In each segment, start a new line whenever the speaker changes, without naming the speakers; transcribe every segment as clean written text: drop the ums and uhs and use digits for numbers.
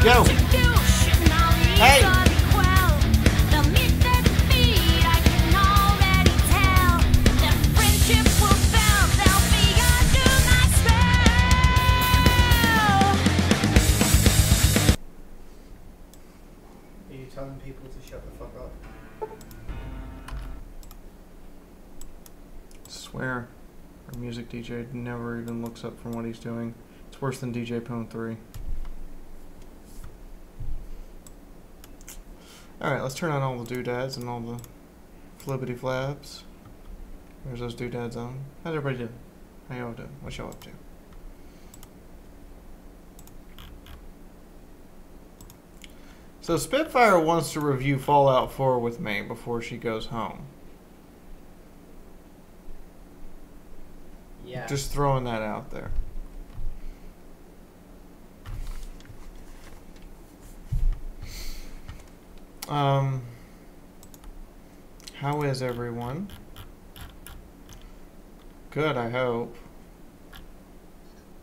Yo. Hey.
Are you telling people to shut the fuck up?
I swear, our music DJ never even looks up from what he's doing. It's worse than DJ Pwn 3. Alright, let's turn on all the doodads and all the flippity flaps. There's those doodads on. How's everybody doing? How y'all doing? What y'all up to? So Spitfire wants to review Fallout 4 with me before she goes home.
Yeah.
Just throwing that out there. How is everyone? Good, I hope.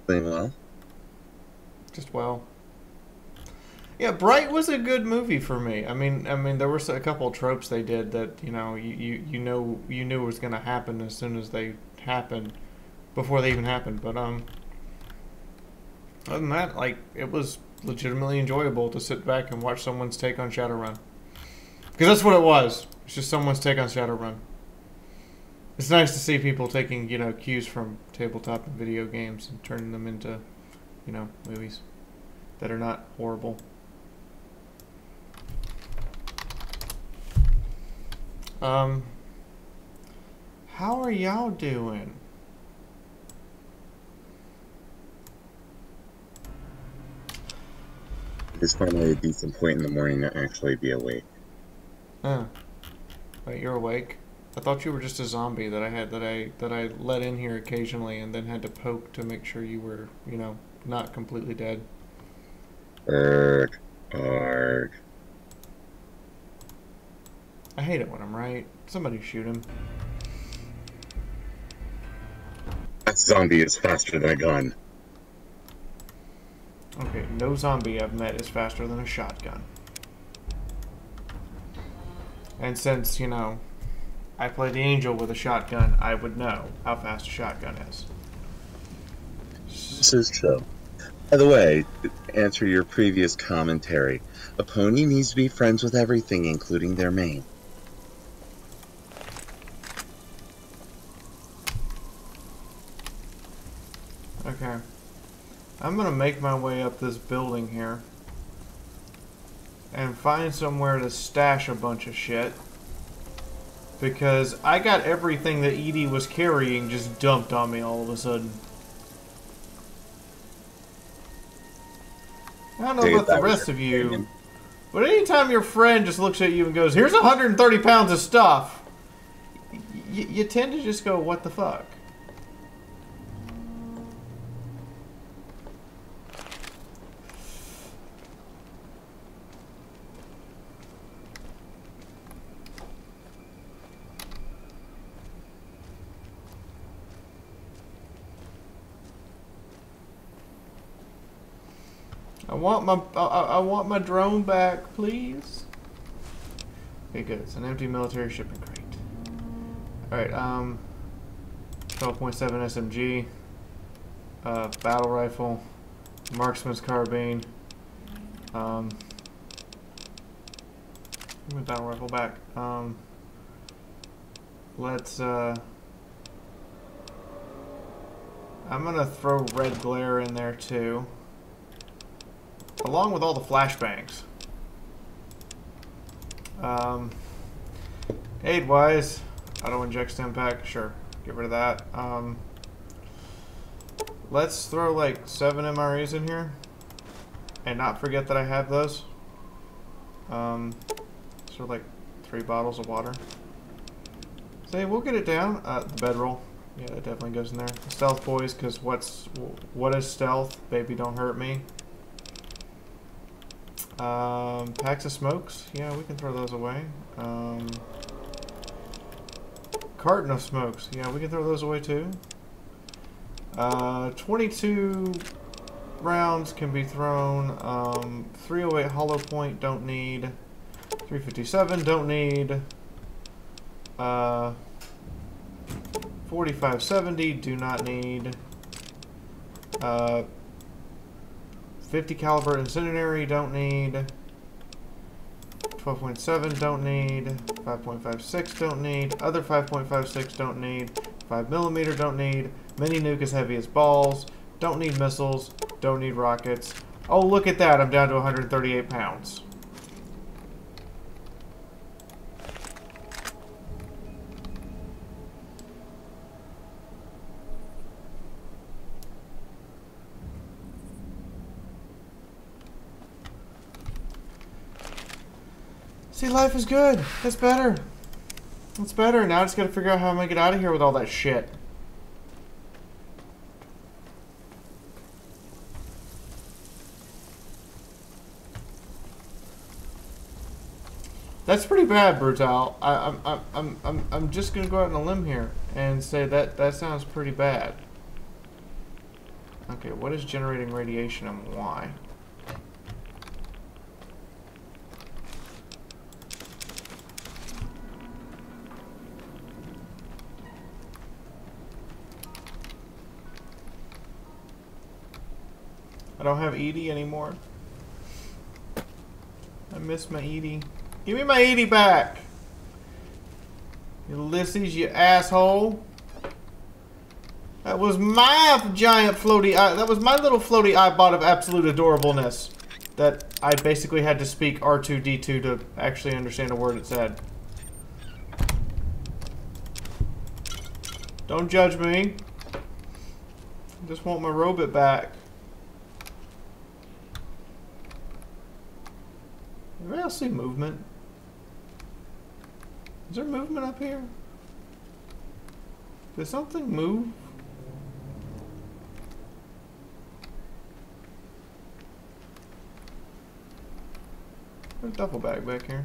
Doing well.
Just well. Yeah, Bright was a good movie for me. I mean, there were a couple of tropes they did that you knew was going to happen as soon as they happened, before they even happened. But other than that, like, it was legitimately enjoyable to sit back and watch someone's take on Shadowrun, because that's what it was. It's just someone's take on Shadowrun. It's nice to see people taking cues from tabletop and video games and turning them into movies that are not horrible. How are y'all doing?
It's finally a decent point in the morning to actually be awake.
Huh. Wait, you're awake? I thought you were just a zombie that I let in here occasionally and then had to poke to make sure you were, not completely dead.
Arg. Arg.
I hate it when I'm right. Somebody shoot him.
That zombie is faster than a gun.
Okay, no zombie I've met is faster than a shotgun. And since, I play the angel with a shotgun, I would know how fast a shotgun is.
This is true. By the way, to answer your previous commentary, a pony needs to be friends with everything, including their mane.
Okay. I'm gonna make my way up this building here and find somewhere to stash a bunch of shit, because I got everything that Edie was carrying just dumped on me all of a sudden. I don't know about the rest of you, but anytime your friend just looks at you and goes, "Here's 130 pounds of stuff," you tend to just go, "What the fuck?" I want my drone back, please. Okay, good. It's an empty military shipping crate. Alright, 12.7 SMG, battle rifle, marksman's carbine, give me battle rifle back. Let's, I'm gonna throw red glare in there too, along with all the flashbangs. Aid-wise, auto-inject stim pack, sure, get rid of that. Let's throw like 7 MREs in here, and not forget that I have those. So like 3 bottles of water. Say, we'll get it down. The bedroll, yeah, it definitely goes in there. Stealth boys, because what is stealth? Baby, don't hurt me. Packs of smokes, yeah, we can throw those away. Carton of smokes, yeah, we can throw those away too. 22 rounds can be thrown. 308 hollow point, don't need. 357, don't need. 4570, do not need. 50 caliber incendiary, don't need. 12.7, don't need. 5.56, don't need. Other 5.56, don't need. 5mm, don't need. Mini nuke as heavy as balls. Don't need missiles. Don't need rockets. Oh, look at that, I'm down to 138 pounds. See, life is good. That's better. That's better. Now I just gotta figure out how I'm gonna get out of here with all that shit. That's pretty bad, Brutal. I'm just gonna go out on a limb here and say that sounds pretty bad. Okay, what is generating radiation and why? I don't have Edie anymore. I miss my Edie. Give me my Edie back! Ulysses, you asshole. That was my giant floaty eye. That was my little floaty iBot of absolute adorableness. That I basically had to speak R2-D2 to actually understand a word it said. Don't judge me. I just want my robot back. Maybe I'll see movement. Is there movement up here? Did something move? There's a duffel bag back here.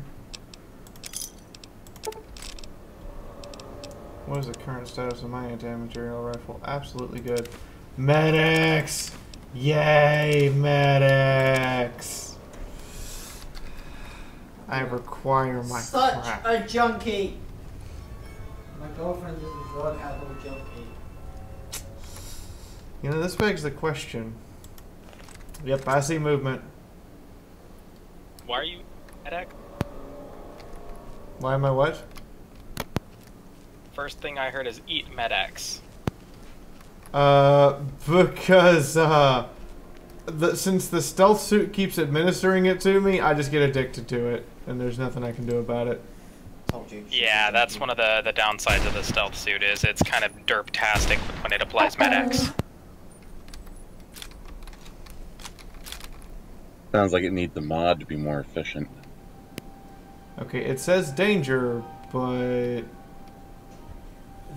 What is the current status of my anti-material rifle? Absolutely good. Medics! Yay, medics! I require my
Such
crap.
a junkie. My girlfriend is a drug addict junkie.
You know, this begs the question. Yep, I see movement.
Why are you medic?
Why am I what?
First thing I heard is eat Med-X.
Because, since the stealth suit keeps administering it to me, I just get addicted to it, and there's nothing I can do about it.
Told you.
Yeah, that's one of the downsides of the stealth suit is it's kind of derp-tastic when it applies Med-X.
Sounds like it needs a mod to be more efficient.
Okay, it says danger, but...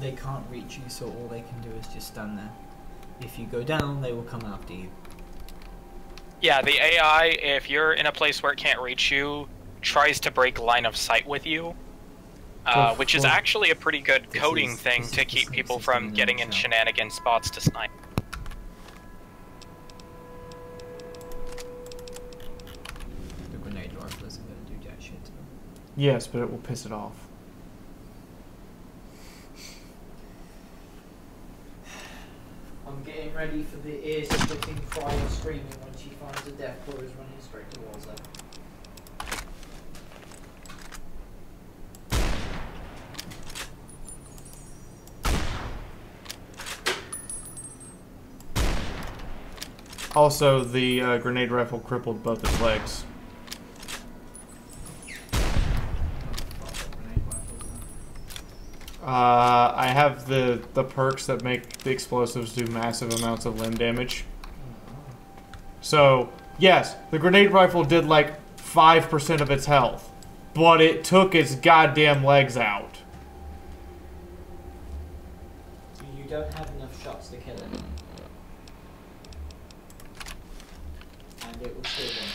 They can't reach you, so all they can do is just stand there. If you go down, they will come after you.
Yeah, the AI, if you're in a place where it can't reach you, tries to break line of sight with you, which is actually a pretty good coding thing to keep people from getting in shenanigan spots to snipe.
The grenade rifle isn't going to do jack shit to them.
Yes, but it will piss it off.
I'm getting ready for the ear-splitting cry of screaming when she finds a death claw is running straight towards her.
Also, the grenade rifle crippled both its legs. I have the perks that make the explosives do massive amounts of limb damage. So, yes, the grenade rifle did like 5% of its health, but it took its goddamn legs out.
You don't have enough shots to kill it. And it will still one.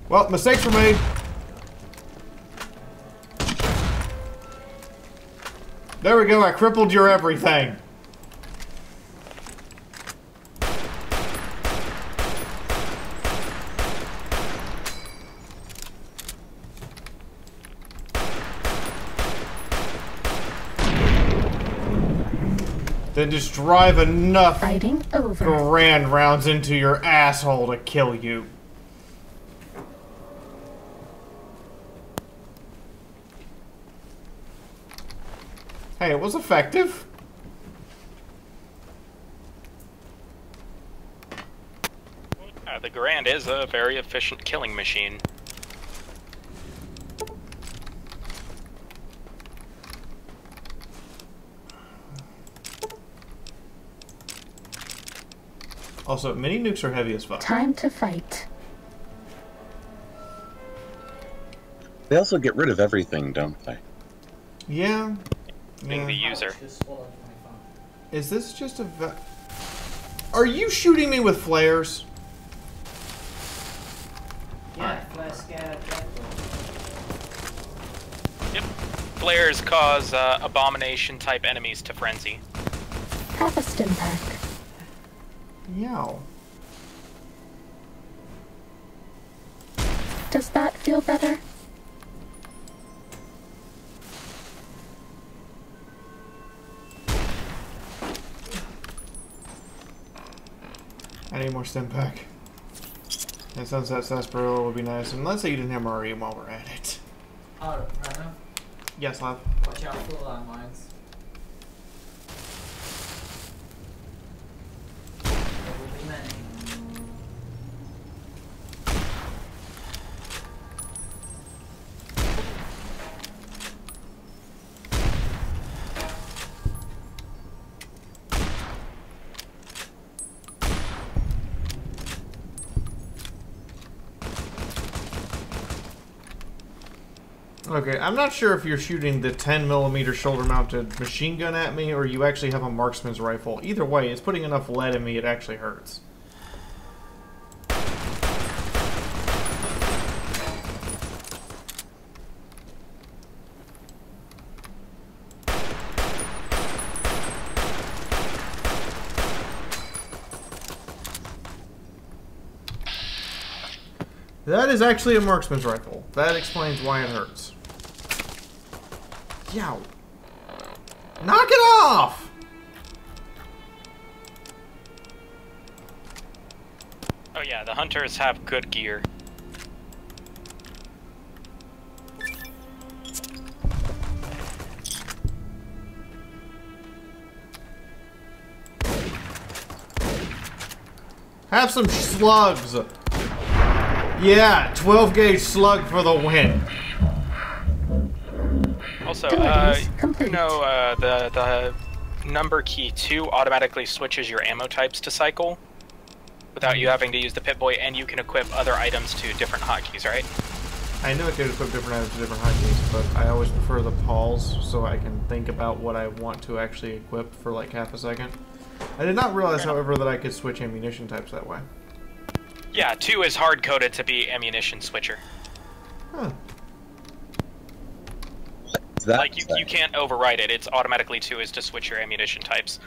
Well, mistakes were made. There we go, I crippled your everything. Then just drive enough
Fighting over.
grand rounds into your asshole to kill you. Hey, it was effective.
The Garand is a very efficient killing machine.
Also, mini nukes are heavy as fuck.
Time to fight.
They also get rid of everything, don't they?
Yeah.
Being the
Yeah.
user.
Just swallowed 25.
Is this just a Are you shooting me with flares?
Yeah, flare scared Deathblow.
Yep. Flares cause abomination-type enemies to frenzy.
Have a stim pack.
Yow.
Does that feel better?
I need more stim pack. And Sunset Sarsaparilla would be nice. And let's eat an MRE while we're at it.
Oh, Rana,
Yes, love.
watch out for landmines. There will be many.
Okay, I'm not sure if you're shooting the 10mm shoulder-mounted machine gun at me or you actually have a marksman's rifle. Either way, it's putting enough lead in me it actually hurts. That is actually a marksman's rifle. That explains why it hurts. Yow. Knock it off!
Oh yeah, the hunters have good gear.
Have some slugs! Yeah, 12 gauge slug for the win.
Also,
Abilities complete.
you know, the number key 2 automatically switches your ammo types to cycle without you having to use the Pip-Boy, and you can equip other items to different hotkeys, right?
I know it could equip different items to different hotkeys, but I always prefer the pause so I can think about what I want to actually equip for like half a second. I did not realize, however, that I could switch ammunition types that way.
Yeah, 2 is hard-coded to be ammunition switcher.
Huh.
That
Like, you can't override it. It's automatically 2 is to switch your ammunition types.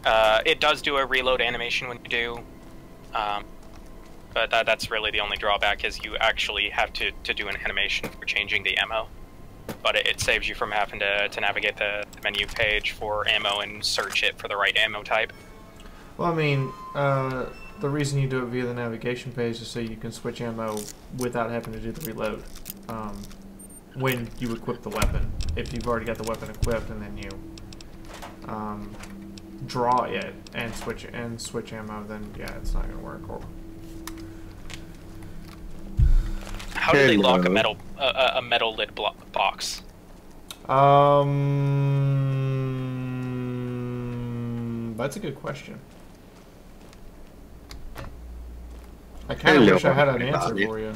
It does do a reload animation when you do, but that's really the only drawback, is you actually have to do an animation for changing the ammo. But it saves you from having to navigate the menu page for ammo and search it for the right ammo type.
Well, I mean, the reason you do it via the navigation page is so you can switch ammo without having to do the reload. When you equip the weapon. If you've already got the weapon equipped and then you draw it and switch ammo, then yeah, it's not gonna work. Or
How do they lock a metal lid box?
That's a good question. I kind of wish I had an answer for you.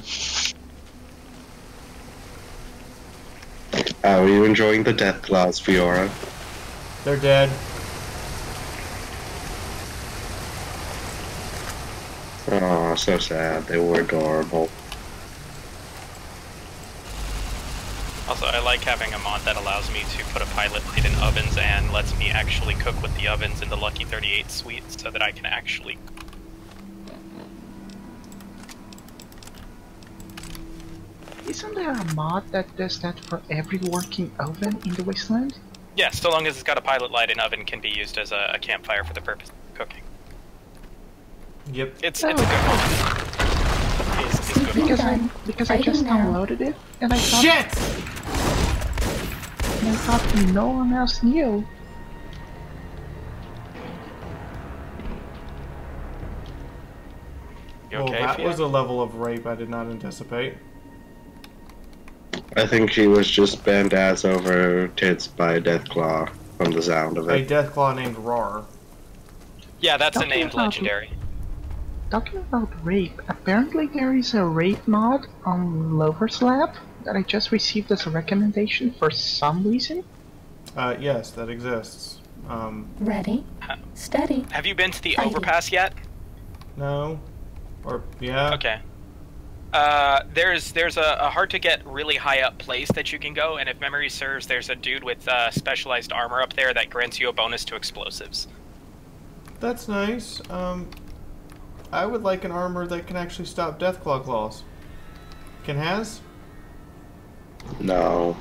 Are you enjoying the death claws, Fiaura?
They're dead.
Oh, so sad. They were adorable.
Also, I like having a mod that allows me to put a pilot light in ovens and lets me actually cook with the ovens in the Lucky 38 suite so that I can actually...
Isn't there a mod that does that for every working oven in the wasteland?
Yeah, so long as it's got a pilot light, an oven can be used as a campfire for the purpose of cooking.
Yep.
It's a good mod. It's a good mod.
Because I just downloaded it and I thought
Shit!
and I thought no one else knew.
You
Well,
okay,
that
Fia?
was a level of rape I did not anticipate.
I think she was just bent ass over tits by a Deathclaw from the sound of
A
it.
Deathclaw named Rar.
Yeah, that's a
Don't
named
you have-
legendary.
talking about rape, apparently there is a rape mod on Lover's Lab that I just received as a recommendation for some reason.
Yes, that exists.
Ready, steady,
Have you been to the
Fighting.
overpass yet?
No. Or, yeah.
Okay. There's a hard to get really high up place that you can go, and if memory serves, there's a dude with specialized armor up there that grants you a bonus to explosives.
That's nice. I would like an armor that can actually stop Deathclaw claws. Can has?
No.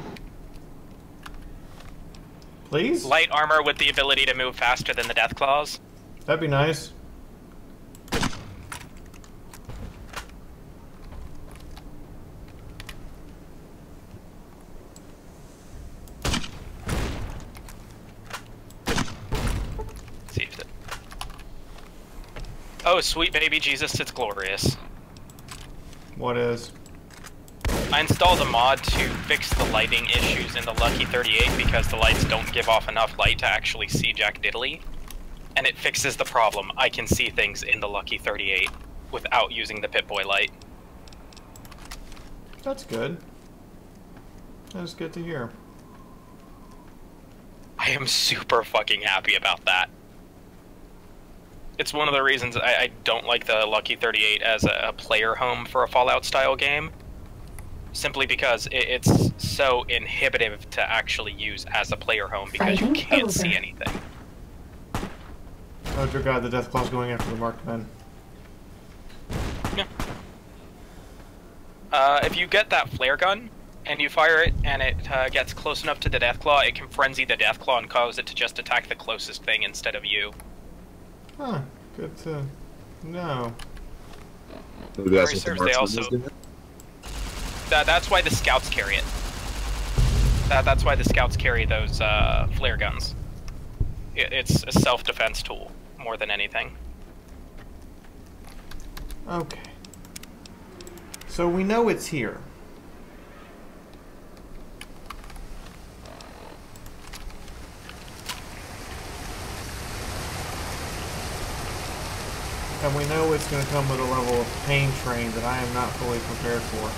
Please?
Light armor with the ability to move faster than the Deathclaws.
That'd be nice.
See if it... Oh, sweet baby Jesus, it's glorious.
What is?
I installed a mod to fix the lighting issues in the Lucky 38 because the lights don't give off enough light to actually see Jack Diddley. And it fixes the problem. I can see things in the Lucky 38 without using the Pip-Boy light.
That's good. That's good to hear.
I am super fucking happy about that. It's one of the reasons I don't like the Lucky 38 as a player home for a Fallout-style game. Simply because it's so inhibitive to actually use as a player home because you
Fighting
can't
over.
see anything.
Oh dear God, the Deathclaw's going after the marked men.
Yeah. If you get that flare gun, and you fire it, and it gets close enough to the Deathclaw, it can frenzy the Deathclaw and cause it to just attack the closest thing instead of you.
Huh, good to know.
Maybe that's what the
Research, they
marksman
also-
is doing?
That's why the scouts carry it. That's why the scouts carry those flare guns. It's a self-defense tool, more than anything.
Okay. So we know it's here. And we know it's going to come with a level of pain train that I am not fully prepared for.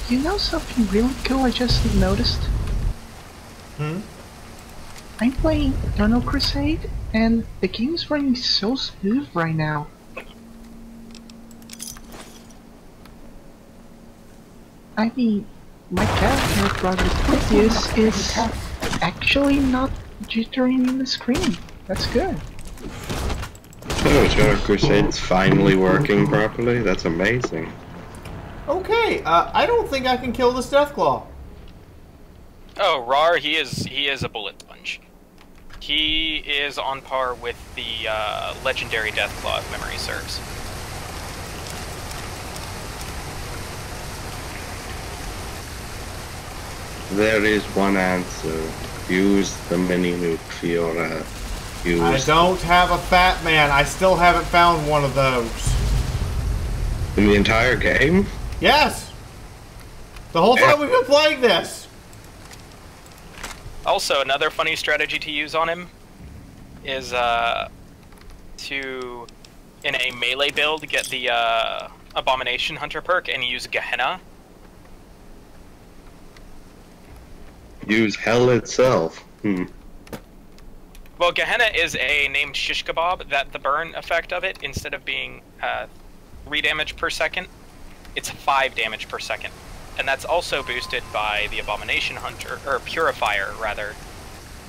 You know something really cool I just noticed?
Hmm?
I'm playing Eternal Crusade, and the game's running so smooth right now. I mean, my character, Brother Proteus, is actually not jittering in the screen. That's good.
Oh, Eternal Crusade's finally working properly. That's amazing.
Okay, I don't think I can kill this Deathclaw.
Oh, Rar, he is a bullet sponge. He is on par with the legendary Deathclaw, if memory serves.
There is one answer. Use the mini nuke, Fiaura.
I don't have a fat man. I still haven't found one of those.
In the entire game?
Yes! The whole time we've been playing this!
Also, another funny strategy to use on him is to, in a melee build, get the Abomination Hunter perk and use Gehenna.
Use hell itself.
Well, Gehenna is a named shish kebab that the burn effect of it, instead of being 3 damage per second, it's 5 damage per second. And that's also boosted by the Abomination Hunter, or Purifier, rather,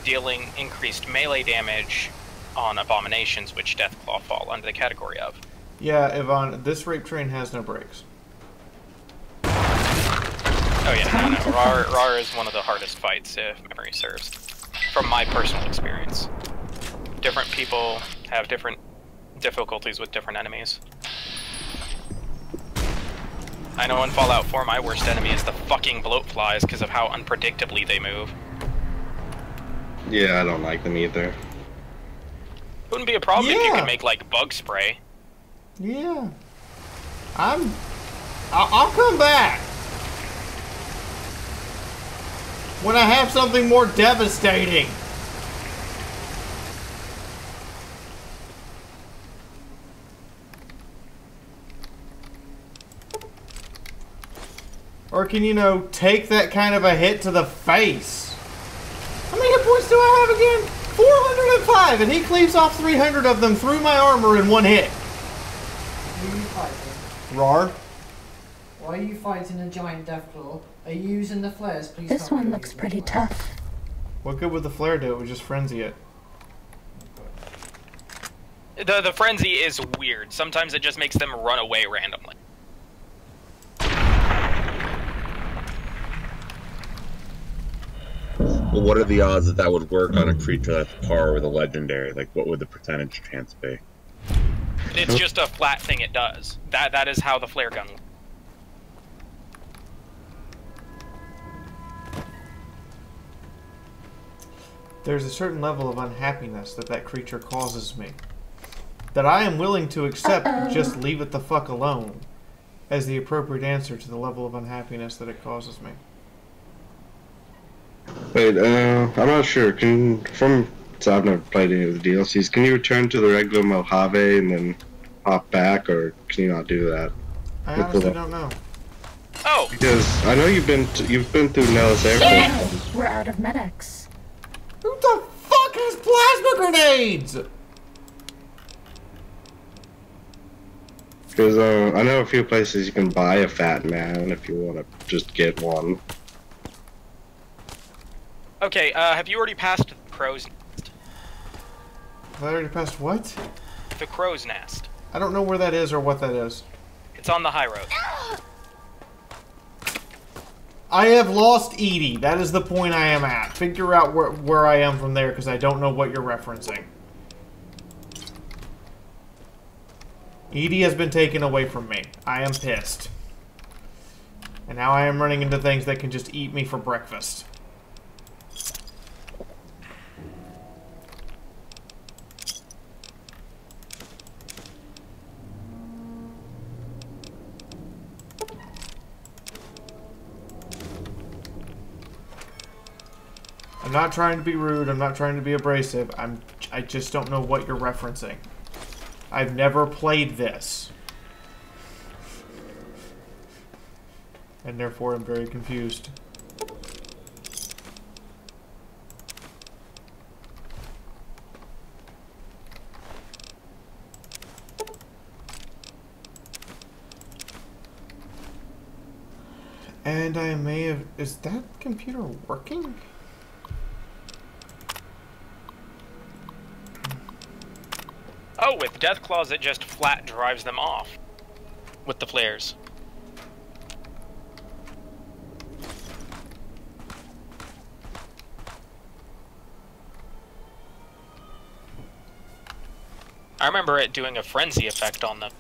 dealing increased melee damage on Abominations, which Deathclaw fall under the category of.
Yeah, Yvonne, this rape train has no brakes.
Oh yeah, no. Rar is one of the hardest fights, if memory serves, from my personal experience. Different people have different difficulties with different enemies. I know in Fallout 4 my worst enemy is the fucking bloat flies because of how unpredictably they move.
Yeah, I don't like them either.
It wouldn't be a problem if you could make, like, bug spray.
Yeah. I'll come back. when I have something more devastating? Or can, you know, take that kind of a hit to the face? How many hit points do I have again? 405, and he cleaves off 300 of them through my armor in one hit.
Who are you fighting?
Rar.
Why are you fighting a giant Deathclaw? Are you using the flares? Please
This
tell me
one
you're
looks
using
pretty
the flares.
tough.
What good would the flare do? It would just frenzy it.
The frenzy is weird. Sometimes it just makes them run away randomly.
Well, what are the odds that that would work on a creature that's par with a legendary? Like, what would the percentage chance be?
It's just a flat thing it does. That is how the flare gun works.
There's a certain level of unhappiness that that creature causes me that I am willing to accept and just leave it the fuck alone as the appropriate answer to the level of unhappiness that it causes me.
Wait, I'm not sure. So I've never played any of the DLCs. Can you return to the regular Mojave and then hop back, or can you not do that?
I honestly don't know.
Oh!
Because I know you've been through Nellis Airport.
We're out of medics.
Who the fuck has plasma grenades?
Because I know a few places you can buy a fat man if you want to just get one.
Okay, have you already passed the crow's nest?
Have I already passed what?
The crow's nest.
I don't know where that is or what that is.
It's on the high road.
I have lost Edie. That is the point I am at. Figure out where I am from there, because I don't know what you're referencing. Edie has been taken away from me. I am pissed. And now I am running into things that can just eat me for breakfast. I'm not trying to be rude, I'm not trying to be abrasive, I just don't know what you're referencing. I've never played this. And therefore I'm very confused. And I may have... Is that computer working?
Oh, with Deathclaws it just flat drives them off. With the flares. I remember it doing a frenzy effect on them.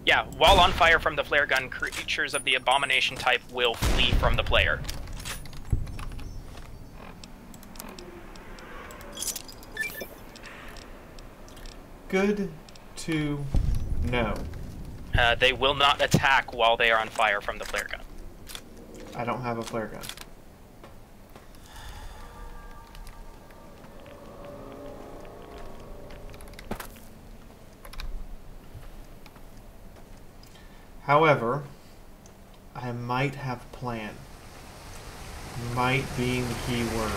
Yeah, while on fire from the flare gun, creatures of the abomination type will flee from the player.
Good to know.
They will not attack while they are on fire from the flare gun.
I don't have a flare gun. However, I might have a plan. Might being the key word.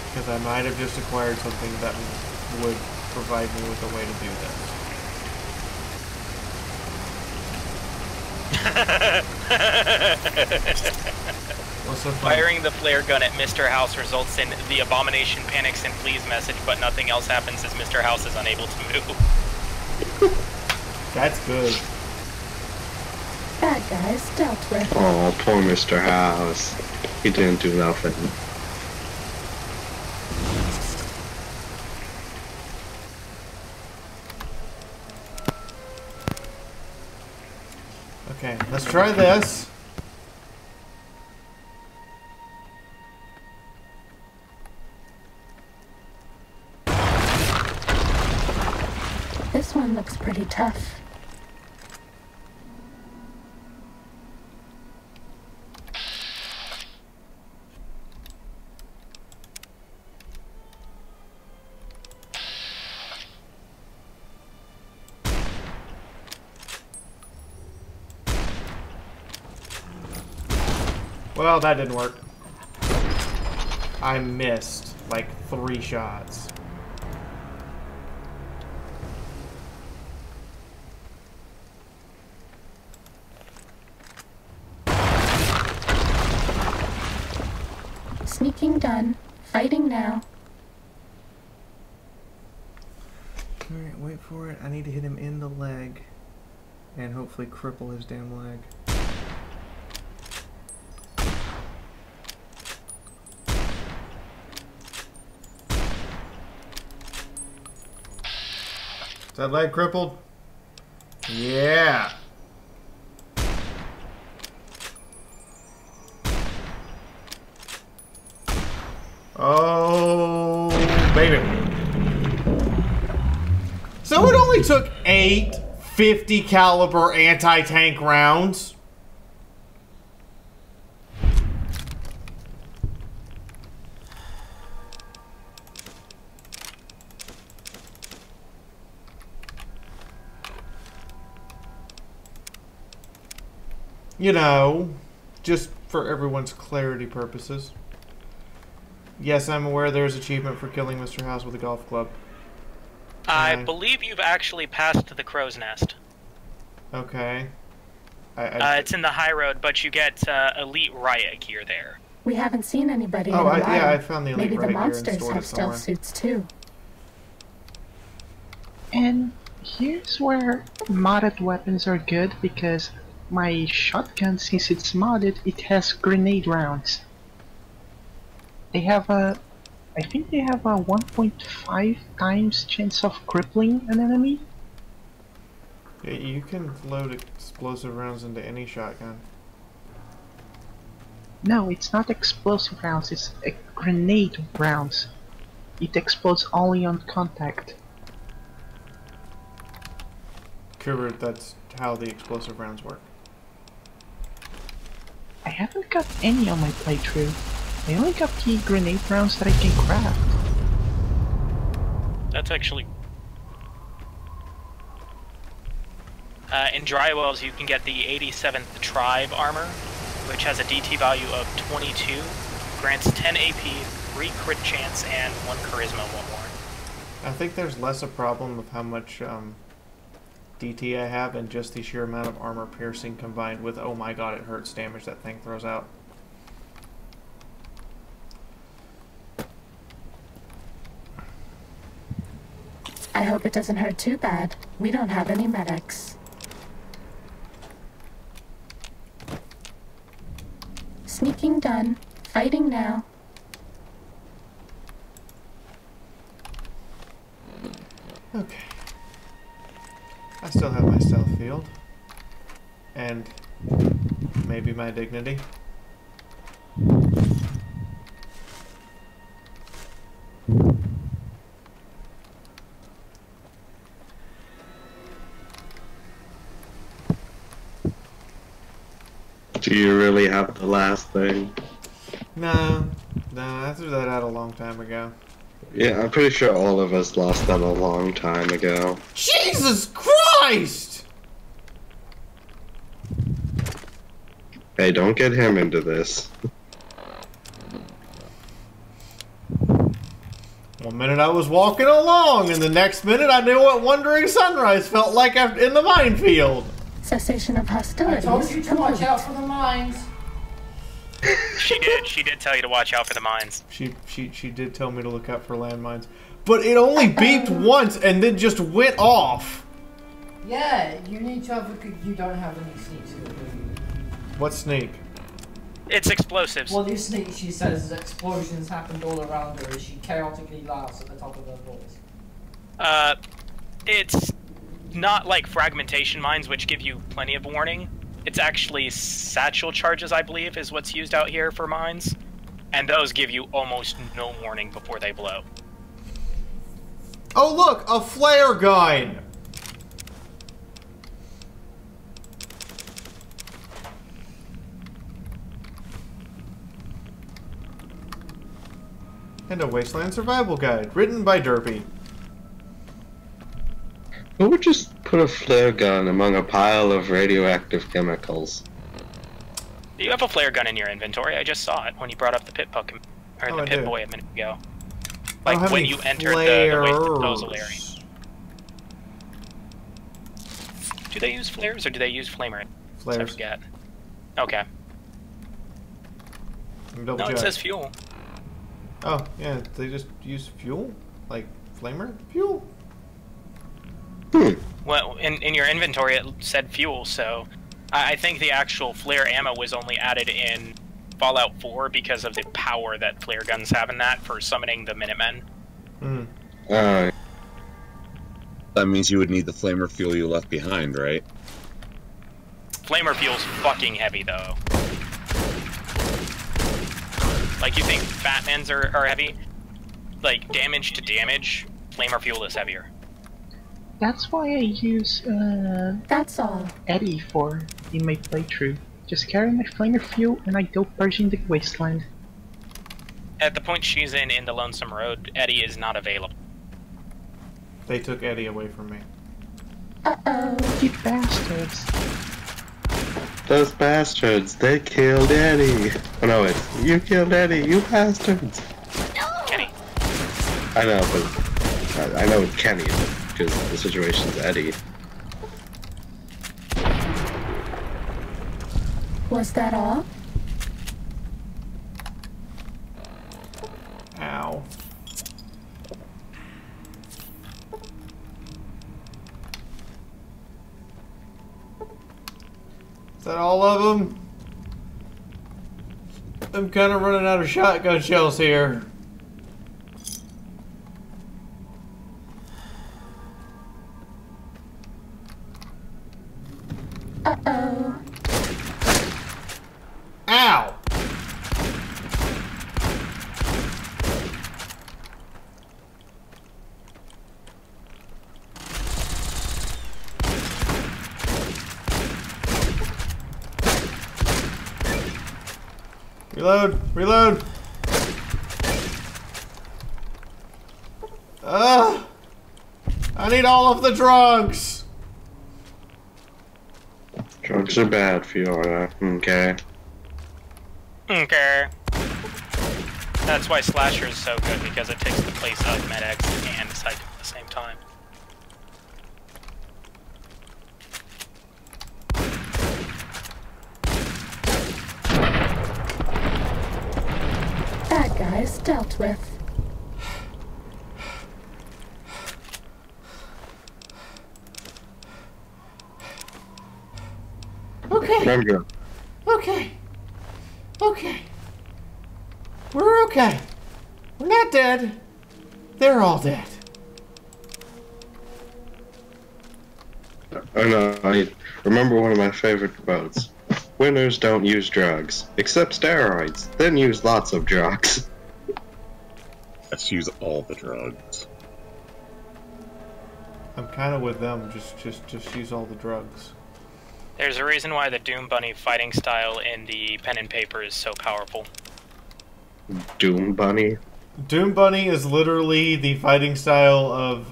Because I might have just acquired something that would provide me with a way to do this. What's so funny?
Firing the flare gun at Mr. House results in the abomination panics and flees message, but nothing else happens as Mr. House is unable to move.
That's good.
Bad guys dealt with.
Oh, poor Mr. House. He didn't do nothing.
Okay, let's try this.
This one looks pretty tough.
Well, that didn't work. I missed like 3 shots.
Sneaking done. Fighting now.
Alright, wait for it. I need to hit him in the leg. And hopefully cripple his damn leg. Is that leg crippled? Yeah. Oh, baby. So it only took 8 .50 caliber anti-tank rounds. You know, just for everyone's clarity purposes. Yes, I'm aware there's achievement for killing Mr. House with a golf club.
I believe you've actually passed the crow's nest.
Okay.
It's in the high road, but you get elite riot gear there.
We haven't seen anybody in a while.
Yeah, I found the elite
Maybe the
riot gear and
monsters
stored
have
it somewhere.
stealth suits too.
And here's where modded weapons are good, because my shotgun, since it's modded, it has grenade rounds. They have a... I think they have a 1.5 times chance of crippling an enemy.
Yeah, you can load explosive rounds into any shotgun.
No, it's not explosive rounds, it's grenade rounds. It explodes only on contact.
Kubert, that's how the explosive rounds work.
I haven't got any on my playthrough. I only got the grenade rounds that I can craft.
That's actually... in Drywells, you can get the 87th Tribe armor, which has a DT value of 22, grants 10 AP, 3 crit chance, and 1 charisma, 1 more.
I think there's less a problem of how much DT I have and just the sheer amount of armor piercing combined with, oh my god, it hurts damage that thing throws out.
I hope it doesn't hurt too bad. We don't have any medics. Sneaking done. Fighting now.
Okay. I still have my stealth field. And maybe my dignity.
Do you really have the last thing?
No, I threw that out a long time ago.
Yeah, I'm pretty sure all of us lost that a long time ago.
Jesus Christ!
Hey, don't get him into this.
One minute I was walking along, and the next minute I knew what Wandering Sunrise felt like in the minefield.
Cessation of
I
hostilities.
told you to watch
complete.
out for the mines.
She did tell you to watch out for the mines.
She did tell me to look out for landmines. But it only beeped once and then just went off.
Yeah, you need to have a good... You don't have any sneak skill, do you?
What sneak?
It's explosives.
Well, this sneak, she says explosions happened all around her as she chaotically laughs at the top of her voice.
It's not like fragmentation mines, which give you plenty of warning. It's actually satchel charges, I believe, is what's used out here for mines. And those give you almost no warning before they blow.
Oh look, a flare gun! And a Wasteland Survival Guide, written by Derpy.
Who would just put a flare gun among a pile of radioactive chemicals?
Do you have a flare gun in your inventory? I just saw it when you brought up the pit puck, or
Oh,
the
I
pit
do.
boy a minute ago.
I don't
Like
have
when
any
you entered the waste disposal area.
flares.
Do they use flares or do they use flamer? I
Flares.
forget. Okay.
Double
No,
check.
it says fuel.
Oh, yeah, they just use fuel? Like, flamer? Fuel?
Well, in your inventory it said fuel, so I think the actual flare ammo was only added in Fallout 4 because of the power that flare guns have in that for summoning the Minutemen.
Hmm.
That means you would need the flamer fuel you left behind, right?
Flamer fuel's fucking heavy, though. Like, you think Batmans are heavy? Like, damage to damage, flamer fuel is heavier.
That's why I use
That's all.
Eddie for in my playthrough. Just carry my flamer fuel and I go purging the wasteland.
At the point she's in the Lonesome Road, Eddie is not available.
They took Eddie away from me.
Uh-oh.
You bastards.
Those bastards, they killed Eddie. Oh no, wait, you killed Eddie, you bastards.
Kenny.
I know, but I know it's Kenny, because the situation's Eddie.
Was that all?
Ow. Is that all of them? I'm kind of running out of shotgun shells here.
Uh-oh.
Ow! Reload! Reload! I need all of the drugs!
Drugs are bad, Fiaura, okay?
Okay. That's why Slasher is so good, because it takes the place of Med-X and Psych at the same time.
Bad guys dealt with.
Okay,
Remember,
okay, okay. We're okay. We're not dead. They're all dead.
I know, I remember one of my favorite quotes. Winners don't use drugs, except steroids, then use lots of drugs.
Let's use all the drugs.
I'm kind of with them. Just use all the drugs.
There's a reason why the Doom Bunny fighting style in the pen and paper is so powerful.
Doom Bunny.
Doom Bunny is literally the fighting style of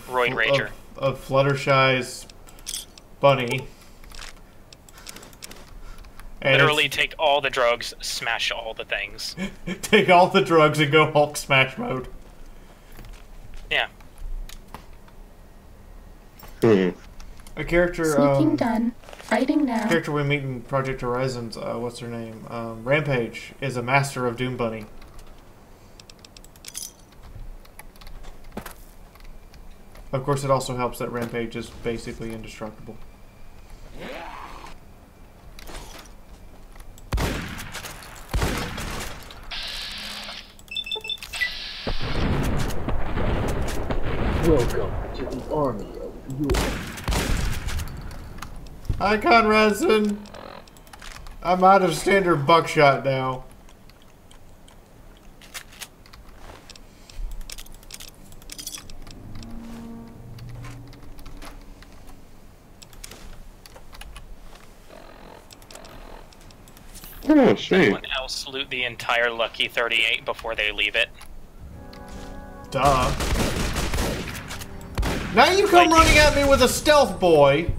Roid Rager.
of Fluttershy's bunny. And
Literally take all the drugs, smash all the things.
take all the drugs and go Hulk smash mode.
Yeah.
A character
Sneaking done. Fighting now.
character we meet in Project Horizons, what's her name? Rampage is a master of Doom Bunny. Of course, it also helps that Rampage is basically indestructible.
Welcome to the army of Fiaura.
Hi, Conradson! I'm out of standard buckshot now.
Oh, sweet.
Someone else loot the entire Lucky 38 before they leave it.
Duh. Now you come running at me with a stealth boy.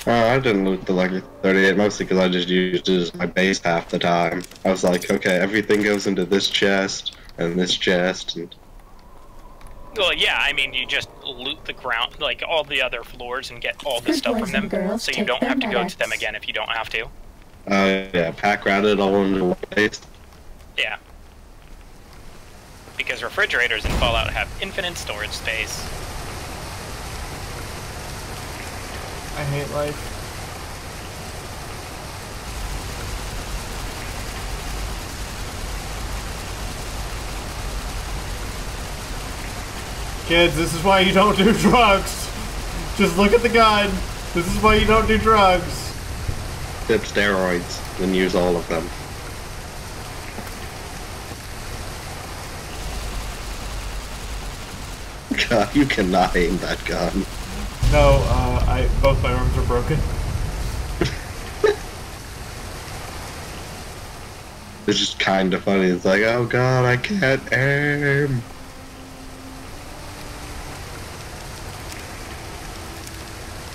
I didn't loot the Lucky 38 mostly because I just used it as my base half the time. I was like, okay, everything goes into this chest and this chest and.
Well, yeah, I mean, you just loot the ground, like all the other floors, and get all the stuff from them, so you don't have to go to them again if you don't have to.
Yeah, pack rat it all into one place.
Yeah. Because refrigerators in Fallout have infinite storage space.
I hate life. Kids, this is why you don't do drugs. Just look at the gun. This is why you don't do drugs.
Dip steroids, then use all of them. God, you cannot aim that gun.
No, both my arms are broken.
It's just kind of funny. It's like, oh god, I can't aim.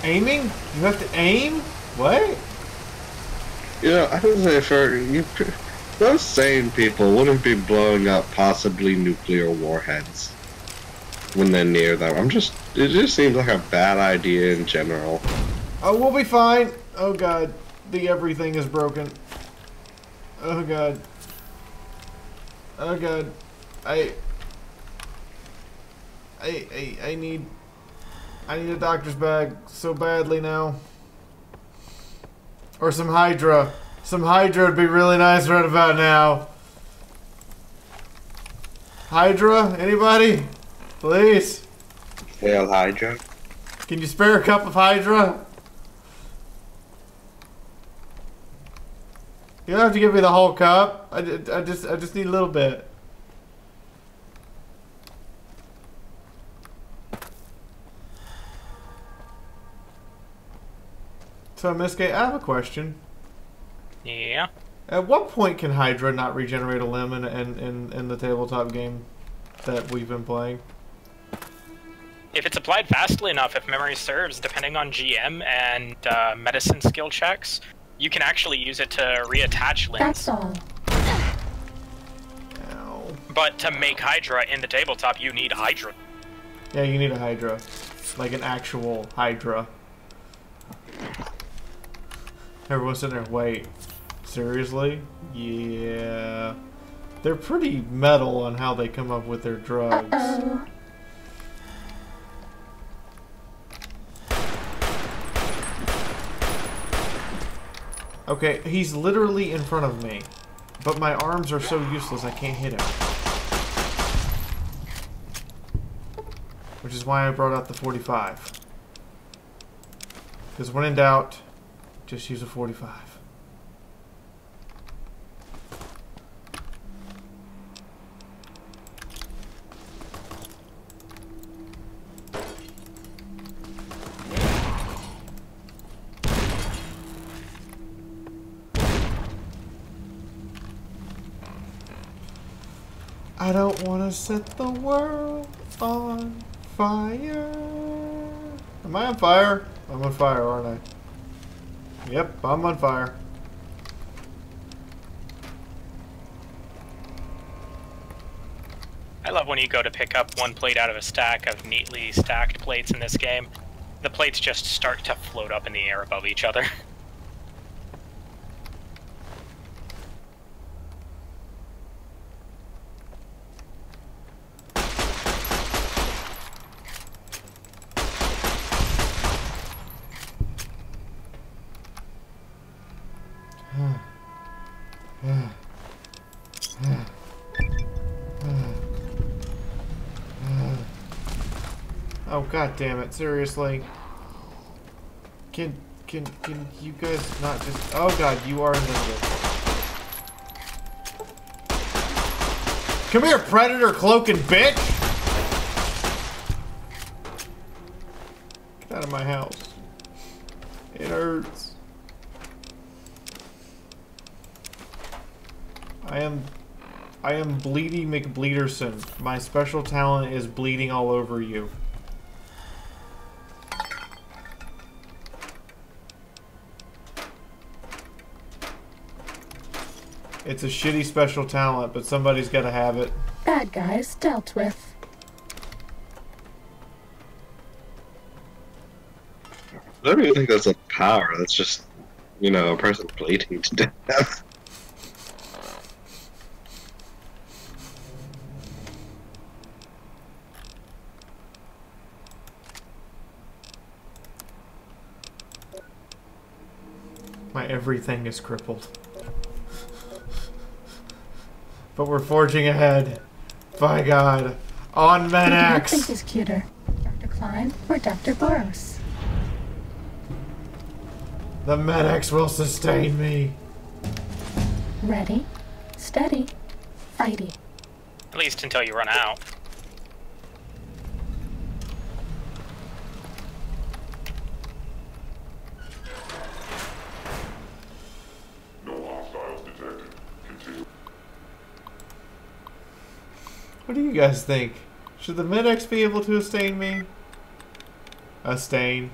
Aiming? You have to aim? What?
You know, I would say for you, those sane people wouldn't be blowing up possibly nuclear warheads when they're near them. It just seems like a bad idea in general.
Oh, we'll be fine. Oh god, the everything is broken. Oh god. Oh god. I need a doctor's bag so badly now. Or some Hydra. Some Hydra would be really nice right about now. Hydra? Anybody? Please?
Fail Hydra?
Can you spare a cup of Hydra? You don't have to give me the whole cup. I just need a little bit. So, Miske, I have a question.
Yeah.
At what point can Hydra not regenerate a limb in the tabletop game that we've been playing?
If it's applied fastly enough, if memory serves, depending on GM and medicine skill checks, you can actually use it to reattach limbs.
That's all.
Ow.
But to make Hydra in the tabletop, you need Hydra.
Yeah, you need a Hydra. Like an actual Hydra. Everyone's sitting there, wait, seriously? Yeah. They're pretty metal on how they come up with their drugs.
Uh-oh.
Okay, he's literally in front of me. But my arms are so useless I can't hit him. Which is why I brought out the 45. Because when in doubt, just use a 45. I don't want to set the world on fire. Am I on fire? I'm on fire, aren't I? Yep, I'm on fire.
I love when you go to pick up one plate out of a stack of neatly stacked plates in this game. The plates just start to float up in the air above each other.
Oh god damn it, seriously. Can you guys not just oh god, you are invisible. Come here, predator cloaking bitch! Get out of my house. It hurts. I am I am Bleedy McBleederson. My special talent is bleeding all over you. It's a shitty special talent, but somebody's got to have it.
Bad guys dealt with.
I don't even think that's a power. That's just, you know, a person bleeding to death.
My everything is crippled. But we're forging ahead. By God. On
Who do you
Menax!
think is cuter? Dr. Klein or Dr. Boros?
The Menax will sustain me.
Ready, steady, fighty.
At least until you run out.
What do you guys think? Should the Menax be able to sustain me? Sustain.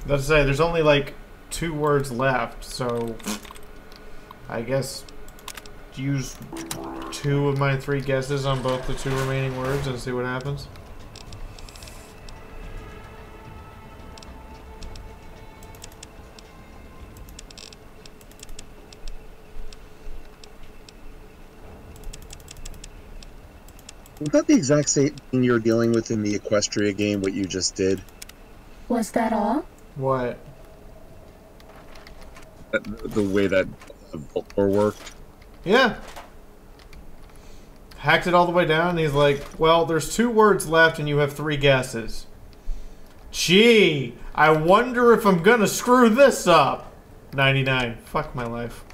Let's say there's only like 2 words left, so I guess use 2 of my 3 guesses on both the 2 remaining words and see what happens.
Was that the exact same thing you're dealing with in the Equestria game, what you just did?
Was that all?
What?
The way that Voltor worked?
Yeah. Hacked it all the way down, and he's like, well, there's 2 words left and you have 3 guesses. Gee, I wonder if I'm gonna screw this up. 99. Fuck my life.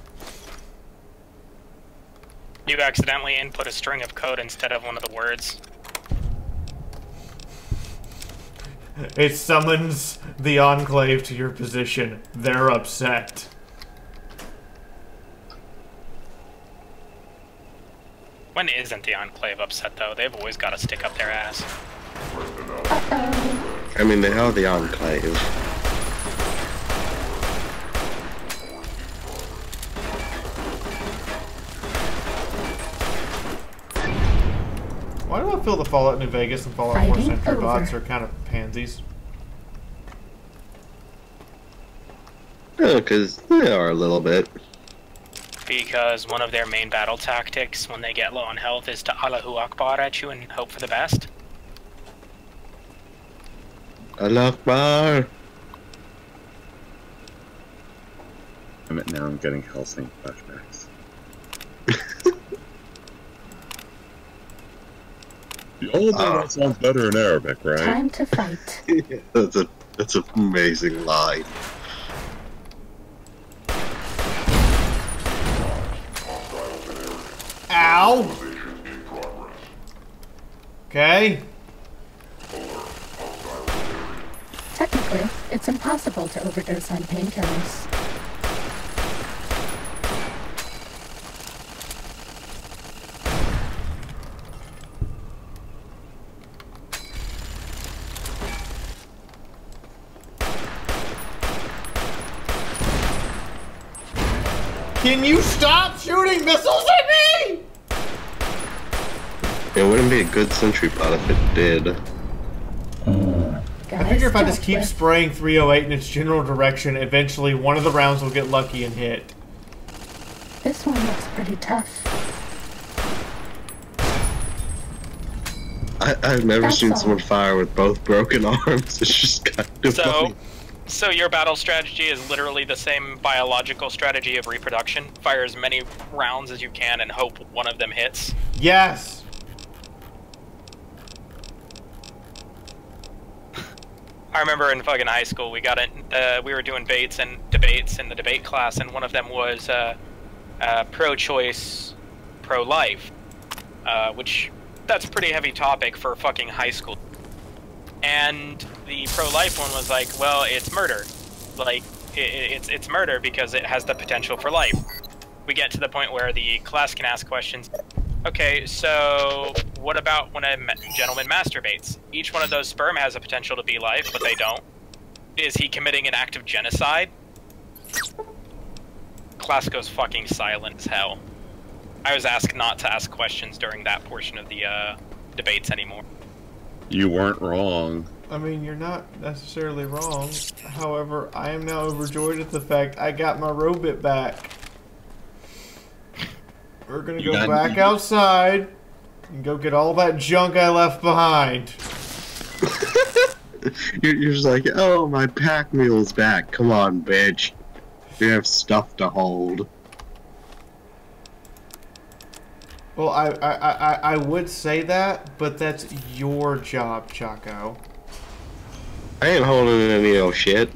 You accidentally input a string of code instead of one of the words.
It summons the Enclave to your position. They're upset.
When isn't the Enclave upset, though? They've always got to stick up their ass.
I mean, they are the Enclave.
Why do I feel the Fallout New Vegas and Fallout 4 Century bots are kind of pansies?
Yeah, because they are a little bit.
Because one of their main battle tactics when they get low on health is to Allahu Akbar at you and hope for the best.
Allah Akbar!
Now I'm getting Helsing flashbacks. Oh, that sounds better in Arabic, right?
Time to fight.
That's an amazing line.
Ow! Okay.
Technically, it's impossible to overdose on painkillers.
Can you stop shooting missiles at me?
It wouldn't be a good sentry bot if it did.
I figure if I just keep spraying 308 in its general direction, eventually one of the rounds will get lucky and hit.
This one looks pretty tough.
I've never seen someone fire with both broken arms. It's just kind of funny.
So your battle strategy is literally the same biological strategy of reproduction. Fire as many rounds as you can and hope one of them hits.
Yes!
I remember in fucking high school, we got it. We were doing debates in the debate class, and one of them was pro-choice, pro-life, which that's a pretty heavy topic for fucking high school. And the pro-life one was like, well, it's murder. Like, it's murder because it has the potential for life. We get to the point where the class can ask questions. Okay, so what about when a gentleman masturbates? Each one of those sperm has a potential to be life, but they don't. Is he committing an act of genocide? Class goes fucking silent as hell. I was asked not to ask questions during that portion of the debates anymore.
You weren't wrong.
I mean, you're not necessarily wrong. However, I am now overjoyed at the fact I got my robot back. We're gonna go back outside and go get all that junk I left behind.
You're just like, oh, my pack mule's back. Come on, bitch. You have stuff to hold.
Well, I would say that, but that's your job, Chaco.
I ain't holding any old shit.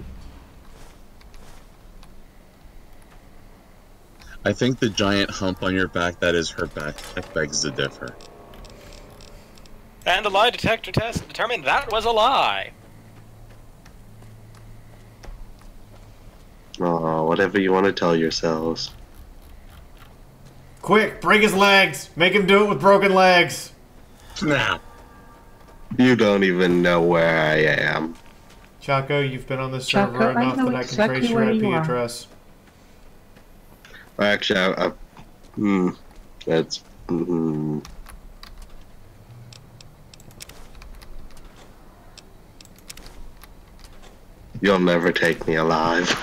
I think the giant hump on your back that is her backpack begs to differ.
And the lie detector test determined that was a lie.
Oh, whatever you want to tell yourselves.
Quick, break his legs! Make him do it with broken legs!
Nah.
You don't even know where I am.
Chaco, you've been on this
Chaco,
server enough
I know
that I can
exactly
trace your
where
IP
you are.
address.
Actually, that's... You'll never take me alive.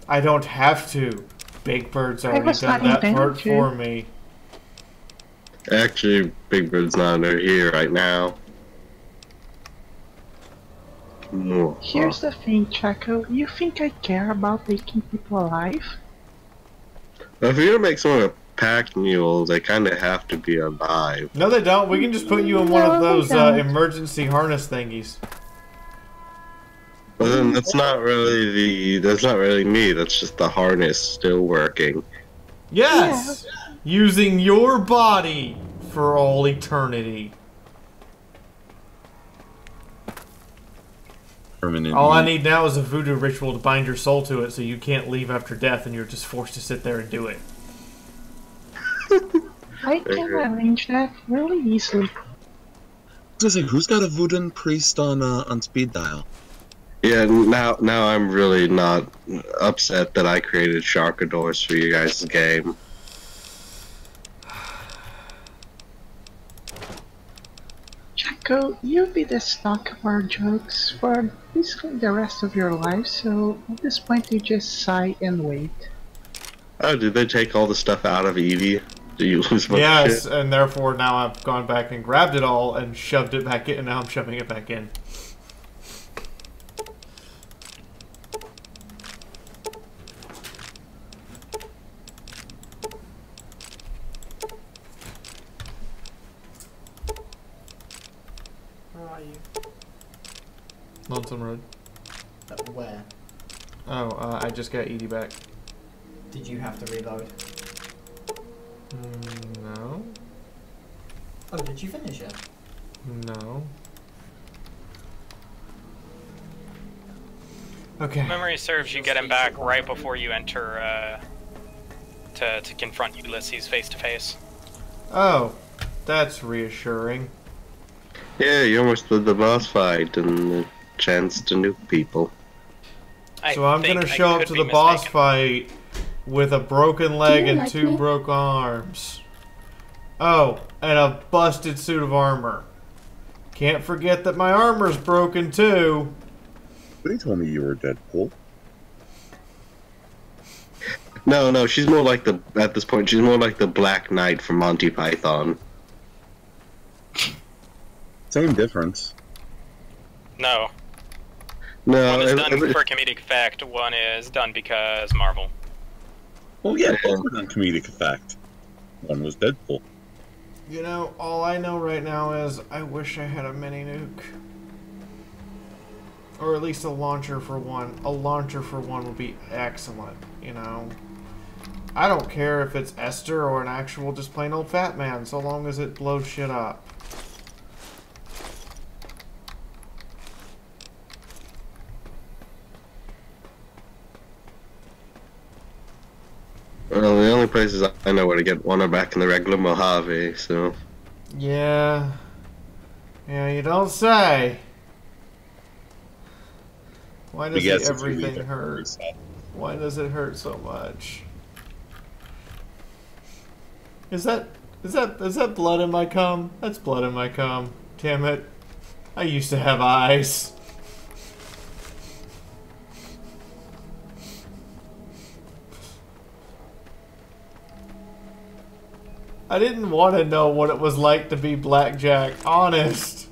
I don't have to. Big Bird's already
was
done
not
that part
intended to.
for me.
Actually, Big Bird's not under here right now.
Here's the thing, Chaco. You think I care about making people alive?
If you're gonna make someone a pack mule, they kind of have to be alive.
No, they don't. We can just put you in one of
No,
those
they don't.
emergency harness thingies.
But then that's not really me. That's just the harness still working.
Yes! Using your body for all eternity.
Permanent.
All I need now is a voodoo ritual to bind your soul to it so you can't leave after death and you're just forced to sit there and do it.
I can arrange that really easily.
Who's got a voodoo priest on speed dial?
Yeah, now I'm really not upset that I created Sharkadors for you guys' game.
Chaco, you'll be the stock of our jokes for basically the rest of your life, so at this point you just sigh and wait.
Oh, did they take all the stuff out of Eevee? Did you lose a bunch of
Yes,
shit?
and therefore now I've gone back and grabbed it all and shoved it back in, and now I'm shoving it back in.
Where are you?
Lonesome Road.
Where?
Oh, I just got Edie back.
Did you have to reload?
No.
Oh, did you finish it?
No. Okay.
Memory serves, you get him back right before you enter to confront Ulysses face to face.
Oh, that's reassuring.
Yeah, you almost did the boss fight and the chance to nuke people.
So I'm gonna show up to the boss fight with a broken leg and two broke arms. Oh, and a busted suit of armor. Can't forget that my armor's broken too.
Somebody told me you were Deadpool.
No, she's more like at this point, she's more like the Black Knight from Monty Python.
Same difference.
No.
No,
One is done for comedic effect, one is done because Marvel.
Well, yeah, both were on comedic effect. One was Deadpool.
You know, all I know right now is I wish I had a mini nuke. Or at least a launcher for one. A launcher for one would be excellent, you know. I don't care if it's Esther or an actual just plain old fat man, so long as it blows shit up.
places I know where to get one are back in the regular Mojave, so...
Yeah. Yeah, you don't say. Why does
guess if you
everything
leave it
hurt?
reset.
Why does it hurt so much? Is that blood in my cum? That's blood in my cum. Damn it. I used to have eyes. I didn't want to know what it was like to be Blackjack, honest.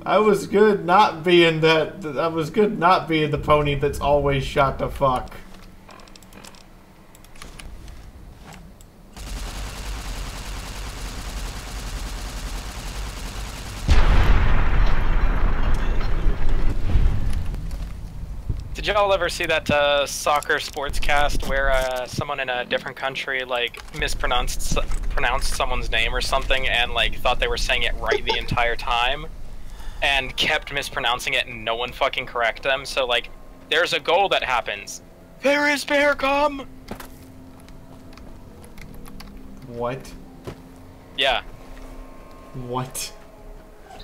I was good not being that. I was good not being the pony that's always shot to fuck.
Did y'all ever see that soccer sports cast where someone in a different country like pronounced someone's name or something and like thought they were saying it right the entire time and kept mispronouncing it and no one fucking correct them? So like, there's a goal that happens. There is bear gum.
What?
Yeah.
What?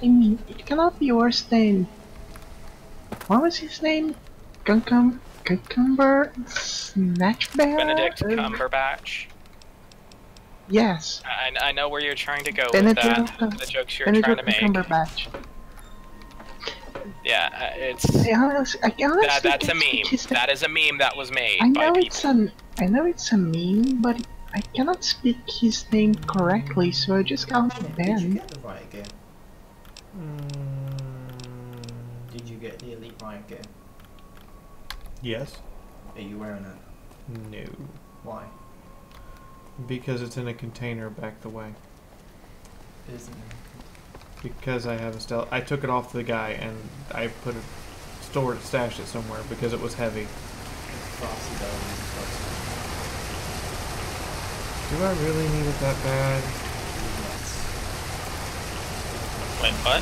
I mean, it cannot be worse than... What was his name? Cucumber Snatch Bear?
Benedict Cumberbatch.
Yes.
I know where you're trying to go with that. The jokes you're trying to make.
Cumberbatch.
Yeah, it's... that's a meme. That is a meme that was made by people.
I know it's a meme, but I cannot speak his name correctly, so I just got
Did you
banned.
get the riot gear? Did you get the elite riot gear?
Yes.
Are you wearing it?
No.
Why?
Because it's in a container back the way.
Isn't it?
Because I have a stealth. I took it off the guy and I put it, stashed it somewhere because it was heavy. Do I really need it that bad?
Wait, what?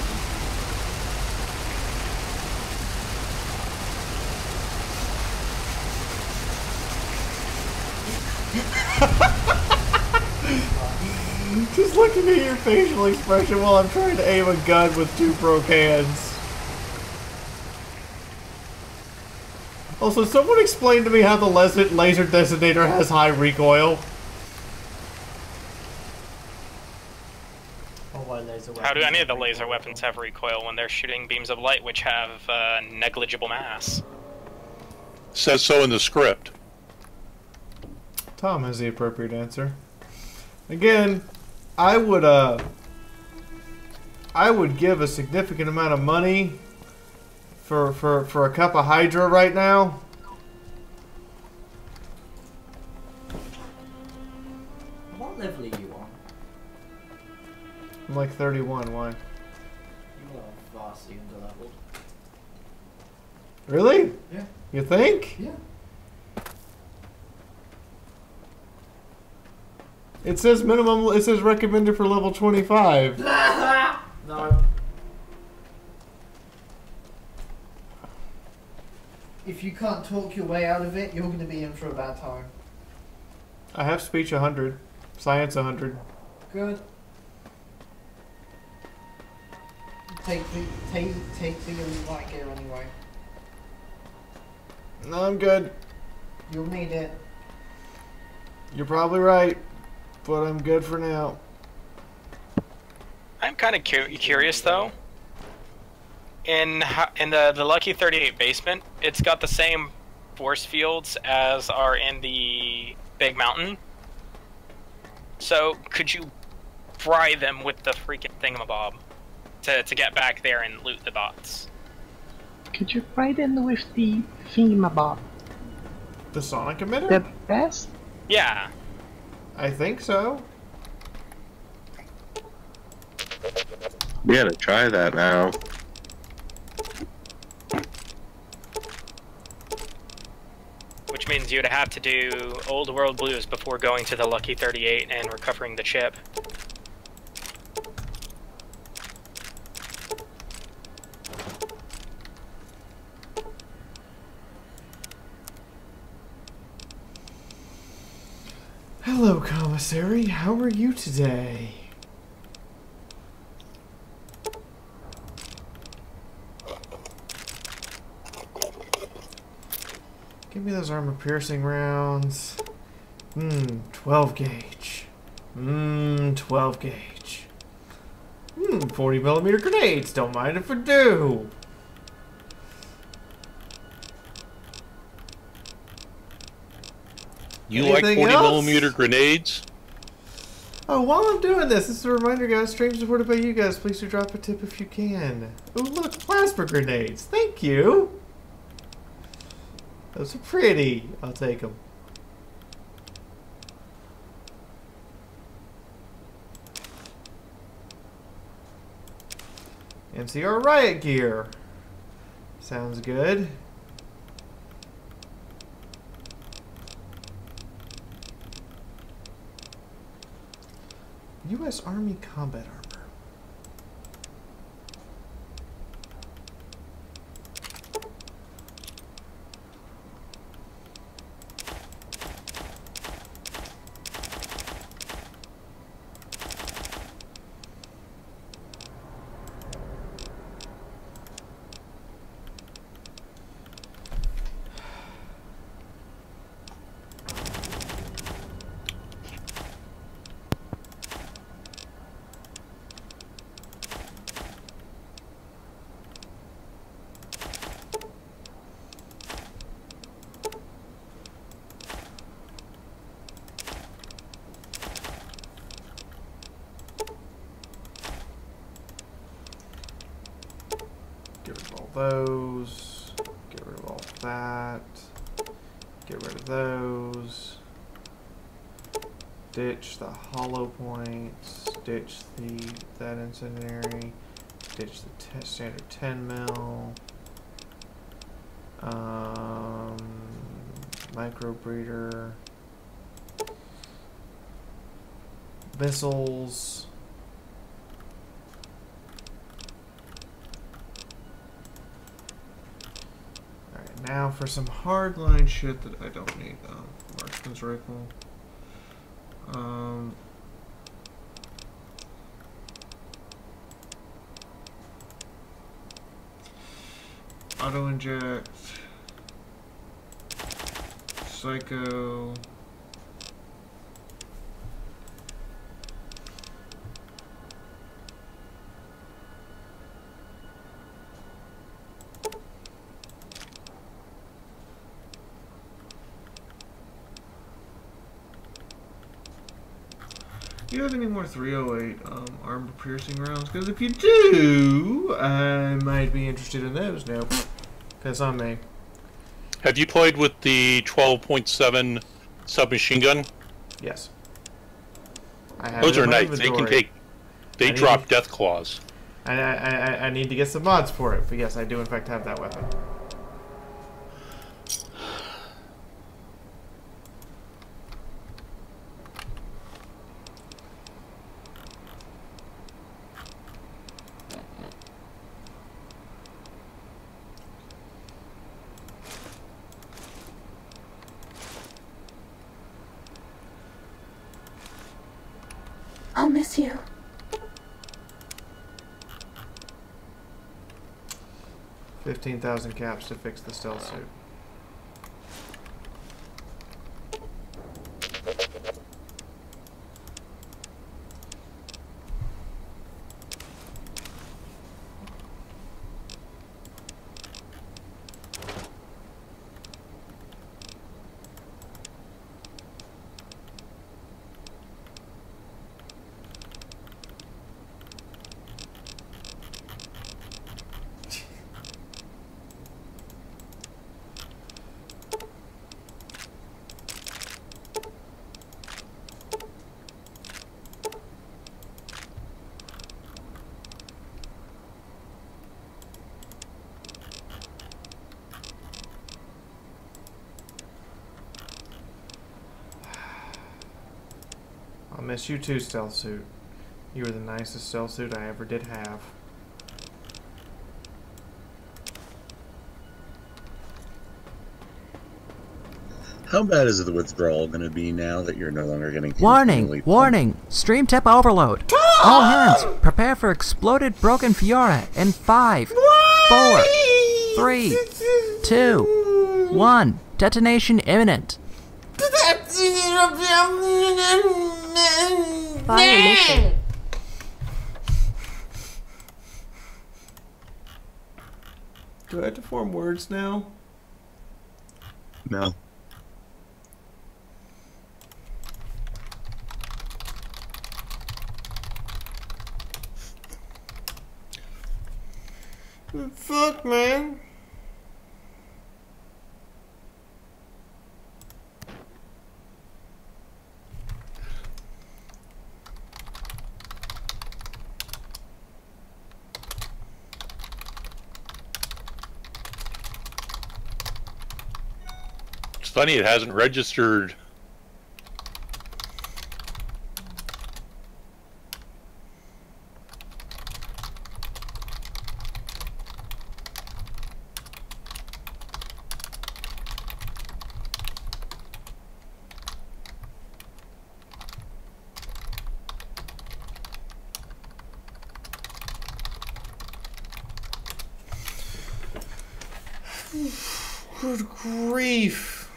Just looking at your facial expression while I'm trying to aim a gun with two broke hands. Also, someone explain to me how the laser designator has high recoil.
How do any of the laser weapons have recoil when they're shooting beams of light which have negligible mass?
Says so in the script.
Tom has the appropriate answer. Again, I would give a significant amount of money for a cup of Hydra right now.
What level are you on?
I'm like 31, why?
You are vastly underleveled.
Really?
Yeah.
You think?
Yeah.
It says minimum, it says recommended for level 25.
No. If you can't talk your way out of it, you're going to be in for a bad time.
I have speech 100, science 100.
Good. Take the elite light gear anyway.
No, I'm good.
You'll need it.
You're probably right, but I'm good for now.
I'm kind of curious though. In the Lucky 38 basement, it's got the same force fields as are in the Big Mountain. So could you fry them with the freaking thingamabob to get back there and loot the bots?
Could you fry them with the thingamabob?
The sonic emitter?
The best?
Yeah.
I think so.
We gotta try that now.
Which means you'd have to do Old World Blues before going to the Lucky 38 and recovering the chip.
Commissary, how are you today? Give me those armor-piercing rounds. 12 gauge. 12 gauge. 40 millimeter grenades. Don't mind if I do.
You like
Anything
40
else?
millimeter grenades?
Oh, while I'm doing this, this is a reminder, guys. Stream supported by you guys. Please do drop a tip if you can. Oh, look, plasma grenades. Thank you. Those are pretty. I'll take them. NCR riot gear. Sounds good. U.S. Army combat armor. Those, get rid of all that, get rid of those, ditch the hollow points, ditch that incendiary, ditch the standard 10 mil, micro breeder, missiles. Now for some hardline shit that I don't need. Marksman's rifle. Auto inject. Psycho. Do you have any more 308 armor piercing rounds? Because if you do, I might be interested in those now. Because I'm a...
Have you played with the 12.7 submachine gun?
Yes. I have
Those
it
are
in my
nice. They can
inventory.
take... They drop death claws.
I need to get some mods for it. But yes, I do in fact have that weapon.
I'll miss you.
15,000 caps to fix the stealth suit. I'll miss you too, stealth suit. You were the nicest stealth suit I ever did have.
How bad is the withdrawal going to be now that you're no longer getting
Warning!
continually
Warning! Stream tip overload! All hands, prepare for exploded broken Fiaura in 5, 4, 3, 2, 1. Detonation imminent.
Fire mission.
Do I have to form words now?
No.
Fuck, man.
It's funny it hasn't registered.
Good grief.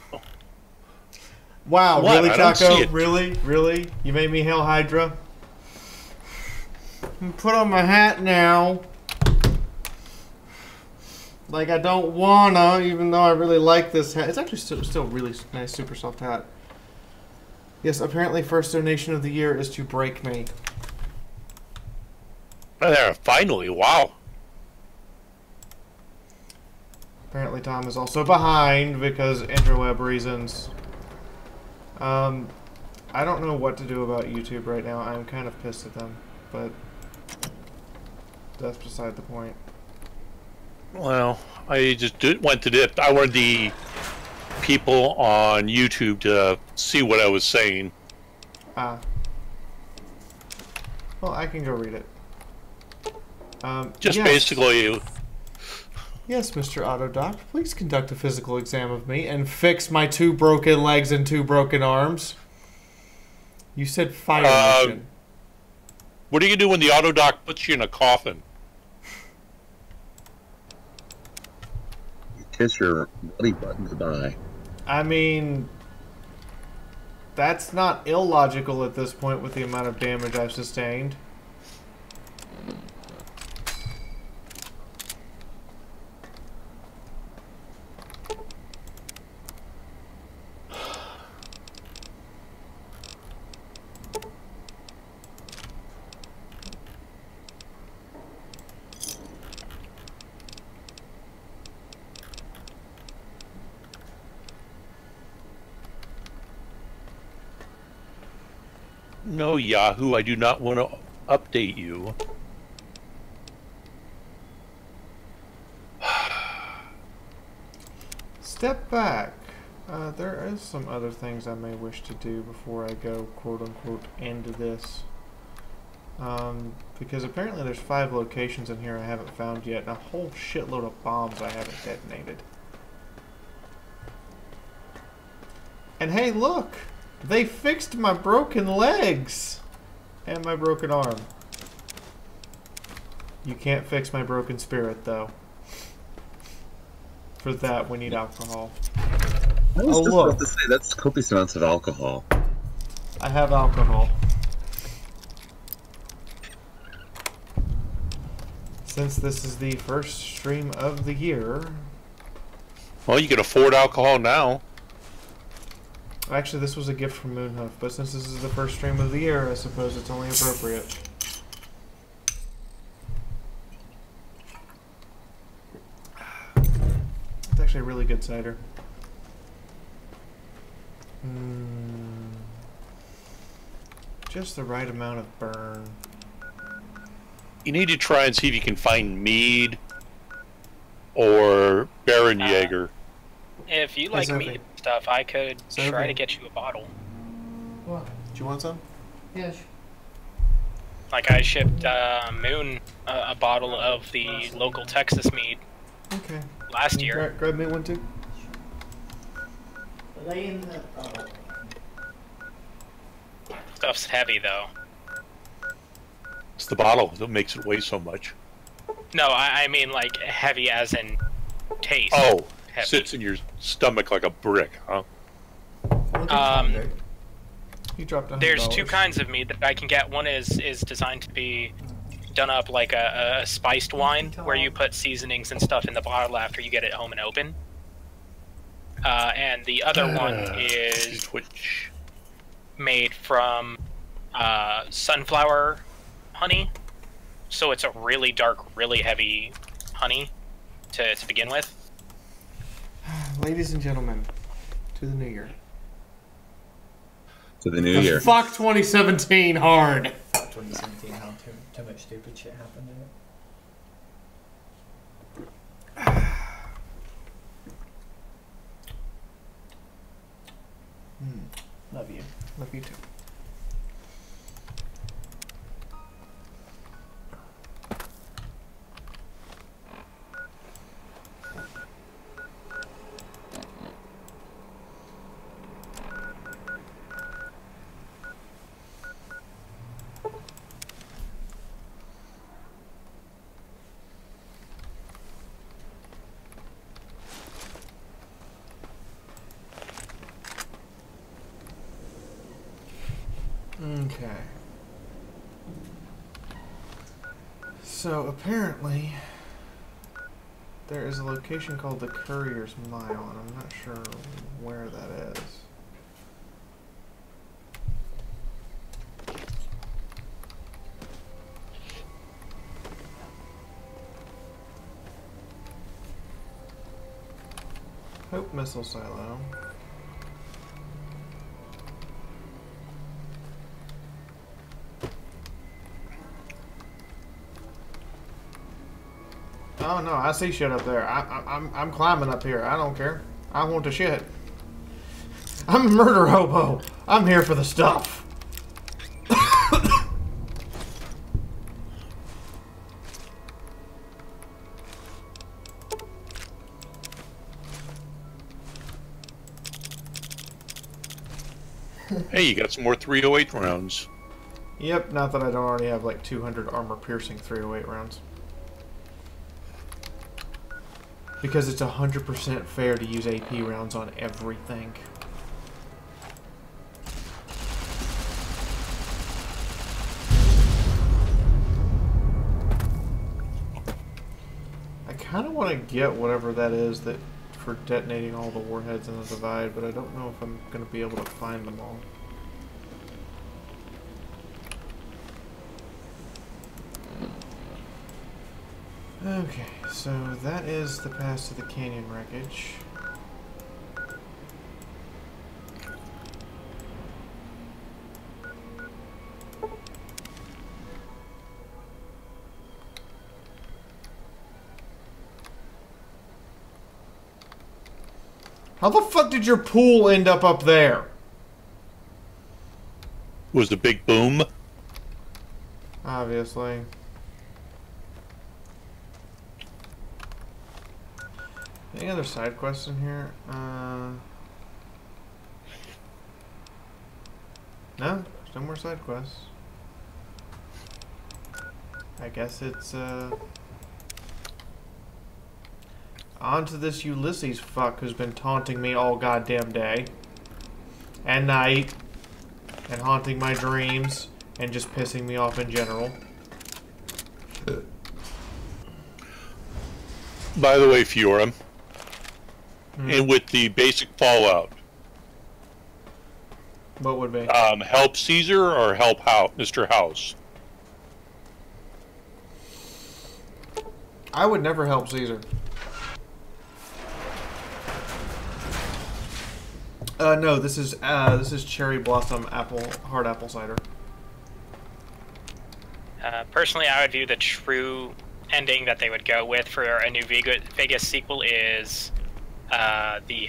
Wow,
What?
really,
I don't
Taco?
see it.
Really? Really? You made me Hail Hydra? Put on my hat now. Like I don't wanna, even though I really like this hat. It's actually still really nice, super soft hat. Yes, apparently first donation of the year is to break me.
Oh, there, finally, wow.
Apparently Tom is also behind because interweb reasons. I don't know what to do about YouTube right now. I'm kind of pissed at them, but that's beside the point.
Well, I just went to dip. I wanted the people on YouTube to see what I was saying.
Ah. Well, I can go read it.
Just
yes.
basically...
Yes, Mr. Autodoc, please conduct a physical exam of me and fix my 2 broken legs and 2 broken arms. You said fire mission.
What are you going to do when the Autodoc puts you in a coffin?
Kiss your buddy button goodbye.
I mean, that's not illogical at this point with the amount of damage I've sustained.
No, Yahoo, I do not want to update you.
Step back. There is some other things I may wish to do before I go, quote-unquote, end this. Because apparently there's 5 locations in here I haven't found yet, and a whole shitload of bombs I haven't detonated. And hey, look! They fixed my broken legs! And my broken arm. You can't fix my broken spirit, though. For that, we need alcohol.
I was
Oh,
just
look.
about to say, that's copious amounts of alcohol.
I have alcohol. Since this is the first stream of the year...
Well, you can afford alcohol now.
Actually, this was a gift from Moonhoof, but since this is the first stream of the year, I suppose it's only appropriate. It's actually a really good cider. Just the right amount of burn.
You need to try and see if you can find mead or Baron Jaeger.
If you like meat and stuff, I could try to get you a bottle.
What? Do you want some?
Yes.
Like I shipped Moon a bottle of the local Texas mead.
Okay.
Last
Can you
year.
grab me one too.
Are they in the... Oh.
Stuff's heavy, though.
It's the bottle that makes it weigh so much.
No, I mean, like, heavy as in taste.
Oh,
heavy.
sits in your stomach like a brick, huh?
You dropped $100.
There's two kinds of meat that I can get. One is designed to be done up like a spiced wine, where you put seasonings and stuff in the bottle after you get it home and open. And the other one is made from sunflower honey. So it's a really dark, really heavy honey to begin with.
Ladies and gentlemen, to the new year.
To the new year.
Fuck 2017 hard.
2017, how too much stupid shit happened in it.
Love you. Love you too. Okay. So apparently there is a location called the Courier's Mile, and I'm not sure where that is. Hope Missile Silo. Oh no, I see shit up there. I'm climbing up here. I don't care. I want the shit. I'm a murder hobo. I'm here for the stuff.
Hey, you got some more 308 rounds.
Yep, not that I don't already have like 200 armor-piercing 308 rounds. Because it's 100% fair to use AP rounds on everything. I kind of want to get whatever that is that for detonating all the warheads in the Divide, but I don't know if I'm going to be able to find them all. Okay, so that is the pass to the canyon wreckage. How the fuck did your pool end up there?
Was the big boom?
Obviously. Any other side quests in here? No, there's no more side quests. I guess it's on to this Ulysses fuck who's been taunting me all goddamn day and night and haunting my dreams and just pissing me off in general.
By the way, Fiaura, and with the basic Fallout,
what would be?
Help Caesar or help Mr. House?
I would never help Caesar. No, this is cherry blossom hard apple cider.
Personally, I would view the true ending that they would go with for a new Vegas sequel is the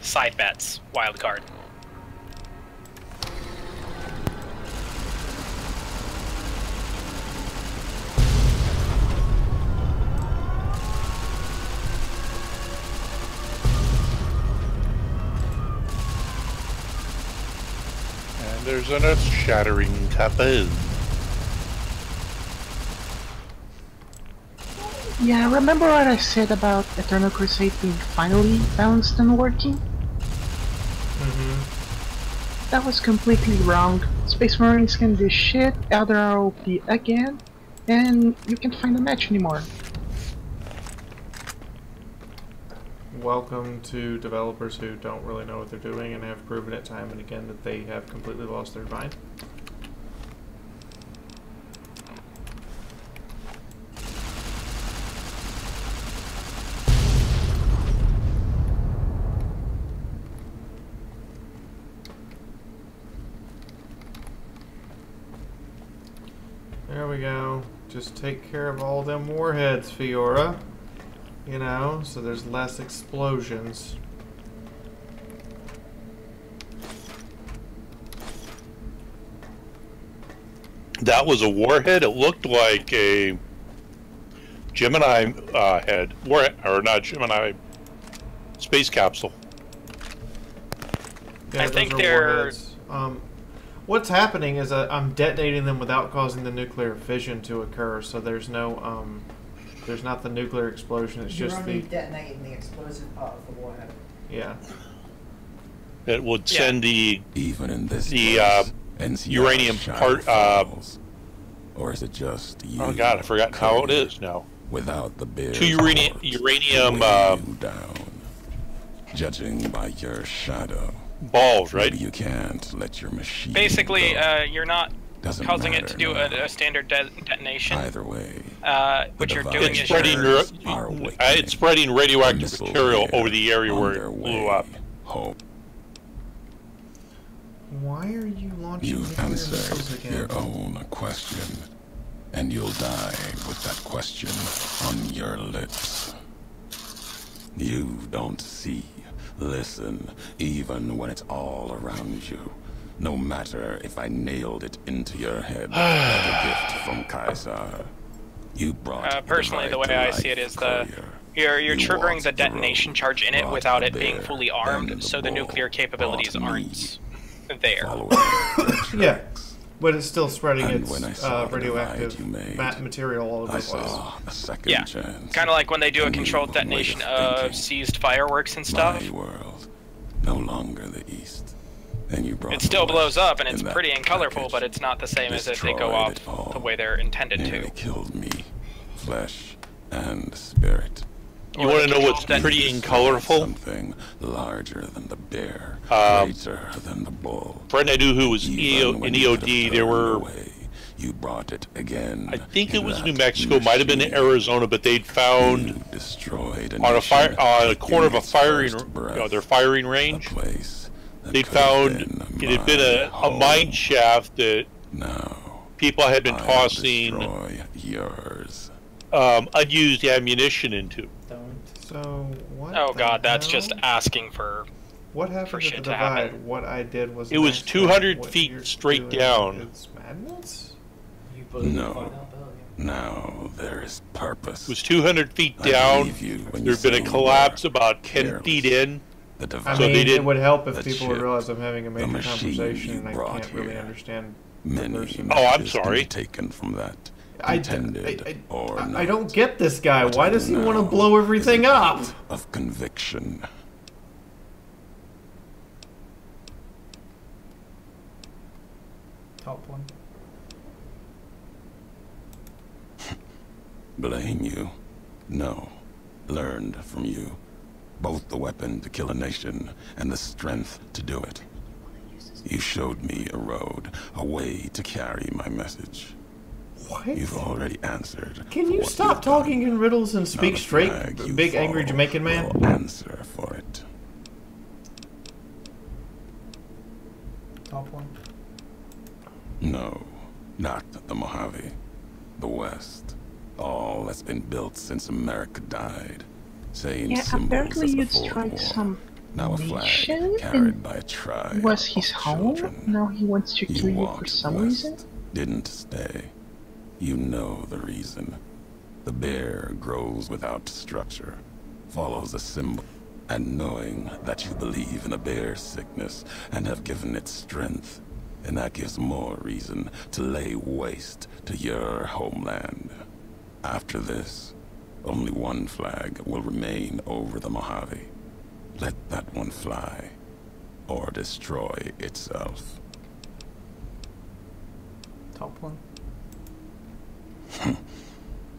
side bets wild card.
and earth-shattering taboo.
Yeah, remember what I said about Eternal Crusade being finally balanced and working? That was completely wrong. Space Marines can do shit, Elder are OP again, and you can't find a match anymore.
Welcome to developers who don't really know what they're doing and have proven it time and again that they have completely lost their mind. There we go. Just take care of all them warheads, Fiaura. You know, so there's less explosions.
That was a warhead. It looked like a Gemini head, or not Gemini, space capsule.
Yeah,
I think
those are
they're.
warheads. What's happening is I'm detonating them without causing the nuclear fission to occur. So there's no there's not the nuclear explosion. It's
You're
just
only
the
detonating the explosive part of the warhead.
yeah.
It would send the
even in this
uranium part.
Or is it just you?
Oh God, I forgot how it is now.
Without the bear.
Two uranium
down. Judging by your shadow.
Balls, right?
Maybe you can't let your machine.
Basically, you're not
Doesn't
causing it
matter
to do
now.
a standard detonation.
Either way,
what you're doing
it's
is
spreading,
you're
it's spreading radioactive material over the area where it blew up.
Home.
Why are you launching
You've
nuclear missiles
answered
again?
your own question, and you'll die with that question on your lips. You don't see, listen, even when it's all around you. No matter if I nailed it into your head like a gift from Caesar. You brought
personally, the way I see it is you're triggering the detonation charge in it without it being fully armed, so the nuclear capabilities aren't there.
Yeah, but it's still spreading
And
its
when I saw the
radioactive
divide you made,
material all over
I
the place.
saw a second
Yeah,
chance.
kind of like when they do a
A new
controlled
way
detonation
of
of
thinking.
seized fireworks and stuff.
My world, no longer the East. And you brought
It still
the
blows
West
up and
in
it's
that
pretty and colorful,
package.
but it's not the same as if they go
Destroyed
off
it all.
the way they're intended
Nearly
to.
killed me, flesh and spirit.
You want to know what's pretty and colorful?
Something larger than the bear,
Um,
greater than the bull.
Friend I knew who was
Even
in
when you could
EOD,
have
there
thrown
were.
away, you brought it again.
I think it
in
was
that
New Mexico, might have been
machine.
Arizona, but they'd found
You destroyed
on a fire on a corner of a
its
firing,
first breath.
their firing range.
Place that
They
could have
found
been
it had been a
home.
mine shaft that
Now
people had been
I'll
tossing
destroy yours.
unused ammunition into.
So what?
Oh
the
god, that's
hell?
just asking for.
What happened
for
at
shit
the
to
divide?
happen.
What I did was
It was
nice,
200
what
feet
you're
straight
doing
down.
It's madness.
You believe
No.
find out earlier.
Now there is purpose.
It was 200 feet
I
down.
believe you when you
There'd been
say
a
you
collapse
were
about 10
careless.
feet in.
The
I
divide.
So
mean,
they
it
didn't-
would help if
that
people would
ship,
realize I'm having a major
machine
conversation
you
and I
brought
can't really
here.
understand
Many
the person.
Oh, I'm
messages
sorry.
can be taken from that.
I
Intended or not.
I don't get this guy.
What
Why
I
does he
do
want to
now
blow
is
everything
an
up?
act of conviction.
Top one.
Blame you? No. Learned from you. Both the weapon to kill a nation and the strength to do it. You showed me a road, a way to carry my message.
What?
You've already answered.
Can
for
you
what
stop
you've
talking
done.
in riddles and
Now
speak
the
straight,
flag you
big angry
follow
Jamaican man?
will answer for it.
Top one.
No, not the Mojave. The West. All that's been built since America died. Saying
Yeah,
symbols
apparently
as
you
before
destroyed
war.
some
Now a flag
nation
carried
and
by a tribe
was his
of
home.
children.
Now he wants to
You
kill you for
walked
some
west,
reason.
didn't stay. You know the reason. The bear grows without structure, follows a symbol, and knowing that you believe in a bear's sickness and have given it strength, and that gives more reason to lay waste to your homeland. After this, only one flag will remain over the Mojave. Let that one fly, or destroy itself.
Top one.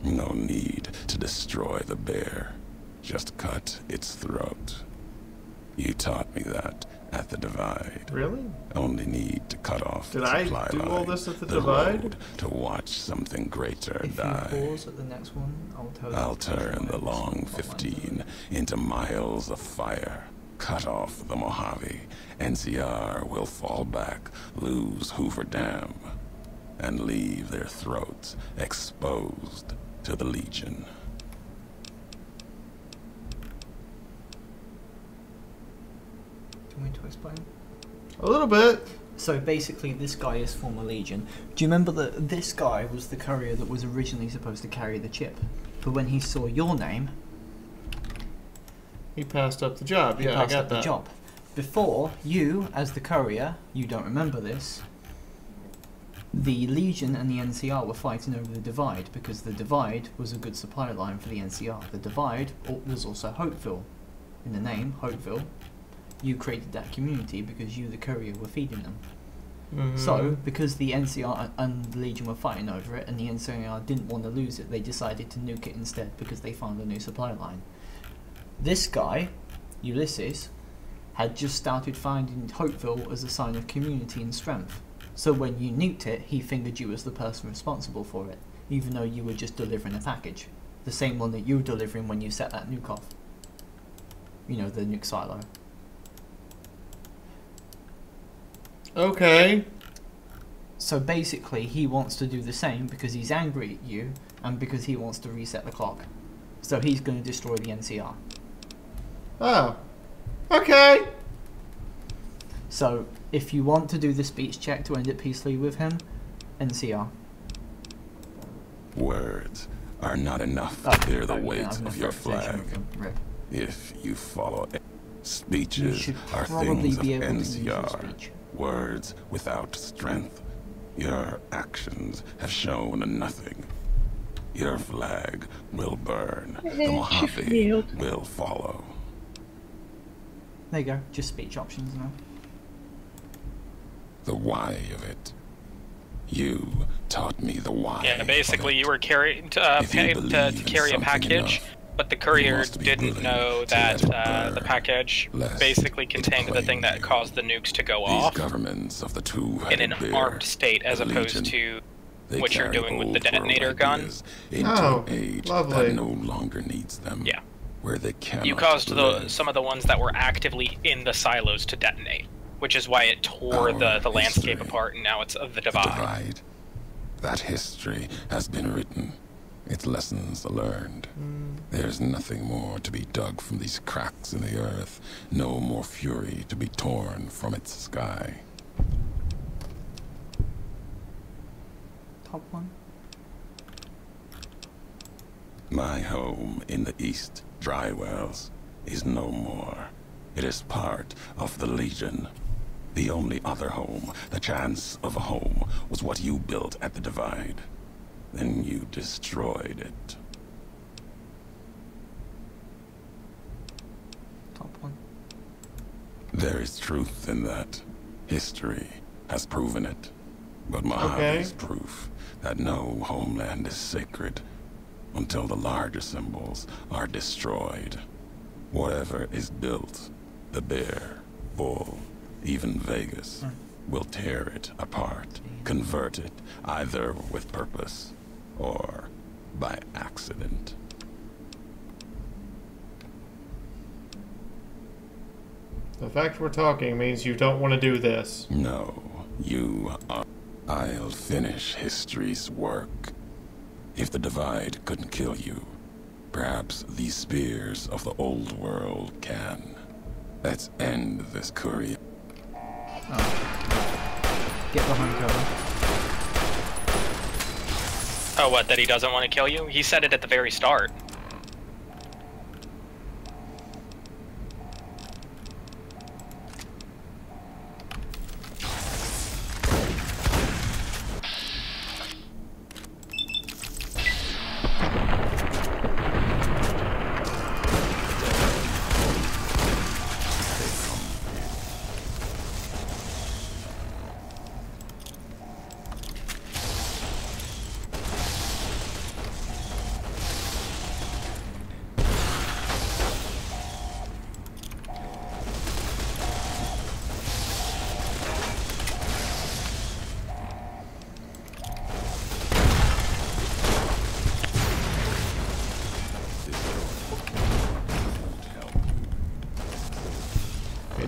No need to destroy the bear. Just cut its throat. You taught me that at the Divide.
Really?
Only need to cut off
Did
the
I
supply
do
line,
all this at the Divide?
road to watch something greater
If
die.
you pause at the next one, I'll tell you.
I'll turn the long 15 into miles of fire. Cut off the Mojave. NCR will fall back, lose Hoover Dam, and leave their throats exposed to the Legion.
Do you want me to explain?
A little bit.
So basically, this guy is former Legion. Do you remember that this guy was the courier that was originally supposed to carry the chip? But when he saw your name,
he passed up the job.
He
Yeah,
passed
I got
up
that.
the job. Before, you, as the courier, you don't remember this, the Legion and the NCR were fighting over the Divide because the Divide was a good supply line for the NCR. The Divide was also Hopeville. In the name, Hopeville, you created that community because you, the courier, were feeding them.
Mhm.
So, because the NCR and the Legion were fighting over it and the NCR didn't want to lose it, they decided to nuke it instead because they found a new supply line. This guy, Ulysses, had just started finding Hopeville as a sign of community and strength. So when you nuked it, he fingered you as the person responsible for it, even though you were just delivering a package. The same one that you were delivering when you set that nuke off. You know, the nuke silo.
Okay.
So basically, he wants to do the same because he's angry at you and because he wants to reset the clock. So he's going to destroy the NCR.
Oh. Okay.
So, if you want to do the speech check to end it peacefully with him, NCR.
Words are not enough to clear the weight of your flag. If you follow it, speeches are things of NCR. Words without strength. Your actions have shown nothing. Your flag will burn. The Mojave will follow.
There you go, just speech options now.
The why of it. You taught me the why.
Yeah, basically you were paid to carry a package, but the courier didn't know that the package basically contained the thing that caused the nukes to go off
governments of the
in an armed state as opposed to what you're doing with the detonator gun.
Oh, lovely.
That no longer needs them.
Yeah.
Where they cannot
You caused
live.
some of the ones that were actively in the silos to detonate, which is why it tore the landscape apart, and now it's of the Divide.
That history has been written, its lessons learned. There's nothing more to be dug from these cracks in the earth, no more fury to be torn from its sky.
Top one.
My home in the east, Drywells, is no more. It is part of the Legion. The only other home, the chance of a home, was what you built at the Divide. Then you destroyed it.
Top one.
There is truth in that. History has proven it. But Mojave's proof that no homeland is sacred until the larger symbols are destroyed. Whatever is built, the bear, bull, even Vegas, will tear it apart, convert it either with purpose or by accident.
The fact we're talking means you don't want to do this.
No, you are. I'll finish history's work. If the Divide couldn't kill you, perhaps these spears of the old world can. Let's end this courier.
Get behind cover.
Oh, what, that he doesn't want to kill you? He said it at the very start.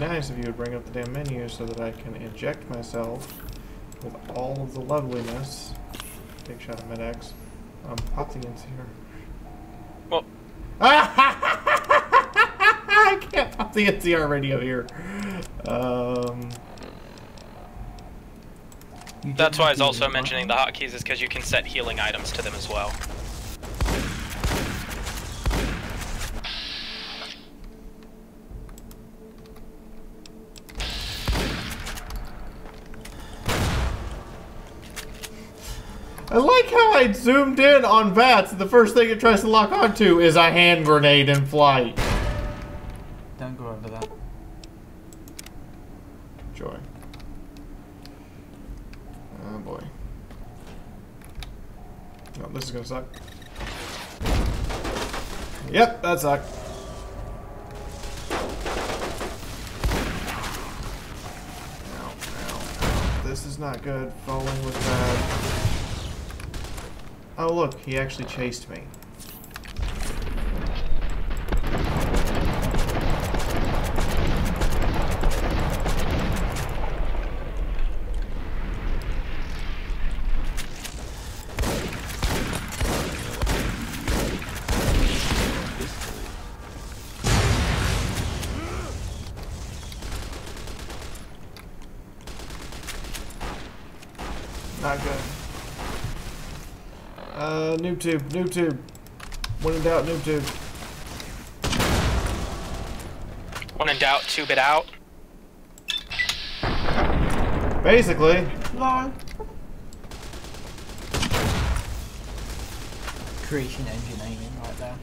nice if you would bring up the damn menu so that I can inject myself with all of the loveliness. Big shot of Med-X. Pop the ends here.
Well.
I can't pop the NCR radio here.
That's why I was also mentioning the hotkeys, is because you can set healing items to them as well.
I like how I zoomed in on VATS. The first thing it tries to lock onto is a hand grenade in flight.
Don't go over that.
Joy. Oh boy. No, this is gonna suck. Yep, that sucked. Ow, ow, ow. This is not good. Falling was bad. Oh look, he actually chased me. Not good. Noob tube, noob tube. When in doubt, noob tube.
When in doubt, tube it out.
Basically.
Lol. Creation engine aiming right there.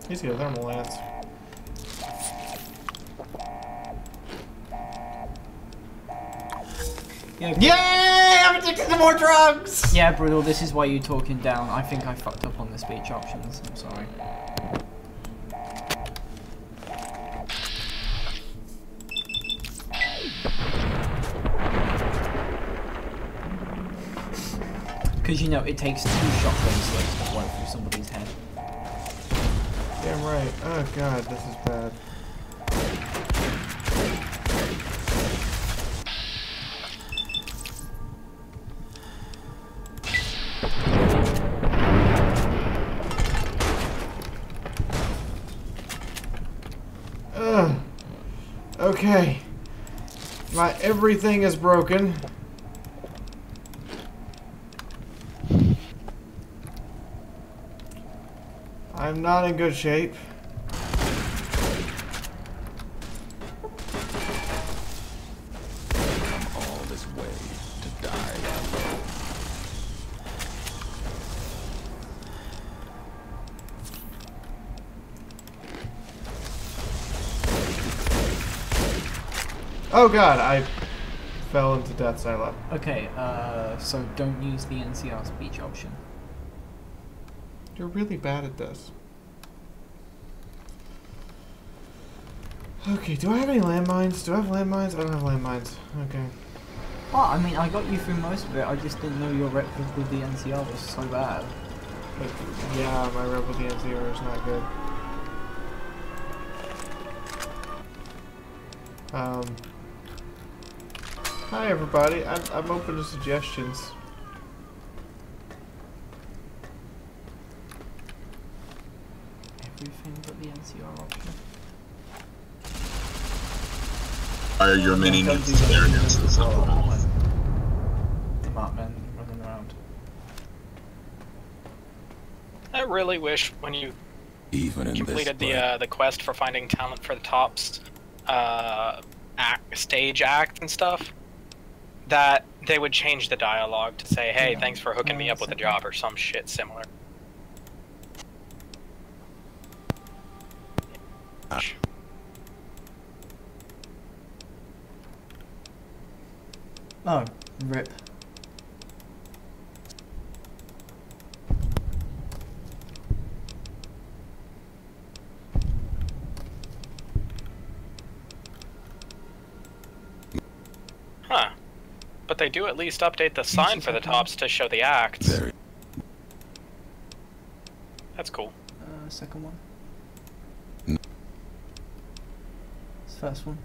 He's got a thermal lance.
Yeah,
yay! I'm addicted to more drugs!
Yeah, Brutal, this is why you're talking down. I think I fucked up on the speech options. I'm sorry. Because, you know, it takes 2 shotgun slugs to blow through somebody's head.
Damn right. Oh god, this is bad. Okay. My everything is broken. I'm not in good shape.
Come all this way to die alone.
Oh god, I fell into death silo.
Okay, so don't use the NCR speech option.
You're really bad at this. Okay, do I have any landmines? Do I have landmines? I don't have landmines. Okay.
Well, I mean, I got you through most of it. I just didn't know your rep with the NCR was so bad.
But yeah, my rep with the NCR is not good. Hi everybody. I'm open to suggestions.
Everything but the NCR option.
Fire your mini nukes there against the supplements.
Smart men running around.
I really wish when you completed the quest for finding talent for the tops stage act and stuff, that they would change the dialogue to say, hey, thanks for hooking me up with a job or some shit similar.
Oh, rip.
Huh. But they do at least update the sign for the tops to show the acts.
Very.
That's cool.
Second one. This first one.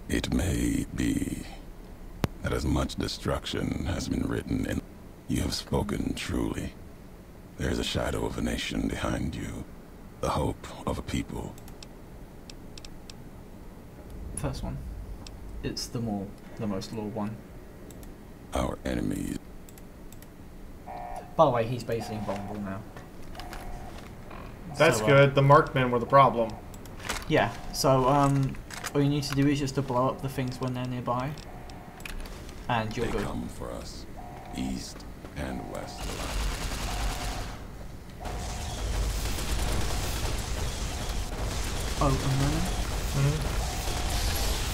It may be that as much destruction has been written and you have spoken truly. There is a shadow of a nation behind you, the hope of a people.
First one. It's the most low one.
Our enemy.
By the way, he's basically invulnerable now.
That's
so,
good. The markmen were the problem.
Yeah. So all you need to do is just to blow up the things when they're nearby, and you're
They
good.
come for us, east and west.
Oh, and then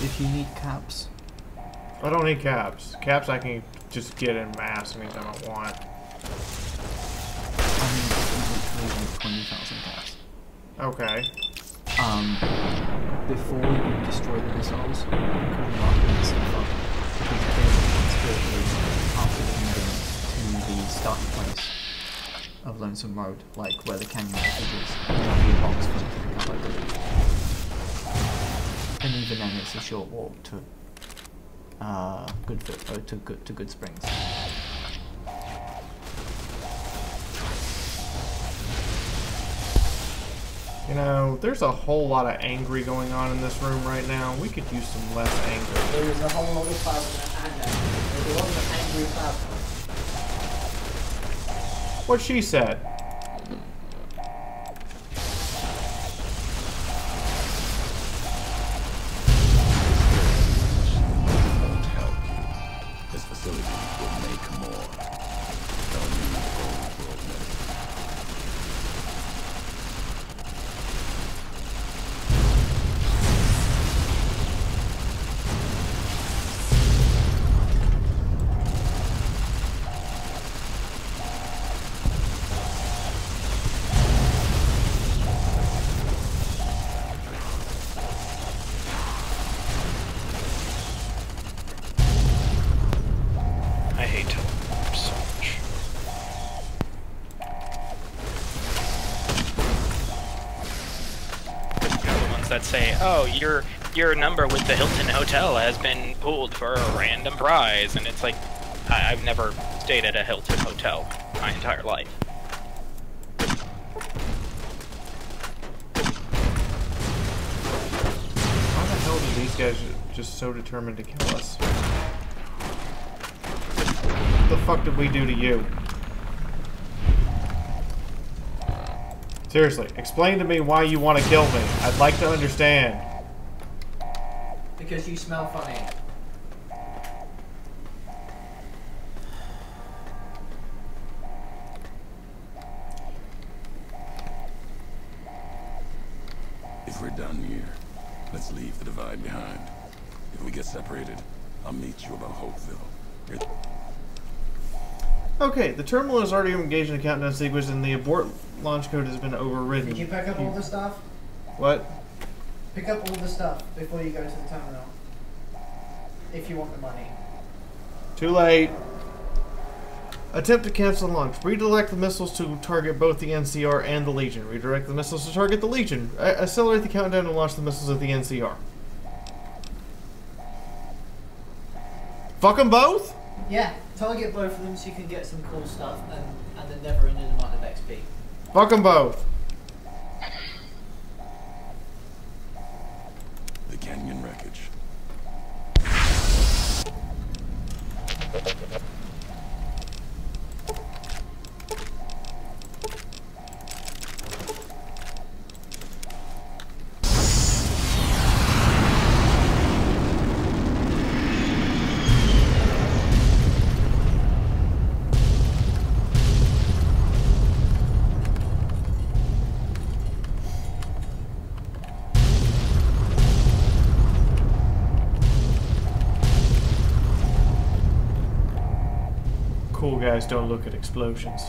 if you need caps.
I don't need caps. Caps I can just get in mass anytime I want.
I mean, literally 20,000 caps.
Okay.
Before you destroy the missiles, you can mark them stuff up, because they after moving to the starting place of Lonesome Road, like where the canyon is, there'll be a box for them to pick up, I believe. And even then, it's a short walk to Good Springs.
You know, there's a whole lot of angry going on in this room right now. We could use some less anger.
There is a whole lot of plasma and anger. There's a lot of angry plasma.
What she said.
Won't help you. This facility will make more. Don't need old world medicine.
I hate teleporters so much. You're the ones that say, "Oh, your number with the Hilton Hotel has been pulled for a random prize," and it's like, I've never stayed at a Hilton Hotel my entire life.
Why the hell do these guys just so determined to kill us? What the fuck did we do to you? Seriously, explain to me why you want to kill me. I'd like to understand.
Because you smell funny.
If we're done here, let's leave the divide behind. If we get separated, I'll meet you above Hopeville.
Okay, the terminal is already engaged in a countdown sequence and the abort launch code has been overridden.
Did you pick up all the stuff?
What?
Pick up all the stuff before you go to the terminal. If you want the money.
Too late. Attempt to cancel launch. Redirect the missiles to target both the NCR and the Legion. Redirect the missiles to target the Legion. Accelerate the countdown and launch the missiles at the NCR. Fuck them both?
Yeah, target both of them so you can get some cool stuff and a never-ending amount of XP.
Fuck them both.
The canyon wreckage.
Cool guys don't look at explosions.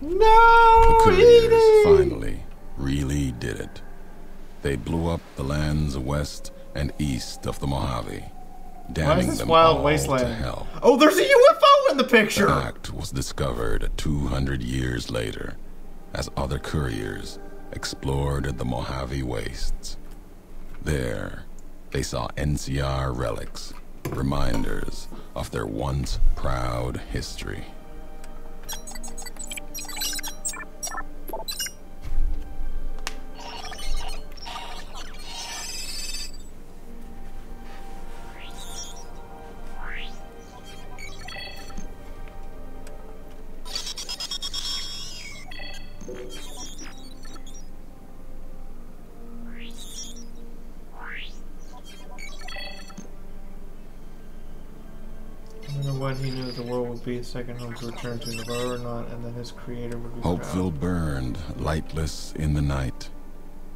No,
The couriers finally really did it. They blew up the lands west and east of the Mojave, damning them all to hell.
Oh, there's a UFO in the picture!
The act was discovered 200 years later as other couriers explored the Mojave wastes. There, they saw NCR relics, reminders of their once proud history.
He knew the world would be a second home to return to, Navarro or not, and that his creator would be
Hopeville
proud.
burned, lightless in the night,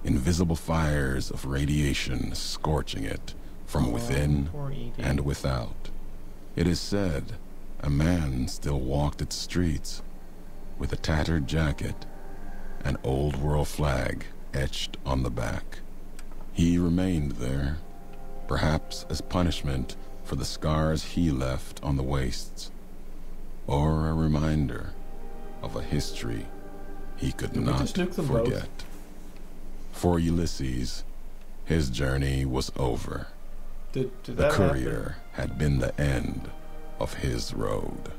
invisible fires of radiation scorching it from within and without. It is said a man still walked its streets with a tattered jacket, an old world flag etched on the back. He remained there, perhaps as punishment for the scars he left on the wastes, or a reminder of a history he could not forget. For Ulysses, his journey was over.
Did
the courier had been the end of his road.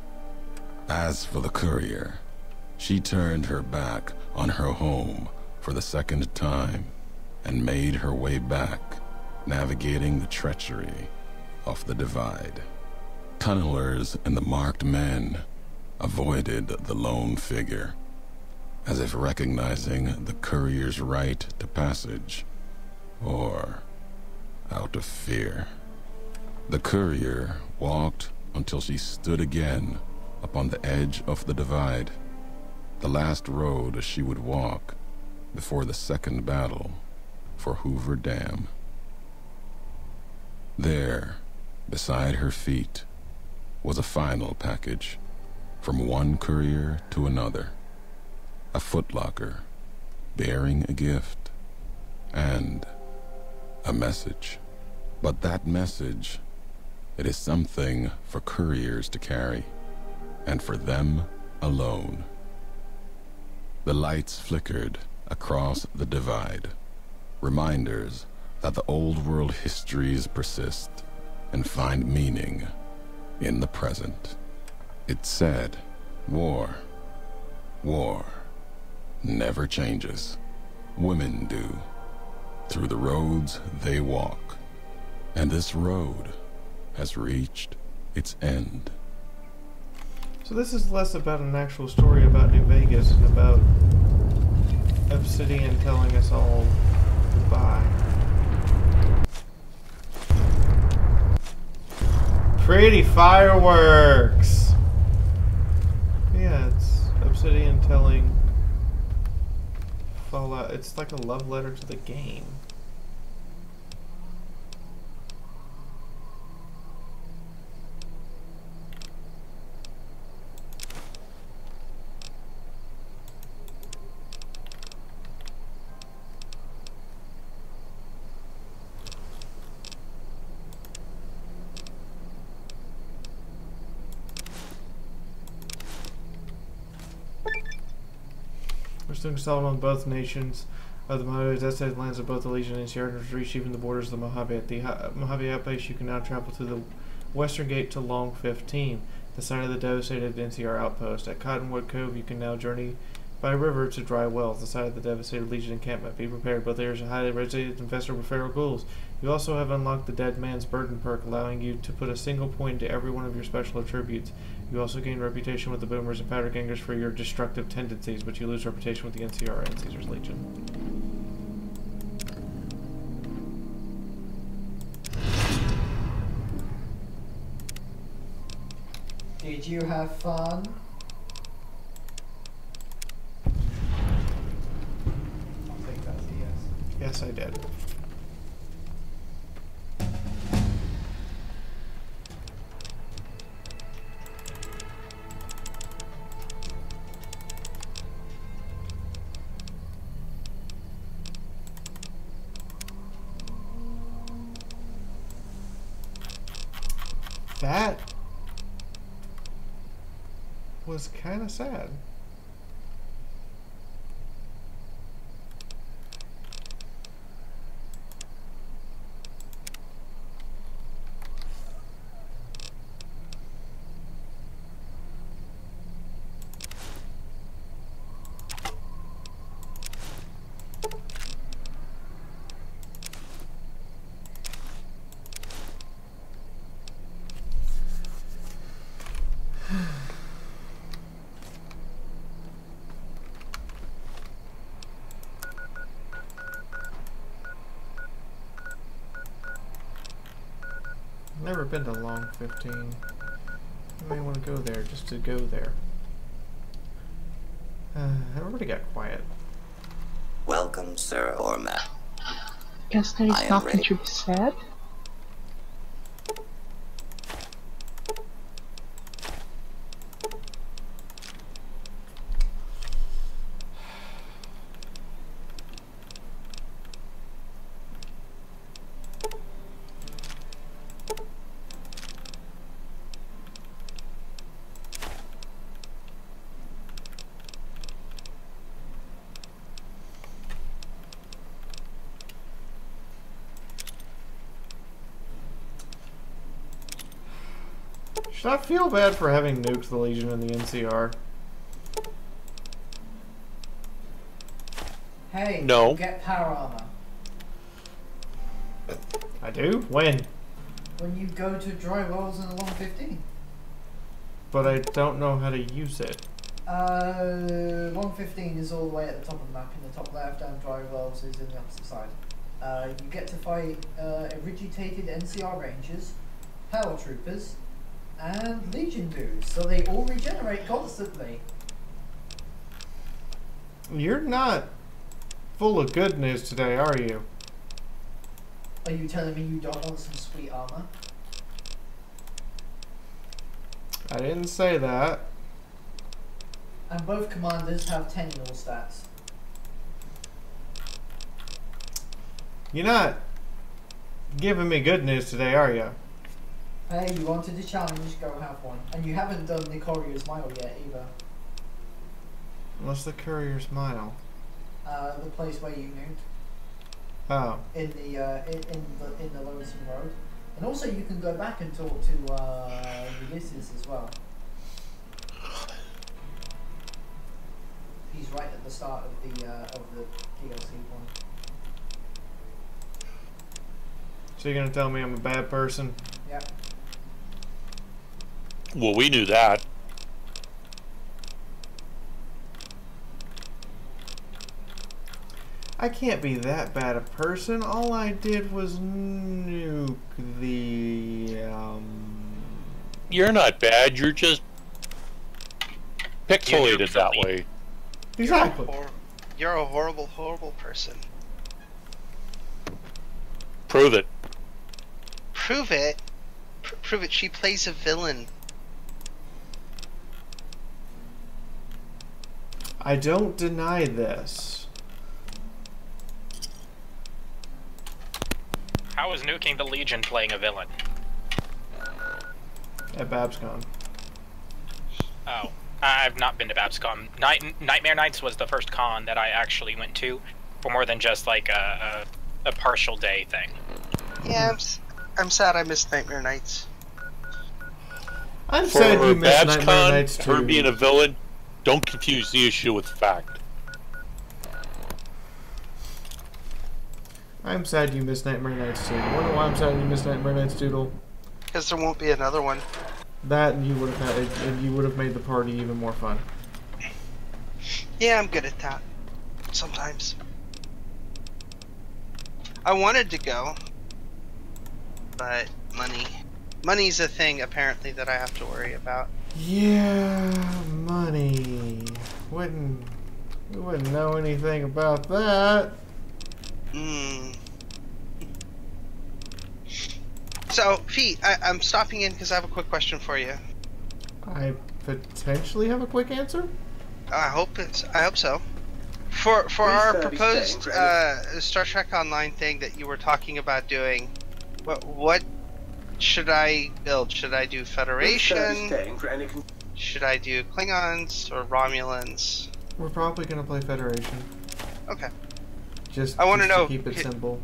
As for the courier, she turned her back on her home for the second time and made her way back, navigating the treachery of the divide. Tunnelers and the marked men avoided the lone figure, as if recognizing the courier's right to passage, or out of fear. The courier walked until she stood again upon the edge of the divide, the last road she would walk before the second battle for Hoover Dam. There, beside her feet, was a final package from one courier to another, a footlocker bearing a gift and a message. But that message, it is something for couriers to carry, and for them alone. The lights flickered across the divide, reminders that the old world histories persist and find meaning in the present. It said, war never changes. Women do, through the roads they walk, and this road has reached its end.
So this is less about an actual story about New Vegas and about Obsidian telling us all goodbye. Pretty fireworks! Yeah, it's Obsidian telling Fallout. It's like a love letter to the game. We're still installed on both nations of the Mojave. Devastated lands of both the Legion and Sierra has reached even the borders of the Mojave. At the Mojave outpost, you can now travel through the western gate to Long 15, the site of the devastated NCR outpost. At Cottonwood Cove, you can now journey by river to Dry Wells, the site of the devastated Legion encampment. Be prepared, both areas are highly registered infested with feral ghouls. You also have unlocked the Dead Man's Burden perk, allowing you to put a single point into every one of your special attributes. You also gain reputation with the Boomers and Powder Gangers for your destructive tendencies, but you lose reputation with the NCR and Caesar's Legion.
Did you have fun?
I think that's a yes. Yes, I did. That was kind of sad. Never been to Long 15. I may want to go there just to go there. Everybody got quiet.
Welcome, Sir Orma.
Guess there is
I am
nothing
ready.
to be said.
Should I feel bad for having nuked the Legion in the NCR?
Hey,
No.
get power armor.
I do? When?
When you go to dry wells in the Long 15.
But I don't know how to use it.
Long 15 is all the way at the top of the map in the top left, and dry wells is in the opposite side. You get to fight irrigitated NCR Rangers, Power Troopers, and Legion dudes, so they all regenerate constantly.
You're not full of good news today, are you?
Are you telling me you don't want some sweet armor?
I didn't say that.
And both commanders have 10 in all stats.
You're not giving me good news today, are you?
Hey, you wanted a challenge, go have one. And you haven't done the Courier's Mile yet either.
What's the Courier's Mile?
The place where you nuked.
Oh.
In the Lonesome Road. And also you can go back and talk to Ulysses as well. He's right at the start of the DLC point.
So you're gonna tell me I'm a bad person?
Yep.
Well, we knew that.
I can't be that bad a person. All I did was nuke the,
You're not bad. You're just pixelated that way.
Exactly.
You're a horrible, horrible person.
Prove it.
Prove it? Prove it. She plays a villain.
I don't deny this.
How is nuking the Legion playing a villain?
At BabsCon.
Oh, I've not been to BabsCon. Nightmare Nights was the first con that I actually went to, for more than just like a partial day thing.
Yeah, I'm sad I missed Nightmare Nights.
I'm sad you missed Nightmare Nights
her
too.
being a villain, don't confuse the issue with fact.
I'm sad you missed Nightmare Nights too. Wonder why I'm sad you missed Nightmare Nights, Doodle.
Because there won't be another one.
That and you would have had, and you would have made the party even more fun.
Yeah, I'm good at that. Sometimes. I wanted to go, but money. Money's a thing, apparently, that I have to worry about.
Yeah, money. We wouldn't know anything about that.
So, Fee, I'm stopping in because I have a quick question for you.
I potentially have a quick answer.
I hope so. For our proposed Star Trek Online thing that you were talking about doing, what should I build? Should I do Federation?
For any
Should I do Klingons or Romulans?
We're probably gonna play Federation.
Okay.
I
want to know.
Keep it simple.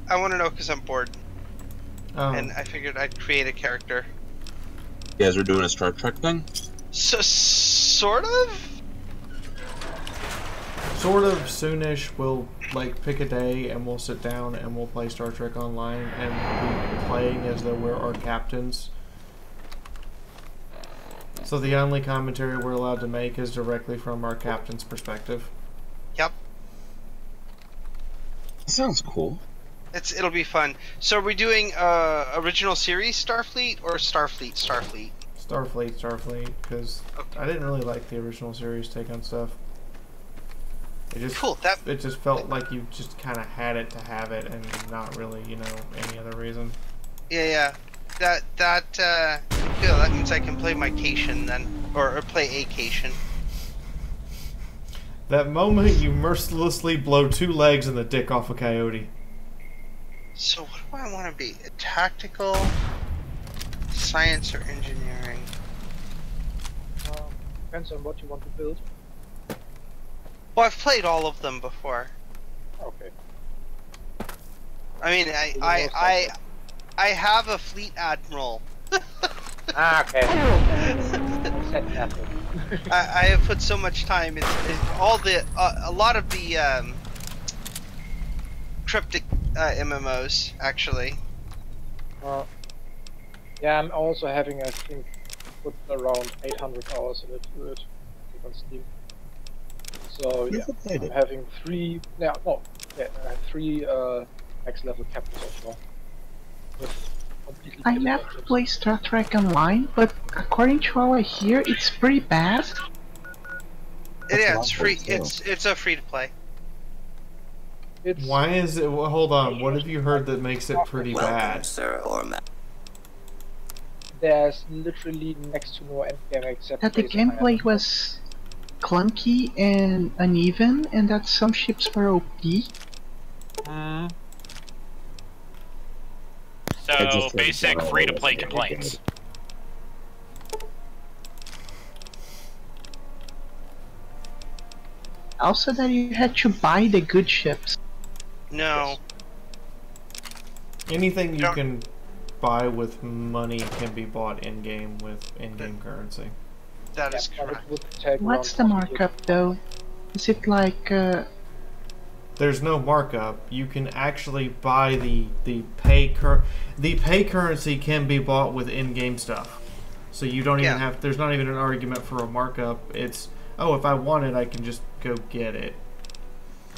I want to know because I'm bored,
Oh.
and I figured I'd create a character.
You guys are doing a Star Trek thing?
So, sort of.
Sort of soonish. We'll like pick a day and we'll sit down and we'll play Star Trek Online and be playing as though we're our captains. So the only commentary we're allowed to make is directly from our captain's perspective.
Yep.
Sounds cool.
It'll be fun. So are we doing original series Starfleet or Starfleet?
Starfleet, because I didn't really like the original series take on stuff. It just
cool.
It just felt like you just kind of had it to have it, and not really, you know, any other reason.
Yeah. That means I can play my Cation then, or play a Cation.
That moment you mercilessly blow 2 legs and the dick off a coyote.
So what do I want to be? A tactical, science, or engineering?
Depends on what you want to build.
Well, I've played all of them before.
Okay.
I mean, I have a fleet admiral.
Okay.
I have put so much time into all the a lot of the cryptic MMOs actually.
Yeah, I'm also having, I think, put around 800 hours in it on Steam. So yeah, I'm having 3 max level captains as well.
I never play Star Trek Online, but according to all I hear, it's pretty bad.
Yeah, it's free. It's a free to play.
Why is it? Well, hold on. What have you heard that makes it pretty bad?
There's literally next to no endgame except
That the gameplay was clunky and uneven, and that some ships were OP.
So, basic free-to-play complaints.
Also that you had to buy the good ships.
No.
Anything you can buy with money can be bought in-game with in-game currency.
That is correct.
What's the markup though? Is it like
There's no markup. You can actually buy the pay currency can be bought with in-game stuff. So you don't even have. There's not even an argument for a markup. It's if I want it, I can just go get it.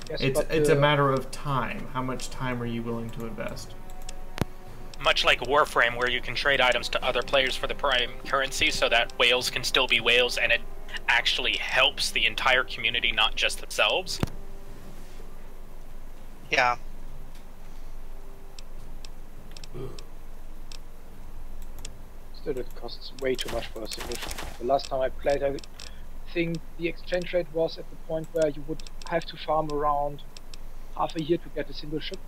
Yes,
it's a matter of time. How much time are you willing to invest?
Much like Warframe, where you can trade items to other players for the prime currency, so that whales can still be whales, and it actually helps the entire community, not just themselves.
Yeah.
Still, it costs way too much for a single ship. The last time I played, I think the exchange rate was at the point where you would have to farm around half a year to get a single ship.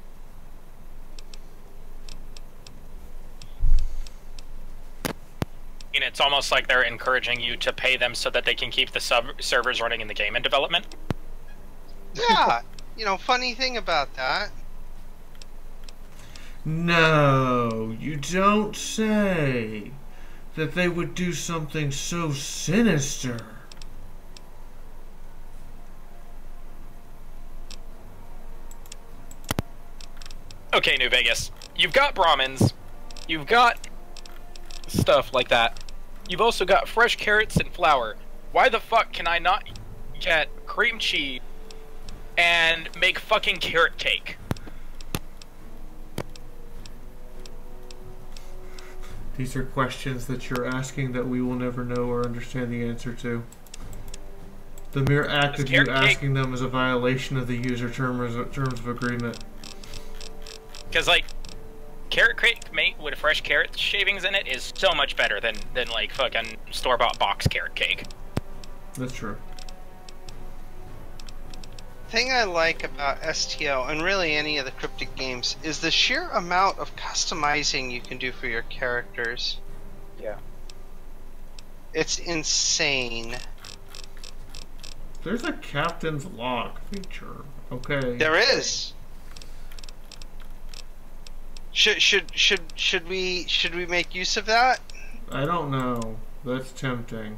And it's almost like they're encouraging you to pay them so that they can keep the servers running in the game in development.
Yeah, funny thing about that.
No, you don't say that they would do something so sinister.
Okay, New Vegas. You've got Brahmins. You've got stuff like that. You've also got fresh carrots and flour. Why the fuck can I not get cream cheese and make fucking carrot cake?
These are questions that you're asking that we will never know or understand the answer to. The mere act of you asking them is a violation of the user terms of agreement.
Because, like, carrot cake made with fresh carrot shavings in it is so much better than like, fucking store-bought box carrot cake.
That's true.
thing I like about STO, and really any of the Cryptic games, is the sheer amount of customizing you can do for your characters.
Yeah.
It's insane.
There's a captain's log feature. Okay.
There is. Should we make use of that?
I don't know. That's tempting.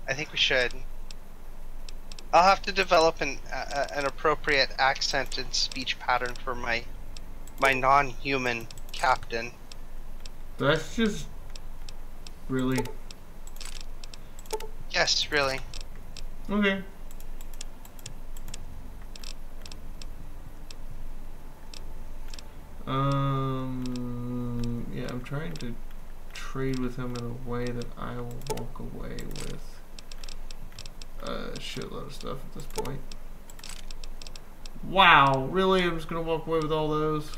I think we should. I'll have to develop an appropriate accent and speech pattern for my non-human captain.
That's just really.
Yes, really.
Okay. Yeah, I'm trying to trade with him in a way that I will walk away with a shitload of stuff at this point. Wow, really? I'm just gonna walk away with all those?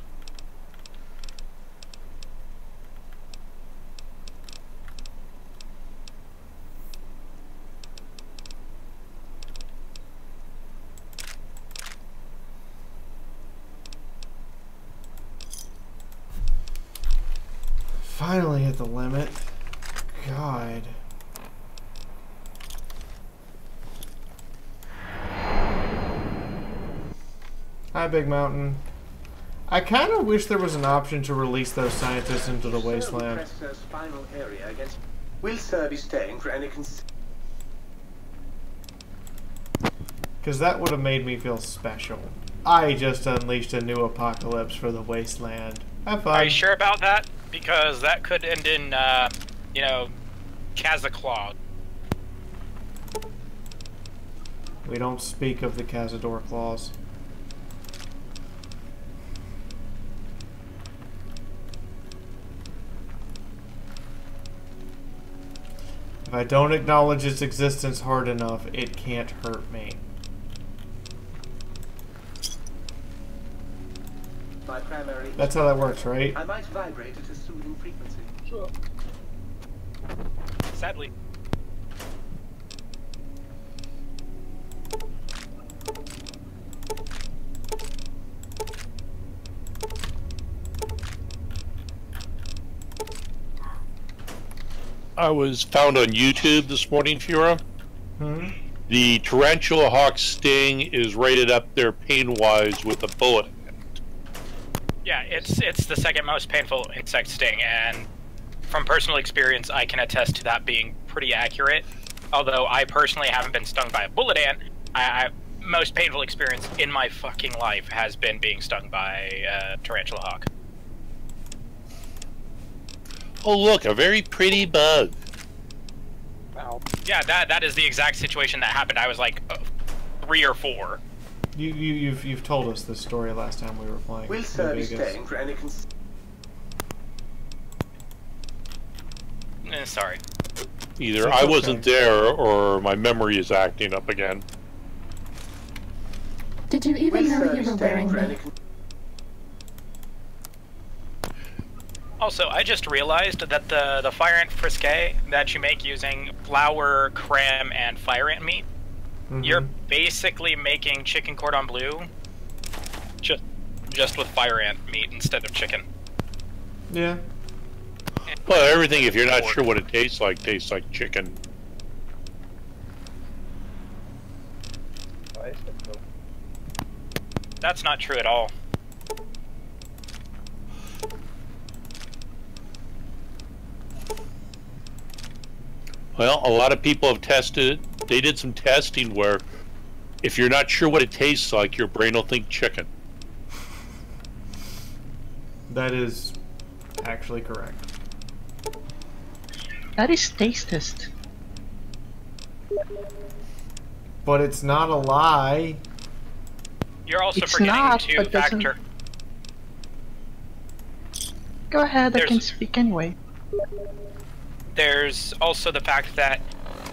Finally hit the limit. God. Hi, Big Mountain. I kind of wish there was an option to release those scientists into the wasteland.
Final area against. Will Sir be staying for any
Because that would have made me feel special. I just unleashed a new apocalypse for the wasteland. Have fun.
Are you sure about that? Because that could end in, you know, Kazaklaw.
We don't speak of the Cazador clause. If I don't acknowledge its existence hard enough, it can't hurt me.
My primary.
That's how that works, right?
I might vibrate at a soothing frequency.
Sure.
Sadly.
I was found on YouTube this morning, Fiaura.
Hmm?
The tarantula hawk sting is rated up there pain-wise with a bullet.
Yeah, it's the second most painful insect sting, and from personal experience, I can attest to that being pretty accurate. Although I personally haven't been stung by a bullet ant, most painful experience in my fucking life has been being stung by a tarantula hawk.
Oh look, a very pretty bug.
Wow.
Yeah, that is the exact situation that happened. I was like 3 or 4.
You've told us this story last time we were playing.
Will Sir be staying for any
Sorry.
Either
That's
I
okay.
wasn't there or my memory is acting up again.
Did you even know you were wearing me?
Also, I just realized that the fire ant frisket that you make using flour, creme, and fire ant meat, you're basically making chicken cordon bleu just with fire ant meat instead of chicken.
Yeah.
Well, everything, if you're not sure what it tastes like chicken.
That's not true at all.
Well, a lot of people have tested it. They did some testing where if you're not sure what it tastes like, your brain will think chicken.
That is actually correct.
That is tastest.
But it's not a lie.
You're also
It's
forgetting
not,
to
but doesn't-
factor.
Go ahead, I can
There's-
speak anyway.
There's also the fact that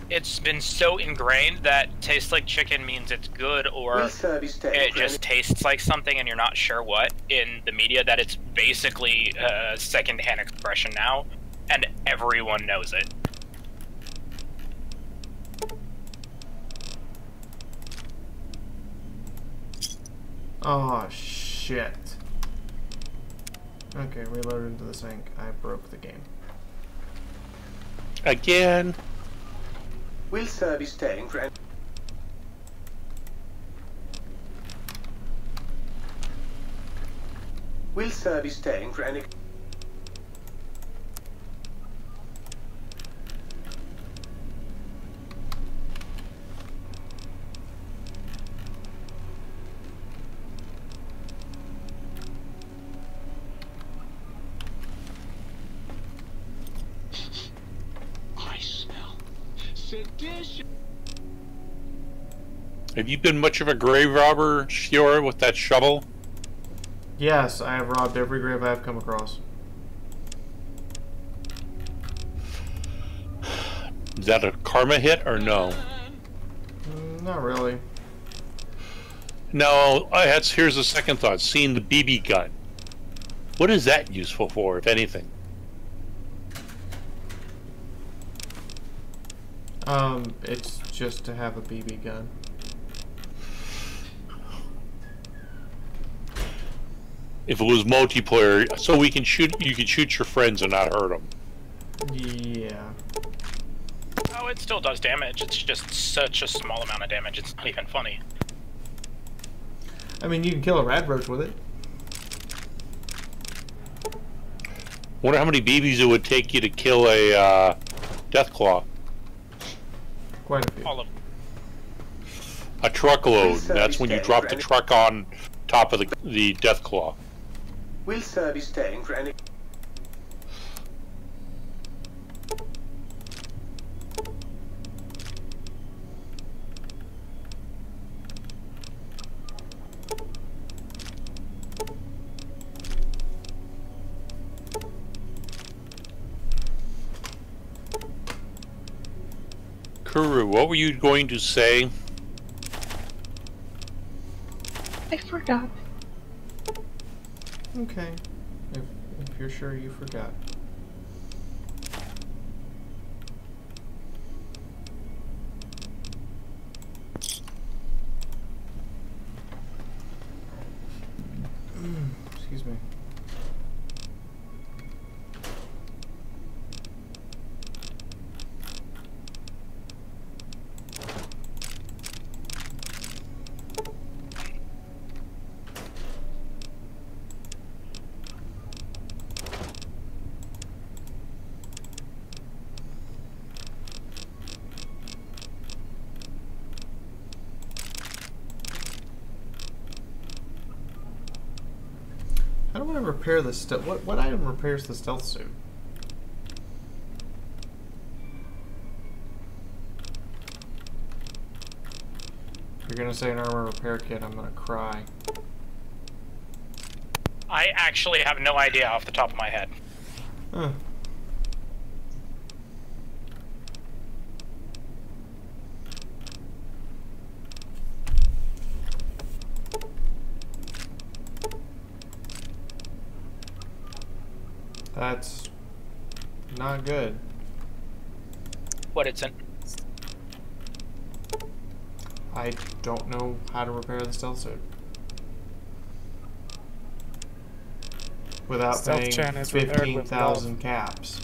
it's been so ingrained that tastes like chicken means it's good, or
Will Sir be staying
it
for
just tastes like something and you're not sure what in the media, that it's basically a second-hand expression now, and everyone knows it.
Oh, shit. Okay, reload into the sink. I broke the game.
Again.
Will Sir be staying for any... Will Sir be staying for any...
I smell sedition.
Have you been much of a grave robber, Fiaura, with that shovel?
Yes, I have robbed every grave I have come across.
Is that a karma hit or no?
Not really.
No, here's a second thought. Seeing the BB gun. What is that useful for, if anything?
It's just to have a BB gun.
If it was multiplayer, so we can shoot, you can shoot your friends and not hurt them.
Yeah.
Oh, it still does damage. It's just such a small amount of damage. It's not even funny.
I mean, you can kill a radroach with it.
Wonder how many BBs it would take you to kill a Deathclaw.
Quite a few.
All of them.
A truckload. That's when you drop the truck on top of the Deathclaw.
Will Sir be staying for any...
Kuru, what were you going to say?
I forgot.
Okay. If you're sure you forgot. Excuse me. How do I repair the stealth? What item repairs the stealth suit? If you're gonna say an armor repair kit, I'm gonna cry.
I actually have no idea off the top of my head.
Huh. That's not good.
What it's in?
I don't know how to repair the stealth suit without
Stealth
paying
Chan is repaired with
15,000 caps.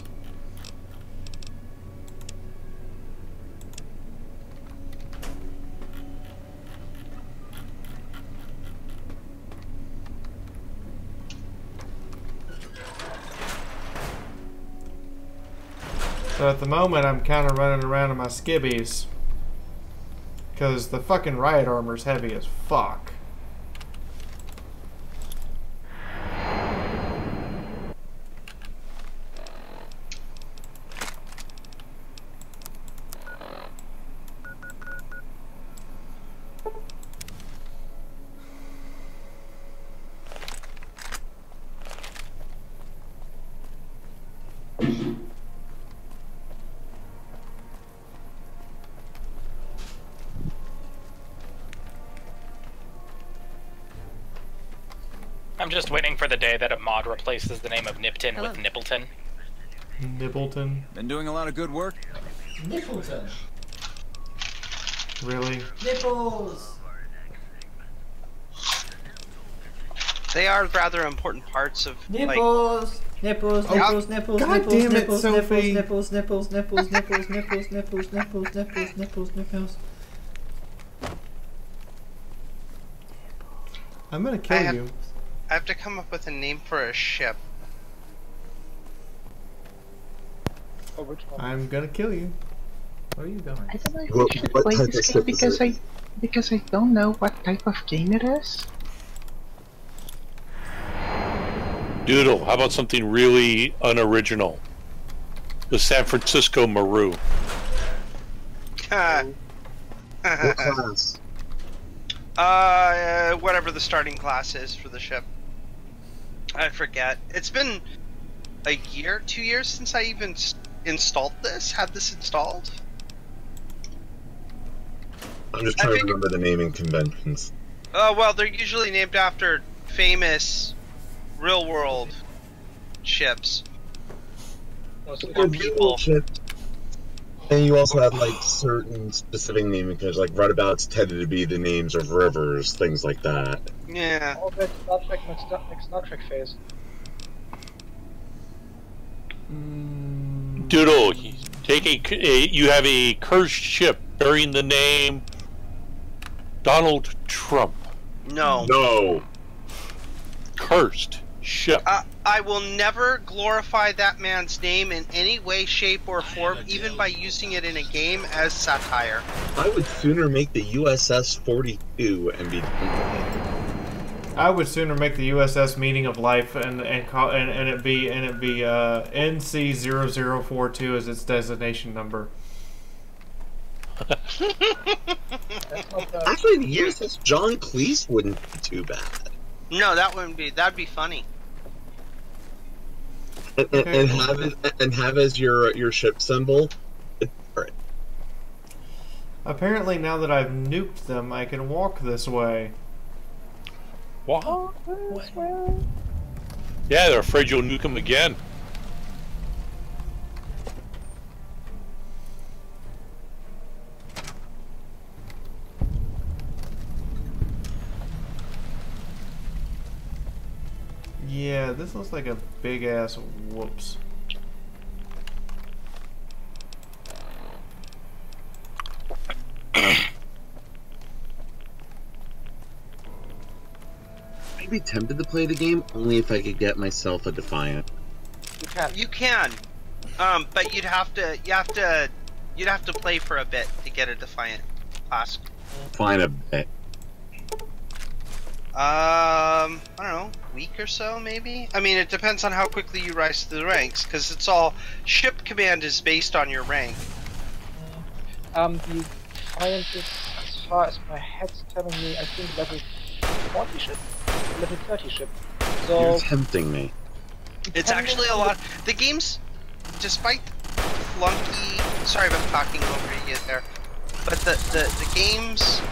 So at the moment, I'm kind of running around in my skibbies. Because the fucking riot armor's heavy as fuck.
I'm just waiting for the day that a mod replaces the name of Nipton with Nippleton.
Nippleton?
Been doing a lot of good work?
Nippleton.
Really?
Nipples.
They are rather important parts of
Nipples! Nipples,
Oh,
nipples, nipples,
God
nipples,
damn it,
nipples,
Sophie.
nipples, nipples, nipples, nipples, nipples, nipples, nipples, nipples, nipples, nipples.
I'm gonna kill you.
I have to come up with a name for a ship.
Oh, which one?
I'm gonna kill you. Where are you going?
I don't know if we should play this game because I don't know what type of game it is.
Doodle, how about something really unoriginal? The San Francisco Maru.
What class?
Whatever the starting class is for the ship. I forget. It's been a year, 2 years since I even installed this, had this installed.
I'm just trying to remember the naming conventions.
Well, they're usually named after famous real-world ships.
Or people ships. And you also have like certain specific naming conventions, like runabouts tended to be the names of rivers, things like that.
Yeah.
All that Star Trek next Star Trek phase.
Doodle, take you have a cursed ship bearing the name Donald Trump.
No.
No.
Cursed ship.
I will never glorify that man's name in any way, shape, or form, even by using it in a game as satire.
I would sooner make the USS 42 and be done with it.
I would sooner make the USS Meaning of Life and it be NC0042 as its designation number.
Actually, the USS John Cleese wouldn't be too bad.
No, that wouldn't be. That'd be funny.
And have as your ship symbol. Alright.
Apparently, now that I've nuked them, I can walk this way.
What? Yeah, they're afraid you'll nuke them again.
Yeah, this looks like a big ass whoops.
I'd be tempted to play the game only if I could get myself a Defiant.
You can, but you'd have to play for a bit to get a Defiant class.
Fine a bit.
I don't know, week or so maybe. I mean, it depends on how quickly you rise to the ranks, because it's all ship command is based on your rank.
The Defiant is, as far as my head's telling me, I think level 40 ship, level 30 ship. So
You're tempting me.
It's actually a lot. The game's, despite clunky. Sorry if I'm talking over you there, but the game's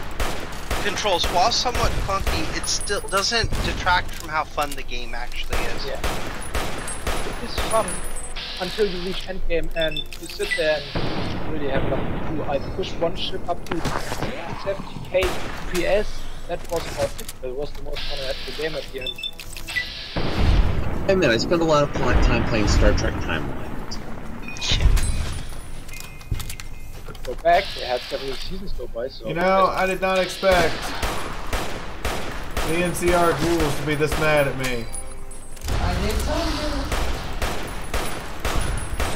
controls, while somewhat clunky, it still doesn't detract from how fun the game actually is.
Yeah. It is fun until you reach endgame and you sit there and really have nothing to do. I pushed one ship up to 70k PS. That was about it. It was the most fun I had in the game at the end.
I admit, I spent a lot of time playing Star Trek Timelines.
Go back, they had several seasons go by, so...
You know, I did not expect the NCR ghouls to be this mad at me.
I did tell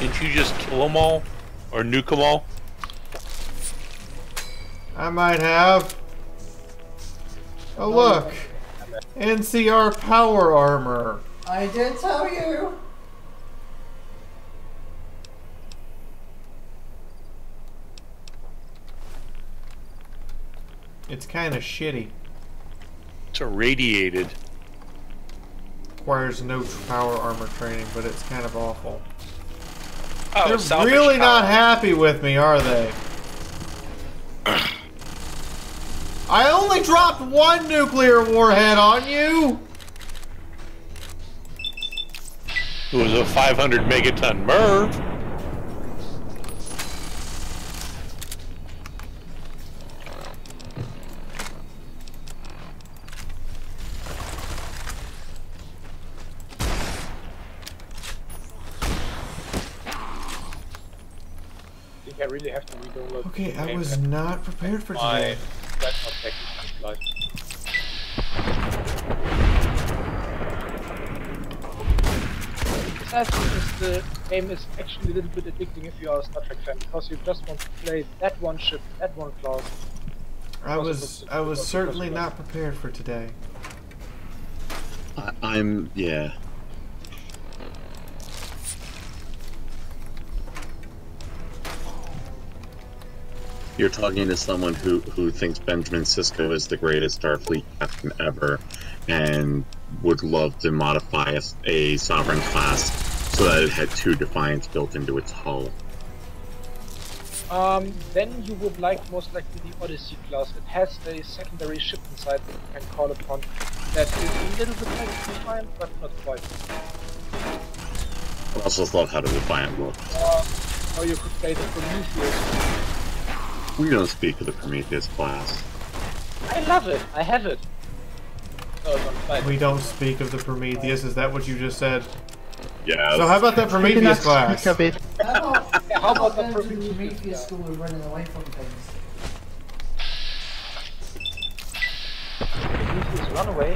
you.
Didn't you just kill them all? Or nuke them all?
I might have. Oh look! NCR power armor.
I did tell you.
It's kind of shitty.
It's irradiated.
Requires no power armor training, but it's kind of awful.
Oh,
They're
salvage
really
power.
not happy with me, are they? I only dropped one nuclear warhead on you!
It was a 500 megaton MIRV.
I really have to re-download.
Okay, I was not prepared for today.
That's not technically live. The sad thing is the game is actually a little bit addicting if you are a Star Trek fan, because you just want to play that one ship, that one class.
I was certainly not prepared for today.
Yeah. You're talking to someone who thinks Benjamin Sisko is the greatest Starfleet captain ever, and would love to modify a Sovereign class so that it had 2 Defiants built into its hull.
Then you would like most likely the Odyssey class. It has a secondary ship inside that you can call upon. That is a little bit like Defiant, but not quite.
I also thought how the Defiant looked.
Or you could play the Prometheus.
We don't speak of the Prometheus class.
I love it. I have it.
We don't speak of the Prometheus. Is that what you just said?
Yeah.
So how about that Prometheus class?
How about the Prometheus school of running away from things?
Run away.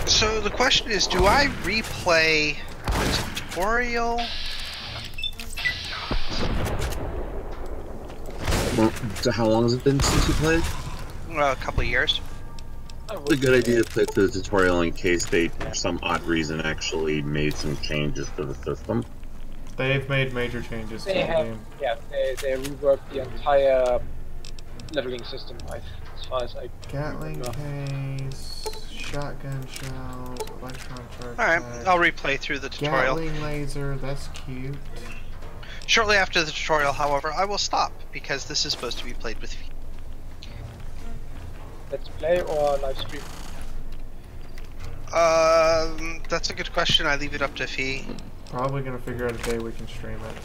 So the question is, do I replay the tutorial?
Well, so how long has it been since you played?
Well, a couple of years.
It's a good idea to play through the tutorial in case they, for some odd reason, actually made some changes to the system.
They've made major changes to the game.
Yeah, they reworked the entire leveling system, as far as I
Gatling case, shotgun shells, electron charge.
Alright, I'll replay through the tutorial.
Gatling laser, that's cute.
Shortly after the tutorial, however, I will stop, because this is supposed to be played with feet.
Let's play or live stream?
That's a good question. I leave it up to Fee.
Probably gonna figure out a day we can stream it.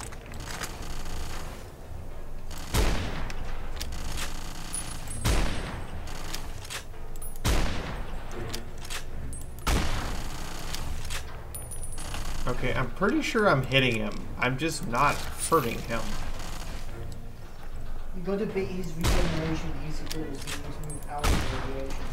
Okay, I'm pretty sure I'm hitting him. I'm just not hurting him.
You gotta beat his regeneration easy goals so you need to move out of the radiation.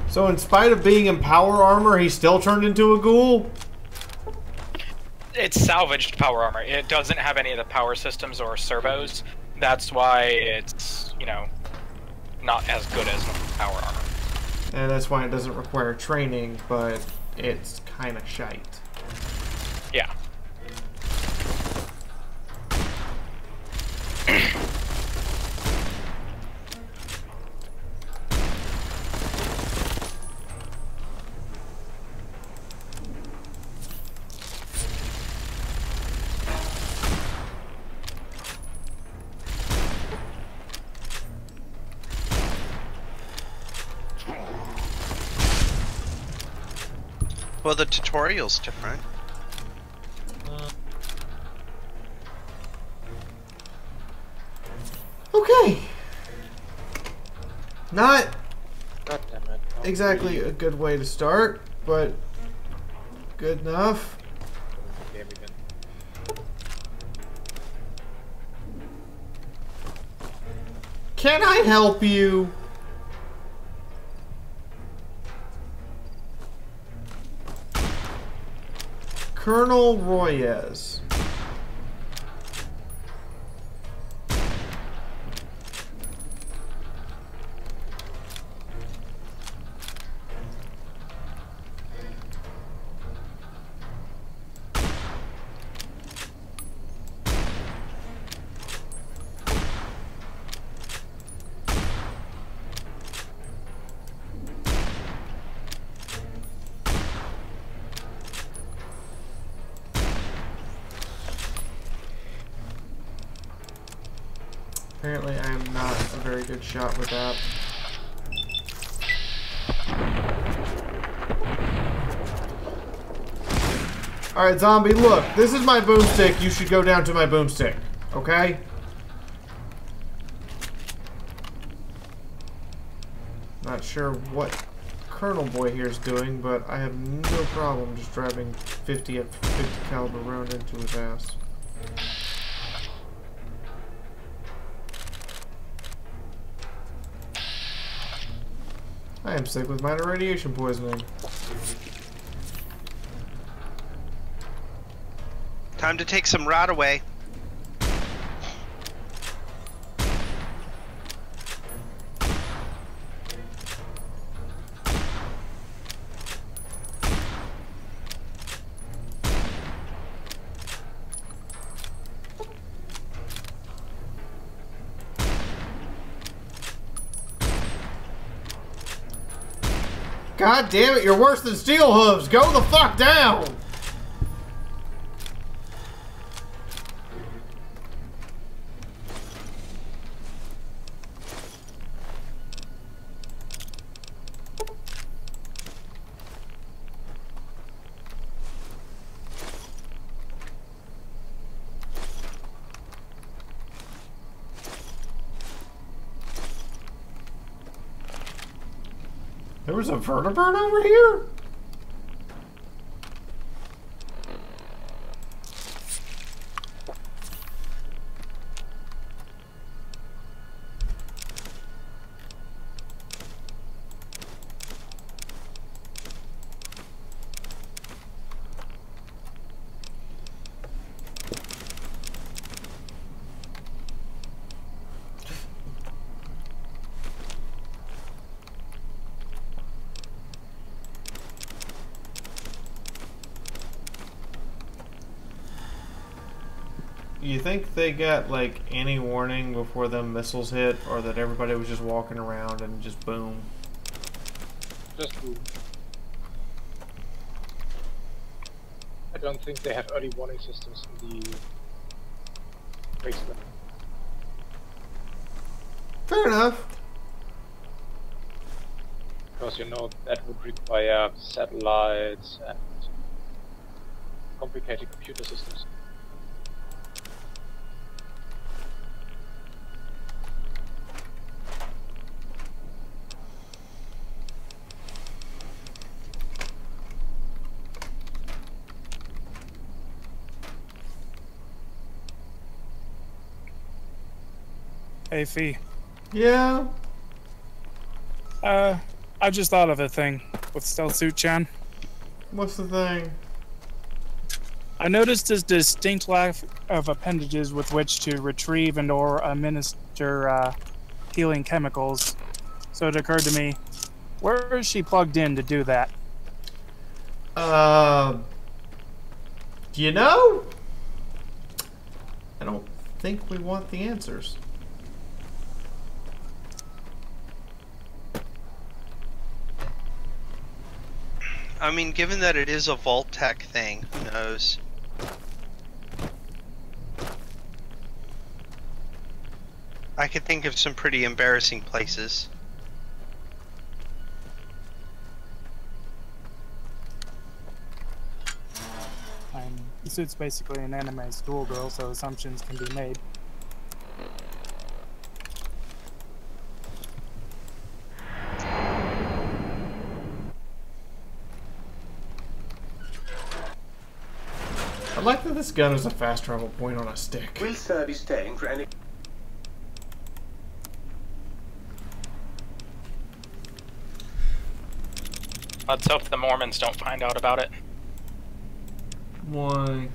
So in spite of being in power armor, he still turned into a ghoul?
It's salvaged power armor. It doesn't have any of the power systems or servos. That's why it's, you know, not as good as power armor.
And that's why it doesn't require training, but it's kind of shite.
Yeah.
Well, the tutorial's different.
Okay. Not
God damn it.
exactly a good way to start, but good enough. Can I help you? Colonel Royes. Apparently I am not a very good shot with that. Alright, zombie, look. This is my boomstick. You should go down to my boomstick. Okay? sure what Colonel Boy here is doing, but I have no problem just driving 50 caliber round into his ass. I am sick with minor radiation poisoning.
Time to take some rat away.
God damn it, you're worse than steel hooves! Go the fuck down! There was a vertibird over here? You think they got, like, any warning before them missiles hit, or that everybody was just walking around and just boom?
Just boom. I don't think they have early warning systems in the wasteland.
Fair enough.
Because, you know, that would require satellites and complicated computer systems.
Hey, Fee.
Yeah?
I just thought of a thing with Stealth Suit Chan.
What's the thing?
I noticed his distinct lack of appendages with which to retrieve and or administer healing chemicals. So it occurred to me, where is she plugged in to do that?
You know? I don't think we want the answers.
I mean, given that it is a Vault Tech thing, who knows? I could think of some pretty embarrassing places.
The suit's basically an anime schoolgirl, so assumptions can be made.
I like that this gun is a fast travel point on a stick.
Will Sir be staying for any...
Let's hope the Mormons don't find out about it.
Why?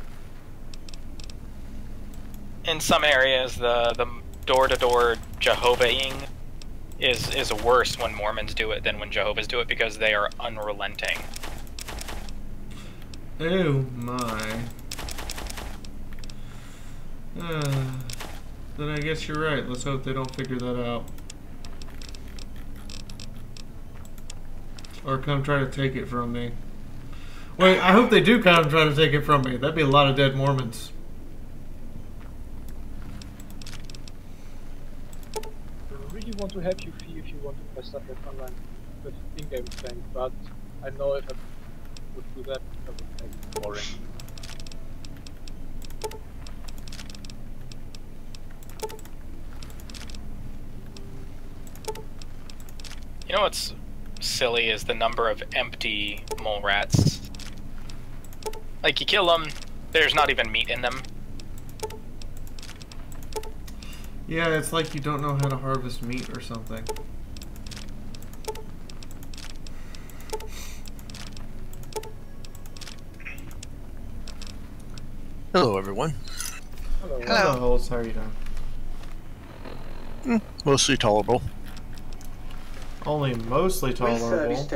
In some areas, the door-to-door Jehovah-ing is worse when Mormons do it than when Jehovah's do it because they are unrelenting.
Oh my. Then I guess you're right. Let's hope they don't figure that out. Or come try to take it from me. Wait, I hope they do come try to take it from me. That'd be a lot of dead Mormons.
I really want to help you, Fee, if you want to play stuff like online with in-game thing, but I know if I would do that, it would make it boring.
You know what's silly is the number of empty mole rats. Like, you kill them, there's not even meat in them.
Yeah, it's like you don't know how to harvest meat or something.
Hello, everyone.
Hello, Holtz. How are you doing?
Mostly tolerable.
Only mostly tolerable.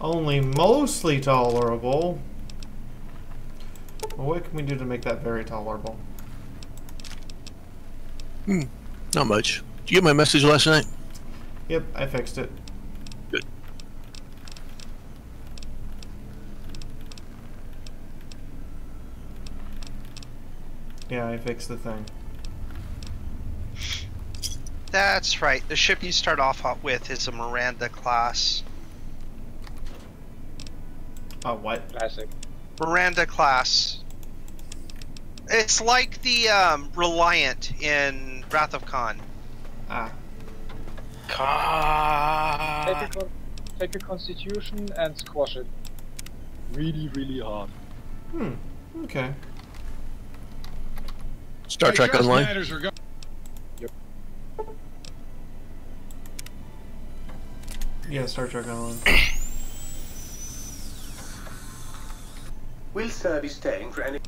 Only mostly tolerable. Well, what can we do to make that very tolerable?
Not much. Did you get my message last night?
Yep, I fixed it.
Good.
Yeah, I fixed the thing.
That's right. The ship you start off with is a Miranda class.
Oh, what?
Classic.
Miranda class. It's like the Reliant in Wrath of Khan.
Ah.
Take a constitution and squash it. Really, really hard.
Okay.
Star Trek Online?
Yep.
Yeah, Star Trek Online.
Will Sir be staying for any...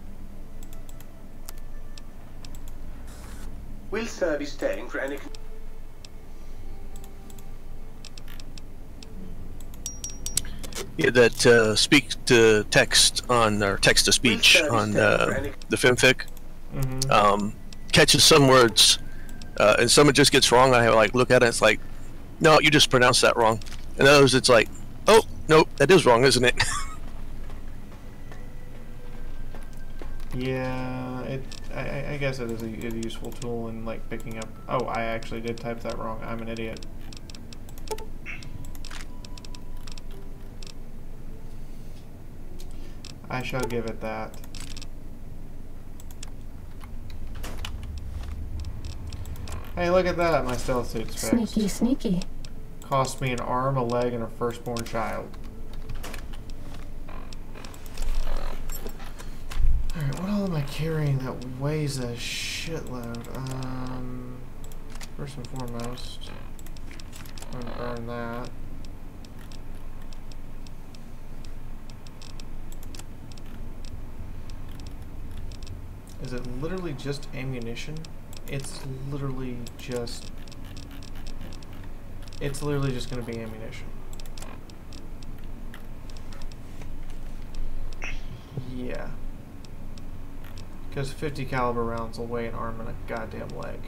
Will Sir be staying for any...
Yeah, that speak to text on, or text to speech on the FemFic catches some words, and someone just gets wrong. I like look at it, it's like, no, you just pronounced that wrong. And others, it's like, oh, nope, that is wrong, isn't it?
Yeah, I guess it is a useful tool in like picking up. Oh, I actually did type that wrong. I'm an idiot. I shall give it that. Hey, look at that! My stealth suit's fixed.
Sneaky, sneaky.
Cost me an arm, a leg, and a firstborn child. Alright, what all am I carrying that weighs a shitload? First and foremost, I'm gonna burn that. Is it literally just ammunition? It's literally just gonna be ammunition. Yeah. Because 50 caliber rounds will weigh an arm and a goddamn leg.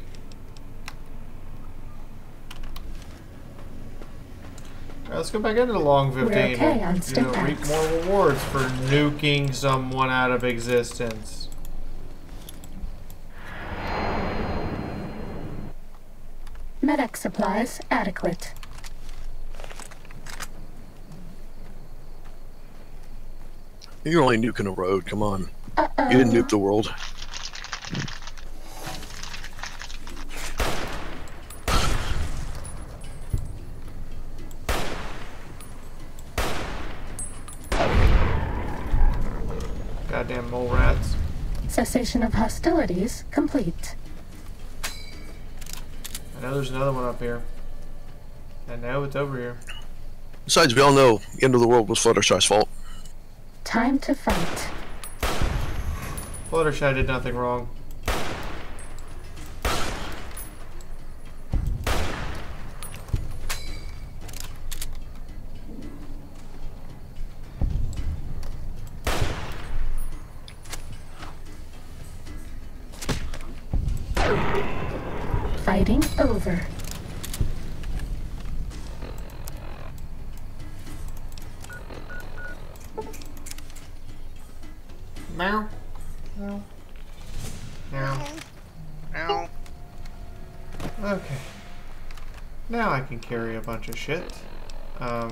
Alright, let's go back into the long 15 and reap more rewards for nuking someone out of existence.
Medic supplies adequate.
You're only nuking a road, come on. You didn't nuke the world.
Goddamn mole rats.
Cessation of hostilities complete.
I know there's another one up here. I know it's over here.
Besides, we all know the end of the world was Fluttershy's fault.
Time to fight.
Fluttershy did nothing wrong.
Fighting over.
Meow. Meow. Meow.
Meow.
Okay. Now I can carry a bunch of shit. I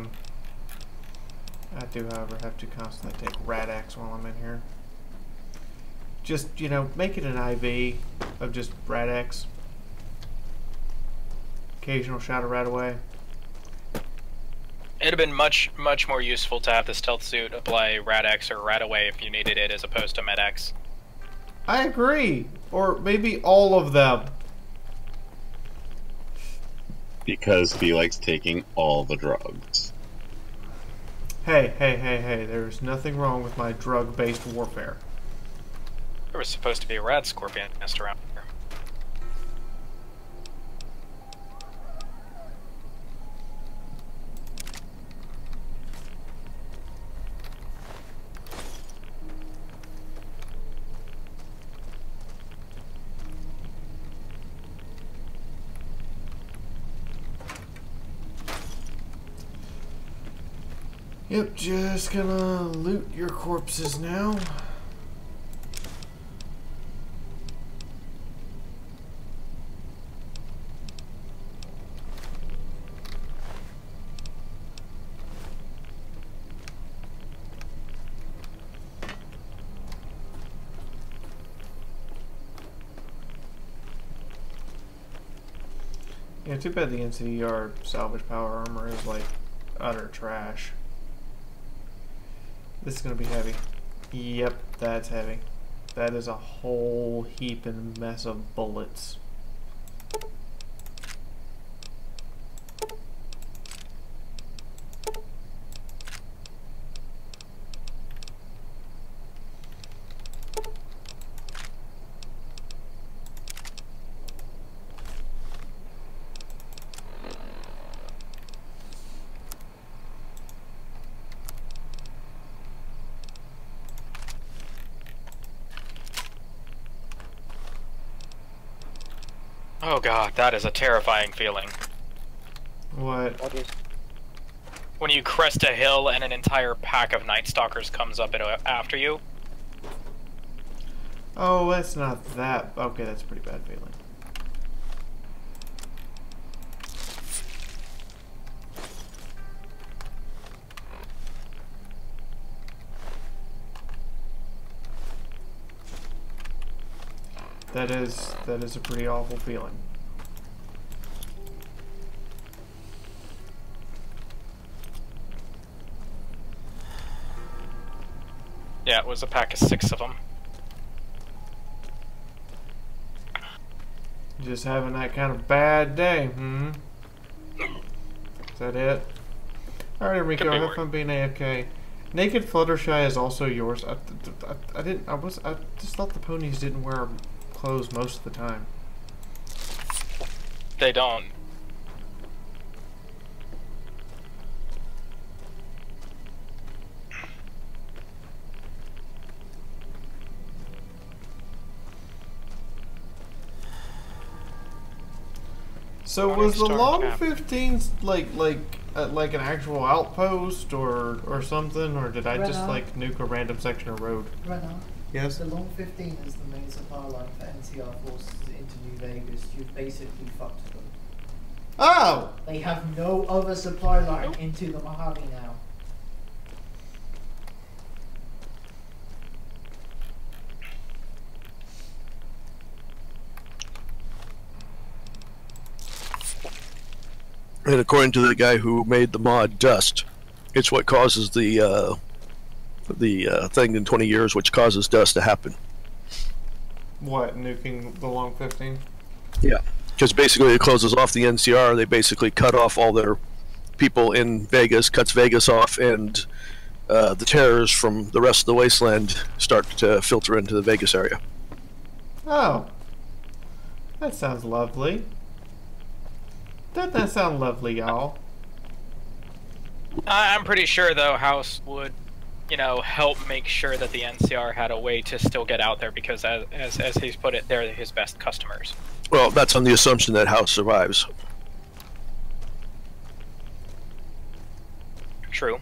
do, however, have to constantly take Rad-X while I'm in here. Just, you know, make it an IV of just Rad-X. Occasional shot of Radaway.
It'd have been much more useful to have the stealth suit apply Rad-X or Radaway if you needed it as opposed to Med-X.
I agree. Or maybe all of them.
Because he likes taking all the drugs.
Hey, there's nothing wrong with my drug-based warfare.
There was supposed to be a rad scorpion nest around here.
Yep, just gonna loot your corpses now. Yeah, too bad the NCR salvage power armor is like utter trash. This is gonna be heavy. Yep, that's heavy. That is a whole heap and mess of bullets.
Oh god, that is a terrifying feeling.
What?
When you crest a hill and an entire pack of Night Stalkers comes up after you.
Oh, that's not that. Okay, that's a pretty bad feeling. That is a pretty awful feeling.
Yeah, it was a pack of 6 of them.
Just having that kind of bad day, hmm? Is that it? Alright, Enrico, have fun being AFK. Naked Fluttershy is also yours. I just thought the ponies didn't wear clothes most of the time.
They don't.
So was the Long 15s like an actual outpost or something, or did I just like nuke a random section of road?
Renner,
yes.
The Long 15 is the main supply line for NCR forces into New Vegas. You've basically fucked them.
Oh!
They have no other supply line into the Mojave now.
And according to the guy who made the mod Dust, it's what causes the thing in 20 years, which causes dust to happen.
What, nuking the Long 15?
Yeah, because basically it closes off the NCR. They basically cut off all their people in Vegas, cuts Vegas off, and the terrors from the rest of the wasteland start to filter into the Vegas area.
Oh, that sounds lovely. Doesn't that sound lovely, y'all?
I'm pretty sure, though, House would, you know, help make sure that the NCR had a way to still get out there because, as he's put it, they're his best customers.
Well, that's on the assumption that House survives.
True.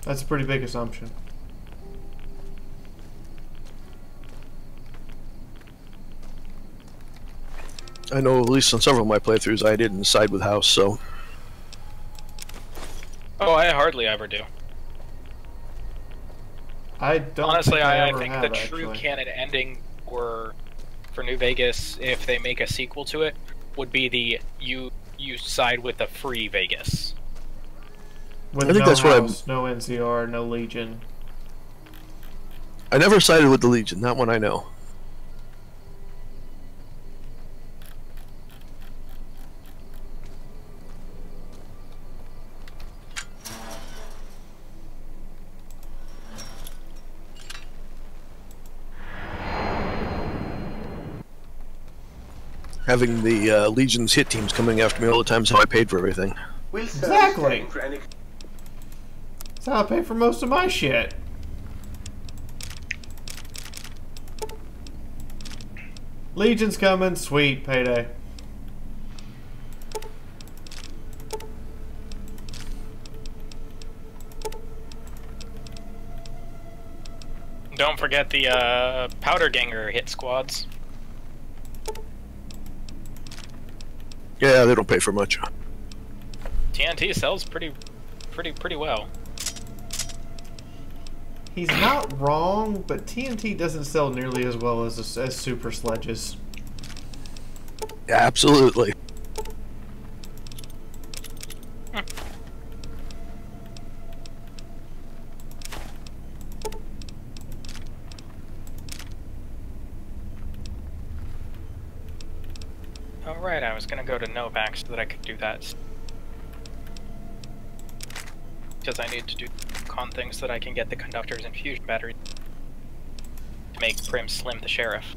That's a pretty big assumption.
I know at least on several of my playthroughs I didn't side with House, so...
Oh, I hardly ever do.
I don't
Honestly,
think I
I
ever
think
have,
the true
actually.
Honestly,
think
I
ever
think
have,
the
actually.
true canon ending for New Vegas, if they make a sequel to it, would be the you side with the free Vegas.
With
I think
no
that's what
house, no NCR, no Legion.
I never sided with the Legion. That one I know. Having the Legion's hit teams coming after me all the time is how I paid for everything.
Exactly. That's how I pay for most of my shit. Legion's coming, sweet, payday.
Don't forget the Powder Ganger hit squads.
Yeah, they don't pay for much.
TNT sells pretty well.
He's not wrong, but TNT doesn't sell nearly as well as super sledges.
Yeah, absolutely.
Alright, I was gonna go to Novak so that I could do that. Because I need to do con things so that I can get the conductor's infusion battery to make Prim Slim the sheriff.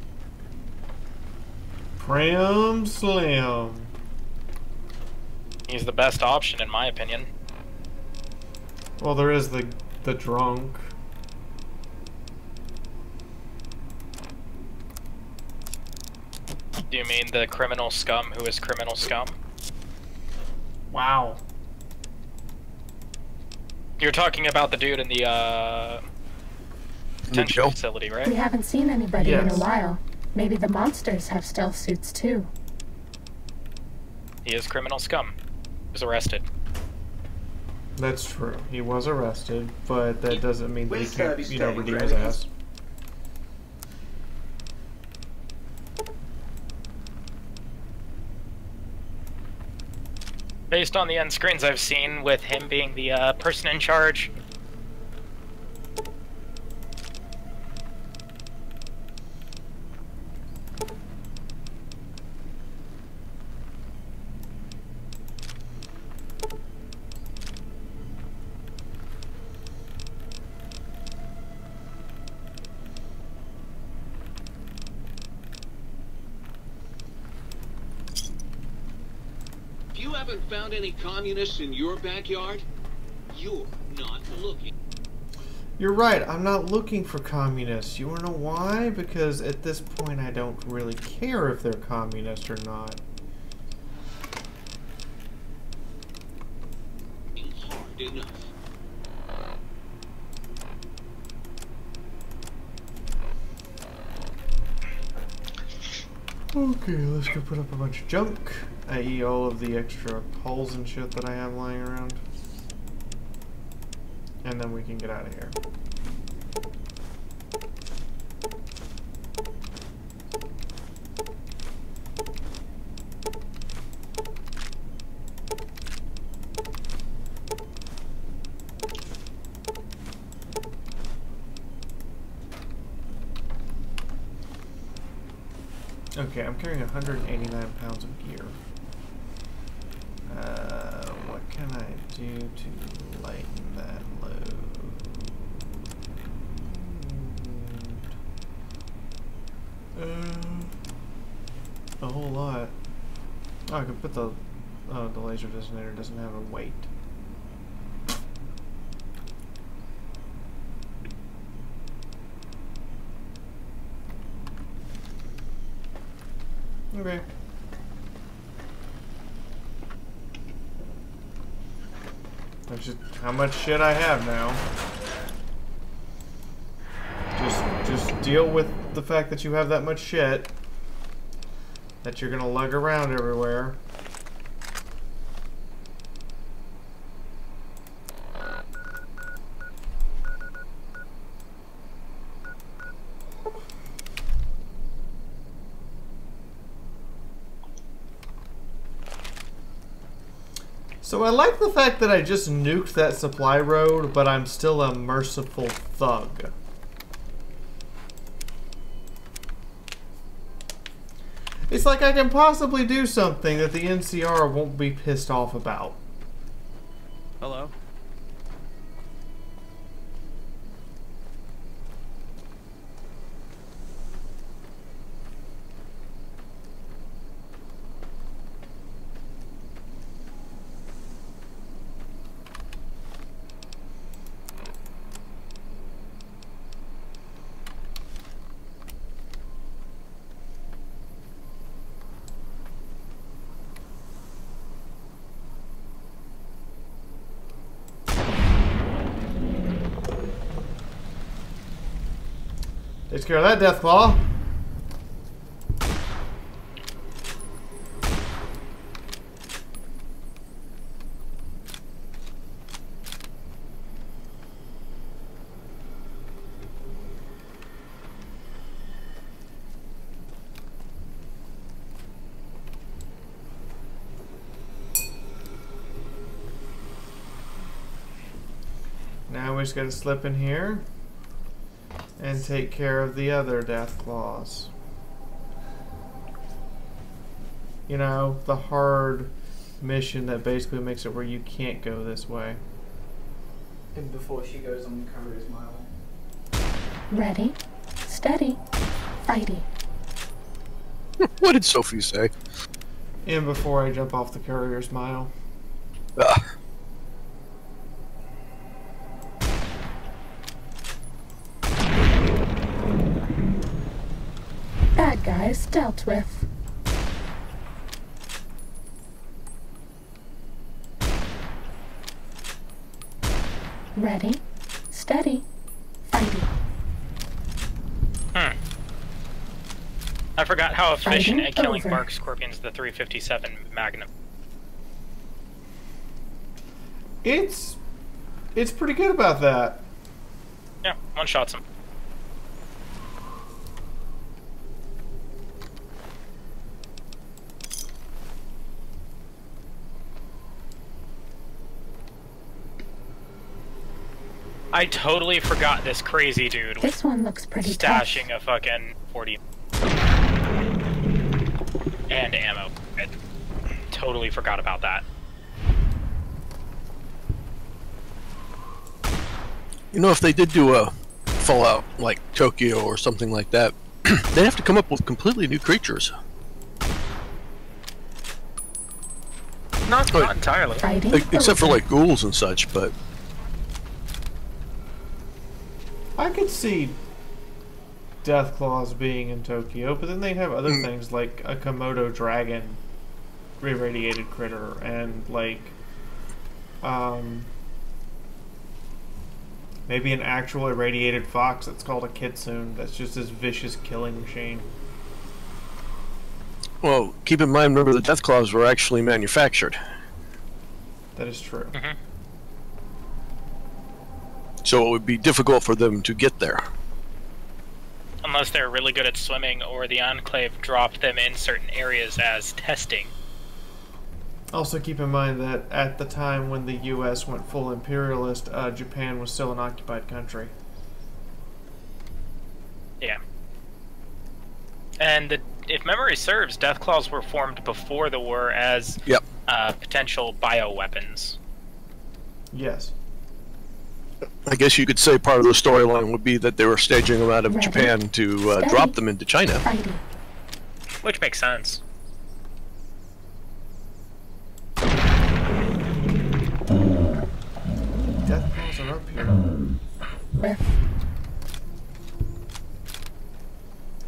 Prim Slim.
He's the best option in my opinion.
Well, there is the drunk.
Do you mean the criminal scum who is criminal scum?
Wow.
You're talking about the dude in the detention facility, right?
We haven't seen anybody in a
Yes.
while. Maybe the monsters have stealth suits too.
He is criminal scum. He was arrested.
That's true. He was arrested, but that doesn't mean that he can't,
service
you know,
staying
redeem
for
his
anything.
ass.
Based on the end screens I've seen with him being the person in charge.
If you haven't found any communists in your backyard, you're not looking.
You're right, I'm not looking for communists. You wanna know why? Because at this point I don't really care if they're communist or not.
Hard enough.
Okay, let's go put up a bunch of junk, i.e. all of the extra hulls and shit that I have lying around. And then we can get out of here. Okay, I'm carrying 189 pounds of gear. What can I do to lighten that load? A whole lot. Oh, I can put the laser designator doesn't have a weight. Okay. That's just how much shit I have now. Just deal with the fact that you have that much shit that you're gonna lug around everywhere. So I like the fact that I just nuked that supply road, but I'm still a merciful thug. It's like I can possibly do something that the NCR won't be pissed off about.
Hello?
Takes care of that, Deathclaw. Now we just gotta slip in here and take care of the other Deathclaws. You know, the hard mission that basically makes it where you can't go this way.
And before she goes on the courier's mile.
Ready, steady, fighty.
What did Sophie say?
And before I jump off the courier's mile.
Bad guys dealt with. Ready, steady, fighty.
I forgot how efficient
Fighting
at killing
over.
Mark Scorpion's the 357 Magnum.
It's pretty good about that.
Yeah, one shots him. I totally forgot this crazy dude
This one looks pretty
stashing a fucking 40 and ammo. I totally forgot about that.
You know, if they did do a Fallout like Tokyo or something like that, they'd have to come up with completely new creatures.
Not entirely.
Except for like ghouls and such, but
I could see Deathclaws being in Tokyo, but then they have other things like a Komodo dragon, irradiated critter, and like, maybe an actual irradiated fox that's called a kitsune. That's just this vicious killing machine.
well, keep in mind, remember the Deathclaws were actually manufactured.
That is true.
So it would be difficult for them to get there.
Unless they're really good at swimming, or the Enclave dropped them in certain areas as testing.
Also keep in mind that at the time when the U.S. went full imperialist, Japan was still an occupied country.
Yeah. And if memory serves, Deathclaws were formed before the war as potential bioweapons.
Yes.
I guess you could say part of the storyline would be that they were staging them out of Japan to drop them into China.
Which makes sense.
Deathclaws are up here.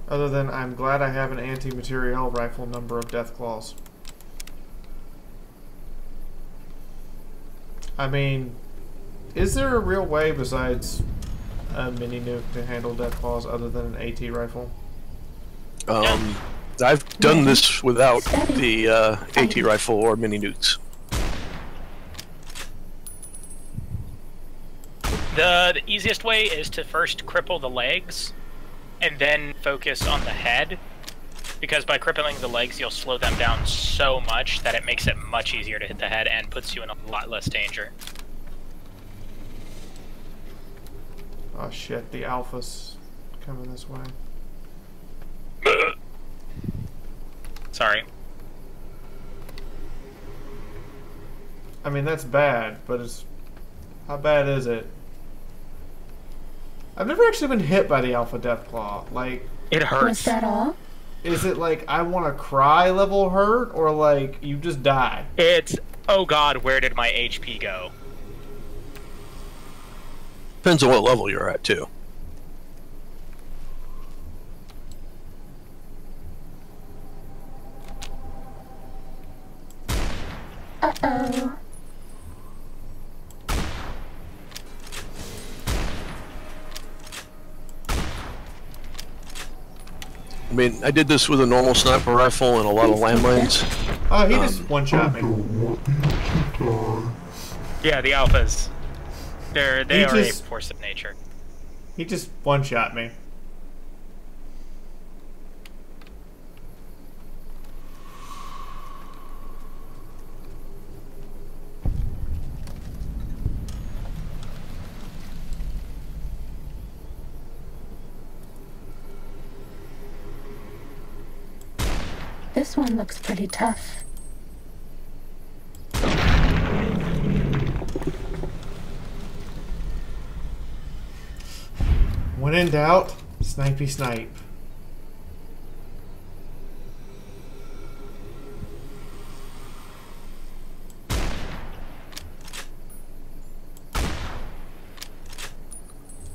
Other than I'm glad I have an anti-materiel rifle number of Deathclaws. I mean, is there a real way besides a mini nuke to handle Deathclaws other than an AT rifle?
I've done this without the AT rifle or mini nukes.
The easiest way is to first cripple the legs, and then focus on the head, Because by crippling the legs, you'll slow them down so much that it makes it much easier to hit the head and puts you in a lot less danger.
Oh shit, the alpha's coming this way.
Sorry.
I mean, that's bad, but it's... How bad is it? I've never actually been hit by the Alpha Deathclaw. Like...
It hurts.
Was that all?
Is it like, I want to cry level hurt, or like, you just die?
It's, oh god, where did my HP go?
Depends on what level you're at, too.
Uh-oh.
I mean, I did this with a normal sniper rifle and a lot of landmines.
Oh, he just one-shot me.
Yeah, the alphas. They are a force of nature.
He just one-shot me.
This one looks pretty tough.
When in doubt, snipey snipe.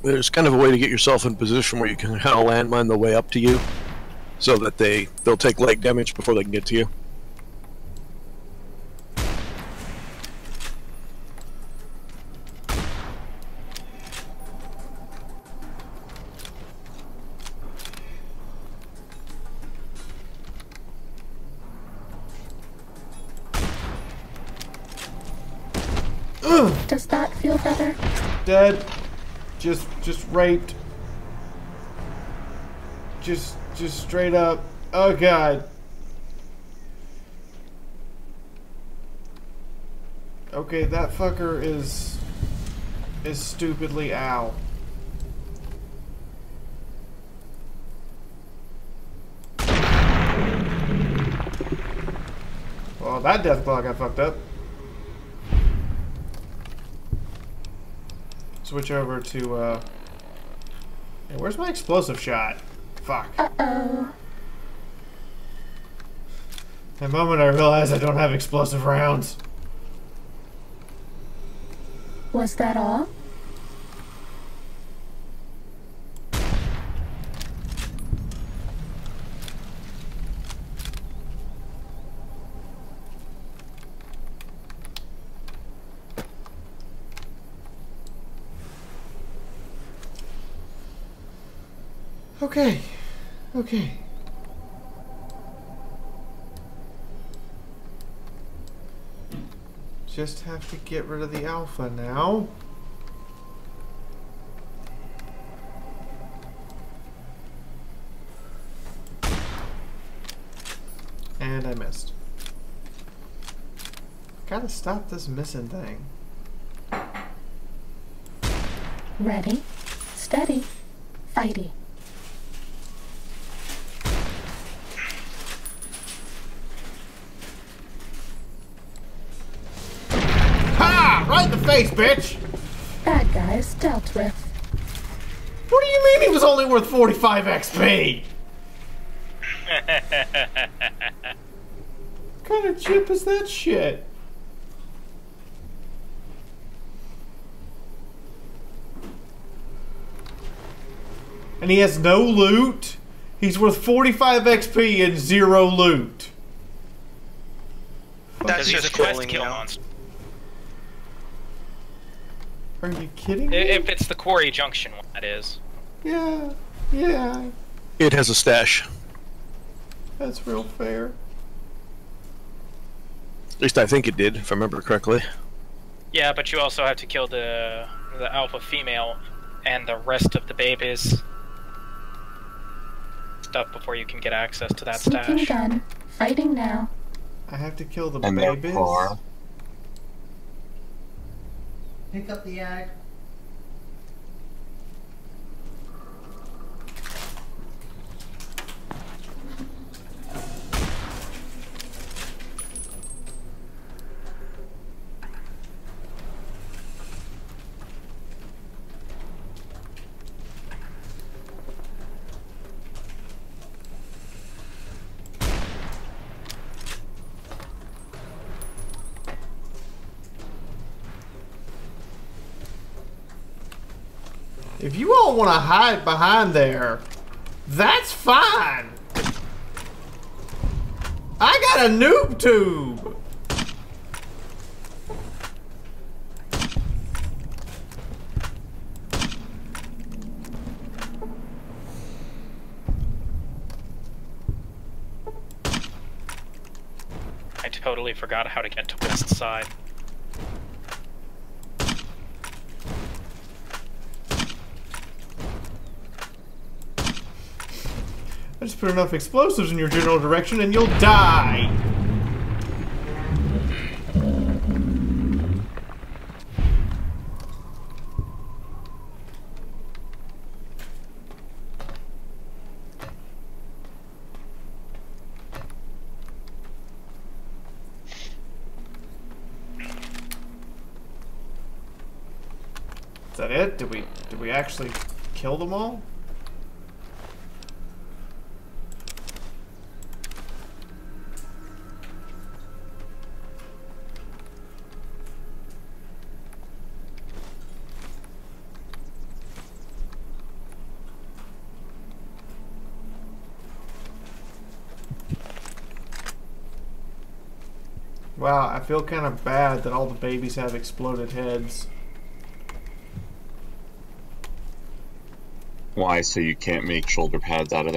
There's kind of a way to get yourself in a position where you can kind of landmine the way up to you, so that they'll take leg damage before they can get to you.
Does that feel better?
Dead. Just raped. Just straight up. Oh god. Okay, that fucker is stupidly ow. Well, that deathclaw got fucked up. Switch over to hey, where's my explosive shot? Fuck.
Uh-oh.
The moment I realized I don't have explosive rounds.
Was that all?
Okay. Okay. Just have to get rid of the alpha now. And I missed. Gotta stop this missing thing.
Ready, steady, fighty.
Ha! Right in the face, bitch!
Bad guys dealt with.
What do you mean he was only worth 45 XP? What kind of chip is that shit? And he has no loot? He's worth 45 XP and 0 loot.
That's
He's
just
a quest
trolling
kill
now.
monster.
Are you kidding me?
If it's the Quarry Junction one, that is.
Yeah, yeah.
It has a stash.
That's real fair.
At least I think it did, if I remember correctly.
Yeah, but you also have to kill the alpha female and the rest of the babies. stuff before you can get access to that
Sneaking
stash.
gun. Fighting now.
I have to kill the
And
babies.
therefore,
Pick up the ag.
If you all want to hide behind there, that's fine. I got a noob tube.
I totally forgot how to get to West Side.
I just put enough explosives in your general direction and you'll die. Is that it? Did we actually kill them all? Wow, I feel kind of bad that all the babies have exploded heads.
why? So you can't make shoulder pads out of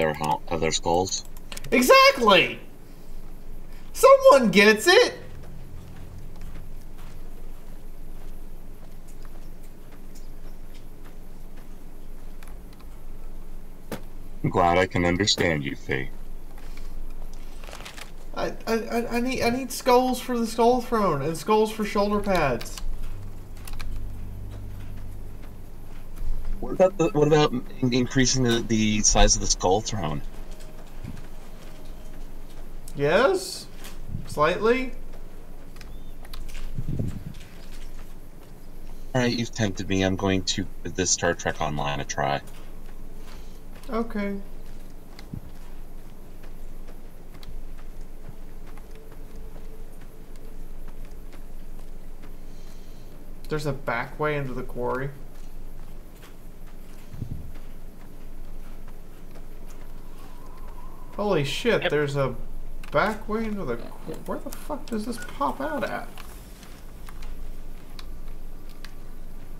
their skulls?
Exactly! Someone gets it!
I'm glad I can understand you, Faye.
I need skulls for the skull throne and skulls for shoulder pads.
What about increasing the size of the skull throne?
Yes, slightly.
All right, you've tempted me. I'm going to give this Star Trek Online a try.
Okay. There's a back way into the quarry. Holy shit,
Yep.
There's a back way into the... Where the fuck does this pop out at?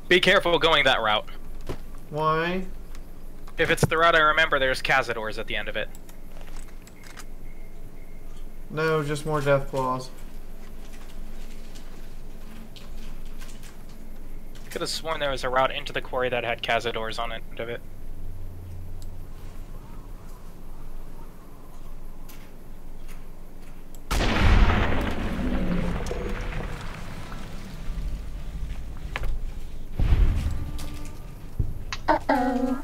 Be careful going that route.
Why?
If it's the route I remember, there's Cazadors at the end of it.
No, just more death claws.
Could have sworn there was a route into the quarry that had Cazadors on it. End of it.
Uh-oh.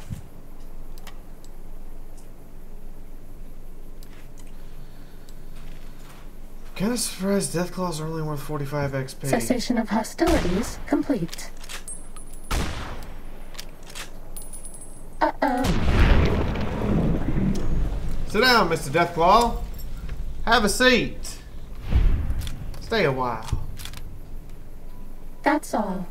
Kinda surprised death claws are only worth 45 XP.
Cessation of hostilities complete. Uh-oh.
Sit down, Mr. Deathclaw. Have a seat. Stay a while.
That's all.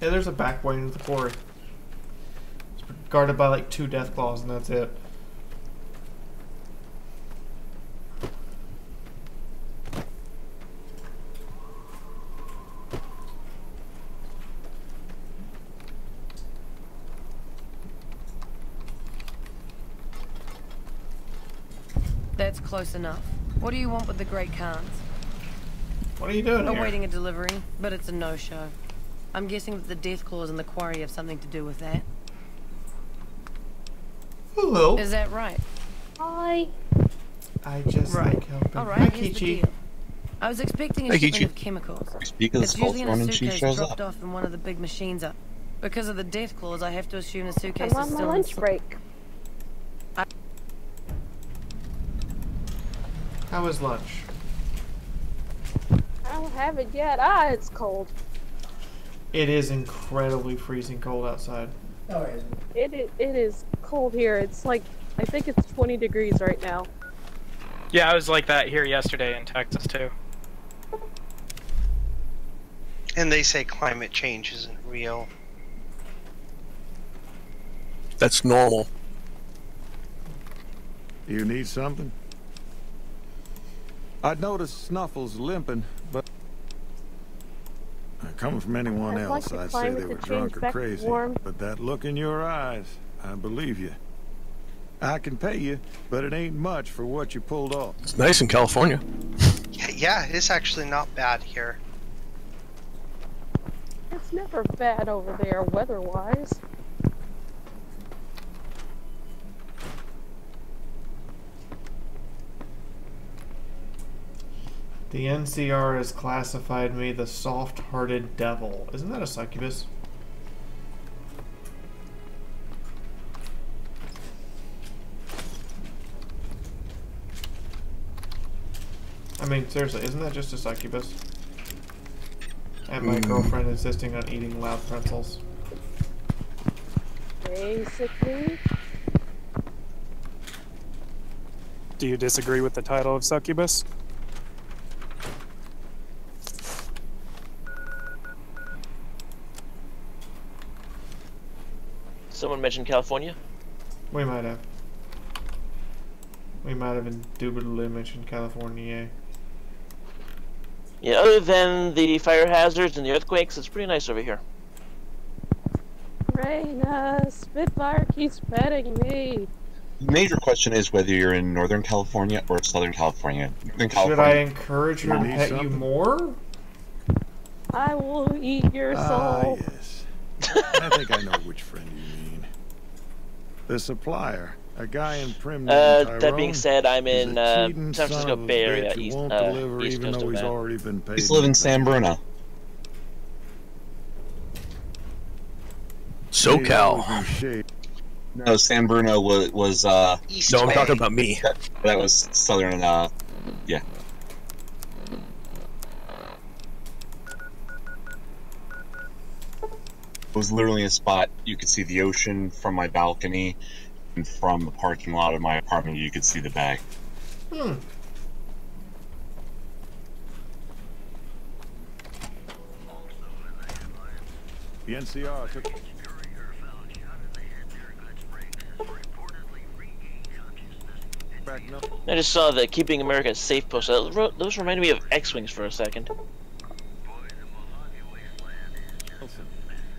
Yeah, there's a back way into the quarry. It's guarded by like 2 Deathclaws and that's it.
That's close enough. What do you want with the Great Khans?
What are you doing here?
Awaiting a delivery, but it's a no-show. I'm guessing that the death claws in the quarry have something to do with that.
Hello.
Is that right?
Hi.
I just
Right.
like helping.
All
Hi,
right, here's the
Kichi.
deal. I was expecting a
Hi,
shipment
Kichi.
of chemicals.
We speak of the
It's
skull
usually in a
throne and she
suitcase
shows
dropped
up.
off in one of the big machines up. Because of the death clause, I have to assume the suitcase
I'm
is
on my
still
lunch break.
How was lunch?
I don't have it yet. Ah, it's cold.
It is incredibly freezing cold outside.
No, it isn't.
It is cold here. It's like, I think it's 20 degrees right now.
Yeah, I was like that here yesterday in Texas too.
And they say climate change isn't real.
That's normal.
You need something? I'd noticed Snuffles limping, but coming from anyone
I'd like
else,
the
I'd say
climate
they
to
were
change
drunk or
back to
crazy.
warm.
But that look in your eyes, I believe you. I can pay you, but it ain't much for what you pulled off.
It's nice in California.
Yeah, it's actually not bad here.
It's never bad over there, weather-wise.
The NCR has classified me the soft-hearted devil. Isn't that a succubus? I mean, seriously, isn't that just a succubus? And my girlfriend insisting on eating loud pretzels.
Basically.
Do you disagree with the title of succubus?
Someone mentioned California?
We might have. We might have indubitably mentioned California.
Yeah, other than the fire hazards and the earthquakes, it's pretty nice over here.
Raina, Spitfire keeps petting me.
The major question is whether you're in Northern California or Southern California. Northern California.
Should I encourage her to pet you more?
I will eat your soul.
Yes. I think I know which friend you mean. The supplier. A guy in Prim named
That
Tyrone
being said, I'm in
cheating
San
son
Francisco
of a
Bay Area,
bitch who
east,
won't deliver
east
even
coast
though
of
he's
that.
already been paid.
He's live in San Bruno.
SoCal.
No, San Bruno was
East
No, I'm
Bay.
talking about me.
That was Southern, yeah. It was literally a spot you could see the ocean from my balcony, and from the parking lot of my apartment you could see the bay.
Hmm.
The NCR took.
I just saw the Keeping America Safe post. Those reminded me of X-Wings for a second.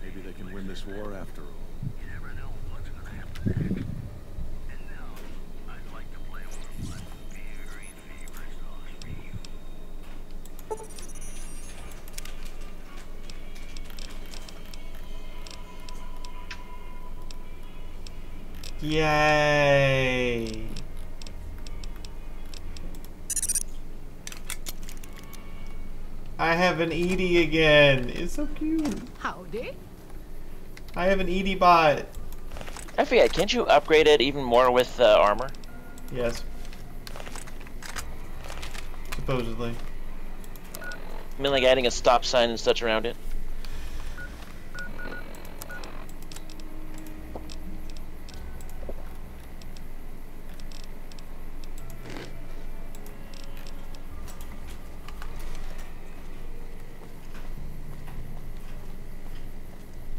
Maybe they can win this war after all.
Yay! I have an Edie again. It's so cute.
Howdy.
I have an Edie bot.
I forget, can't you upgrade it even more with armor?
Yes. Supposedly.
I mean, like adding a stop sign and such around it.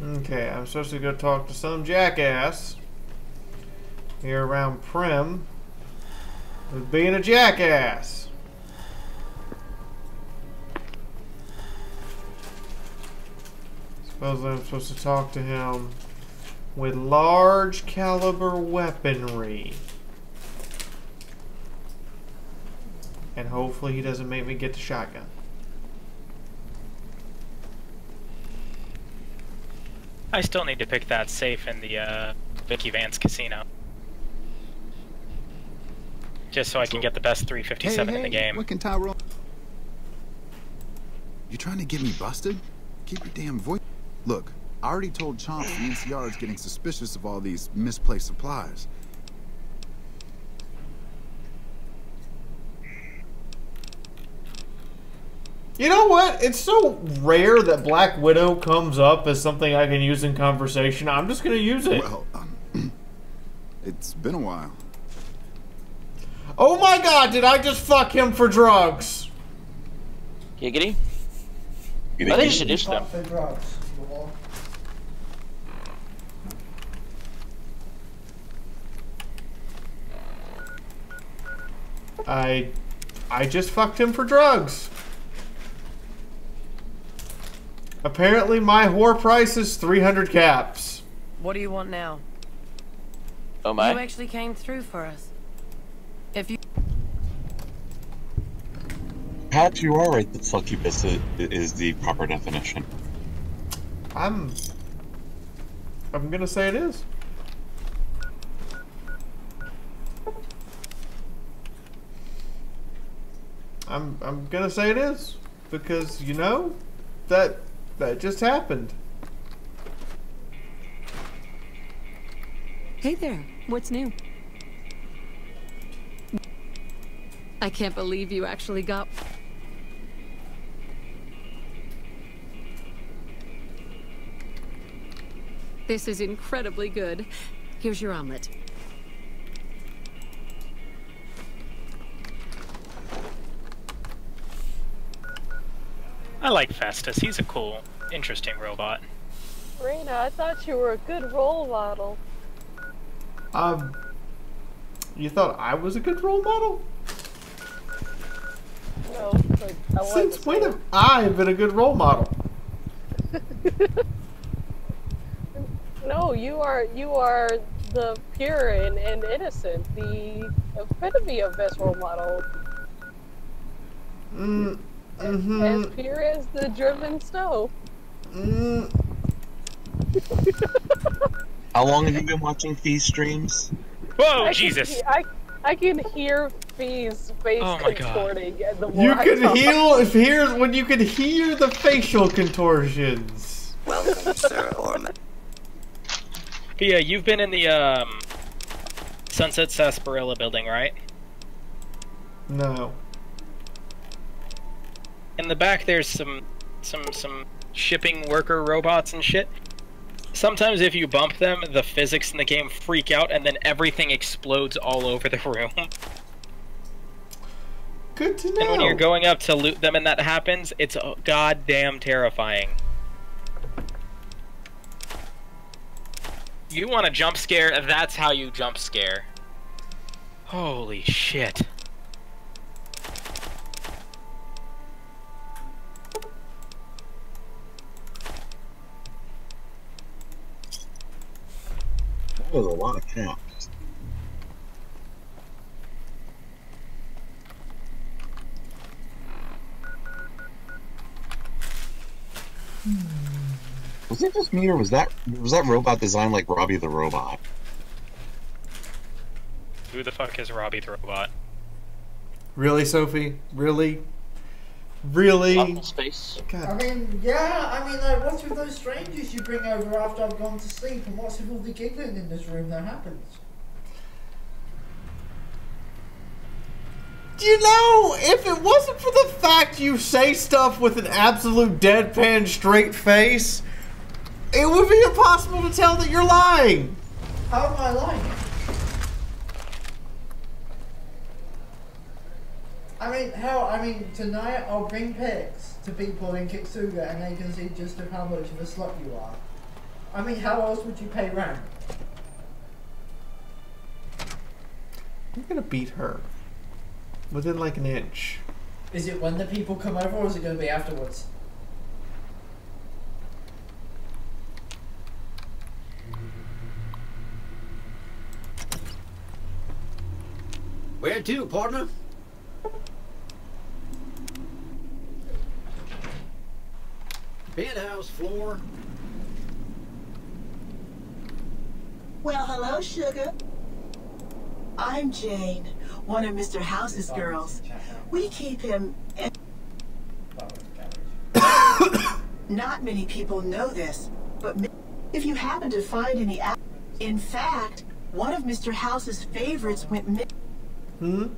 Okay, I'm supposed to go talk to some jackass here around Prim with being a jackass. Supposedly I'm supposed to talk to him with large caliber weaponry. And hopefully he doesn't make me get the shotgun.
I still need to pick that safe in the Vicky Vance casino. just so I can get the best 357 in the game.
What can Tyrone? You trying to get me busted? Keep your damn voice. Look, I already told Chomps the NCR is getting suspicious of all these misplaced supplies.
You know what? It's so rare that Black Widow comes up as something I can use in conversation. I'm just going to use it.
Well, it's been a while.
Oh my god, did I just fuck him for drugs?
Giggity? I think you should do stuff.
For drugs.
I just fucked him for drugs. Apparently my whore price is 300 caps.
What do you want now?
Oh my.
You actually came through for us. If you...
Perhaps you are right that succubus is the proper definition.
I'm gonna say it is. I'm gonna say it is. Because, you know, that just happened.
Hey there, what's new? I can't believe you actually got... This is incredibly good. Here's your omelet.
I like Festus. He's a cool, interesting robot.
Reyna, I thought you were a good role model.
You thought I was a good role model?
No, but I wanted
Since
to
when
say-
have I been a good role model?
No, you are the pure and innocent, the epitome of best role model. As pure as the driven snow.
How long have you been watching Feast streams?
Whoa,
Jesus! I can hear Fee's face
Oh my God.
contorting. And the more
You
I
could
talk.
hear when you could hear the facial contortions.
Welcome, Sir Orman.
Fia, you've been in the Sunset Sarsaparilla building, right?
No.
In the back, there's some shipping worker robots and shit. Sometimes if you bump them, the physics in the game freak out, and then everything explodes all over the room.
Good to know.
And when you're going up to loot them and that happens, it's goddamn terrifying. You want a jump scare? That's how you jump scare. Holy shit.
That was a lot of caps. Was it just me, or was that robot designed like Robbie the Robot?
Who the fuck is Robbie the Robot?
Really, Sophie? Really? Really?
Space.
I mean, yeah, I mean, like, what's with those strangers you bring over after I've gone to sleep, and what's with all the giggling in this room that happens?
You know, if it wasn't for the fact you say stuff with an absolute deadpan straight face, it would be impossible to tell that you're lying.
How am I lying? I mean, tonight I'll bring pics to people in Kitsuga and they can see just how much of a slut you are. I mean, how else would you pay rent?
I'm gonna beat her. Within like an inch.
Is it when the people come over or is it going to be afterwards?
Where to, partner? Penthouse floor.
Well, hello, sugar. I'm Jane.
one of Mr. House's girls. We keep him... Not many people know this, but if you happen to find any... In fact, one of Mr. House's favorites went...
Rip,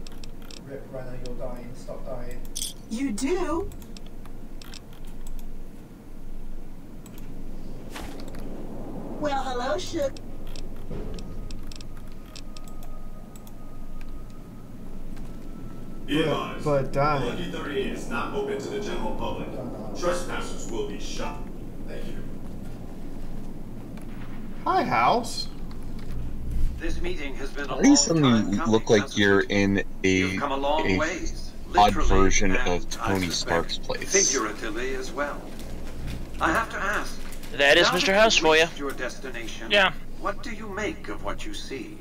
Rhino, you're dying. Stop dying.
You do? Well, hello, Shook.
But dying.
Lucky 38 is not open to the general public. Trespassers will be shot. Thank you.
Hi, House.
This meeting has been
Why do you suddenly look like you're in a odd version of Tony Stark's place?
Figuratively as well. I have to ask.
That is Mr. House for you.
Your destination.
Yeah.
What do you make of what you see?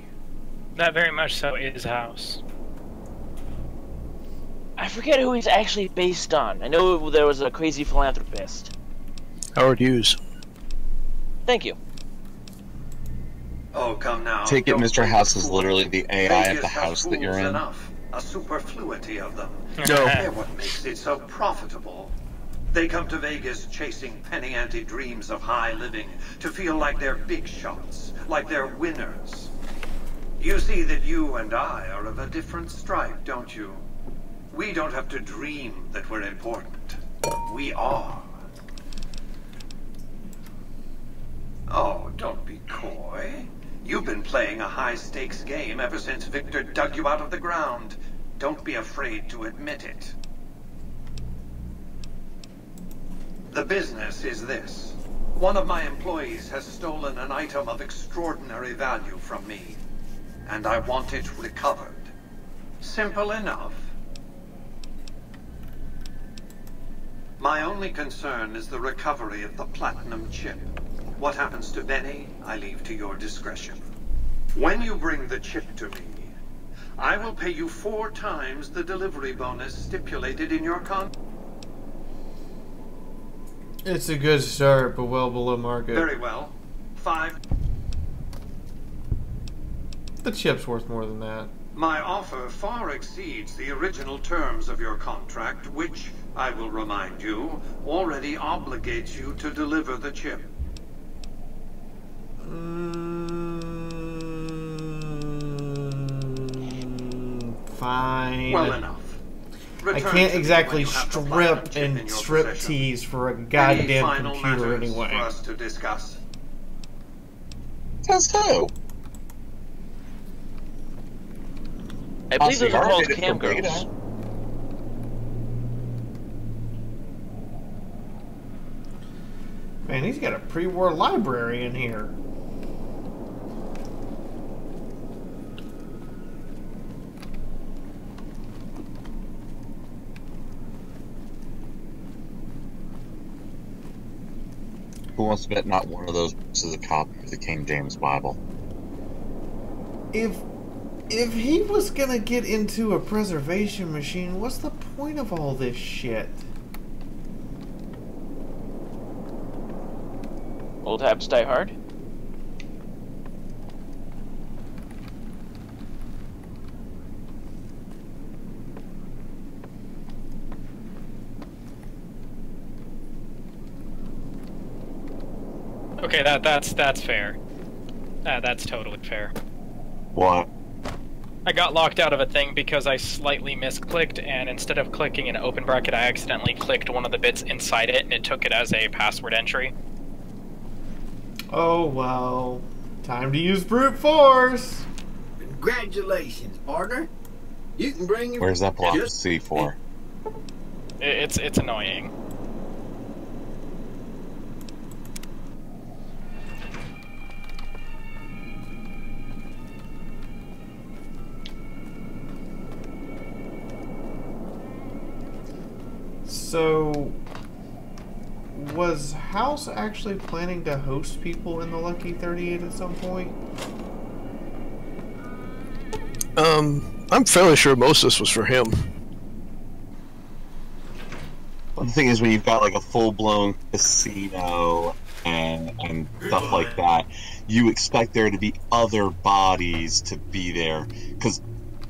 That very much so is House.
I forget who he's actually based on. I know there was a crazy philanthropist.
Howard Hughes.
Thank you.
Oh, come now.
Take it Mr. House is literally the AI of the house that you're in.
Enough. A superfluity of them.
No.
They're what makes it so profitable. They come to Vegas chasing penny-ante dreams of high living to feel like they're big shots, like they're winners. You see that you and I are of a different stripe, don't you? We don't have to dream that we're important. We are. Oh, don't be coy. You've been playing a high-stakes game ever since Victor dug you out of the ground. Don't be afraid to admit it. The business is this. One of my employees has stolen an item of extraordinary value from me, and I want it recovered. Simple enough. My only concern is the recovery of the platinum chip. What happens to Benny, I leave to your discretion. When you bring the chip to me, I will pay you 4 times the delivery bonus stipulated in your contract.
It's a good start, but well below market.
Very well. 5.
The chip's worth more than that.
My offer far exceeds the original terms of your contract, which, I will remind you, already obligates you to deliver the chip.
Fine.
Well enough.
I can't exactly strip and strip tease for a goddamn computer anyway.
For us to discuss.
Says who?
I believe those are called cam girls.
Man, he's got a pre-war library in here.
Who wants to bet not one of those is a copy of the King James Bible?
If he was gonna get into a preservation machine, what's the point of all this shit?
Old habits die hard.
Okay, that's fair. That's totally fair.
What?
I got locked out of a thing because I slightly misclicked, and instead of clicking an open bracket, I accidentally clicked one of the bits inside it, and it took it as a password entry.
Oh well. Time to use brute force!
Congratulations, partner. You can bring your...
Where's that block of C4?
It's annoying.
So, was House actually planning to host people in the Lucky 38 at some point?
I'm fairly sure most of this was for him.
Well, the thing is, when you've got like a full-blown casino and stuff like that, you expect there to be other bodies to be there. Because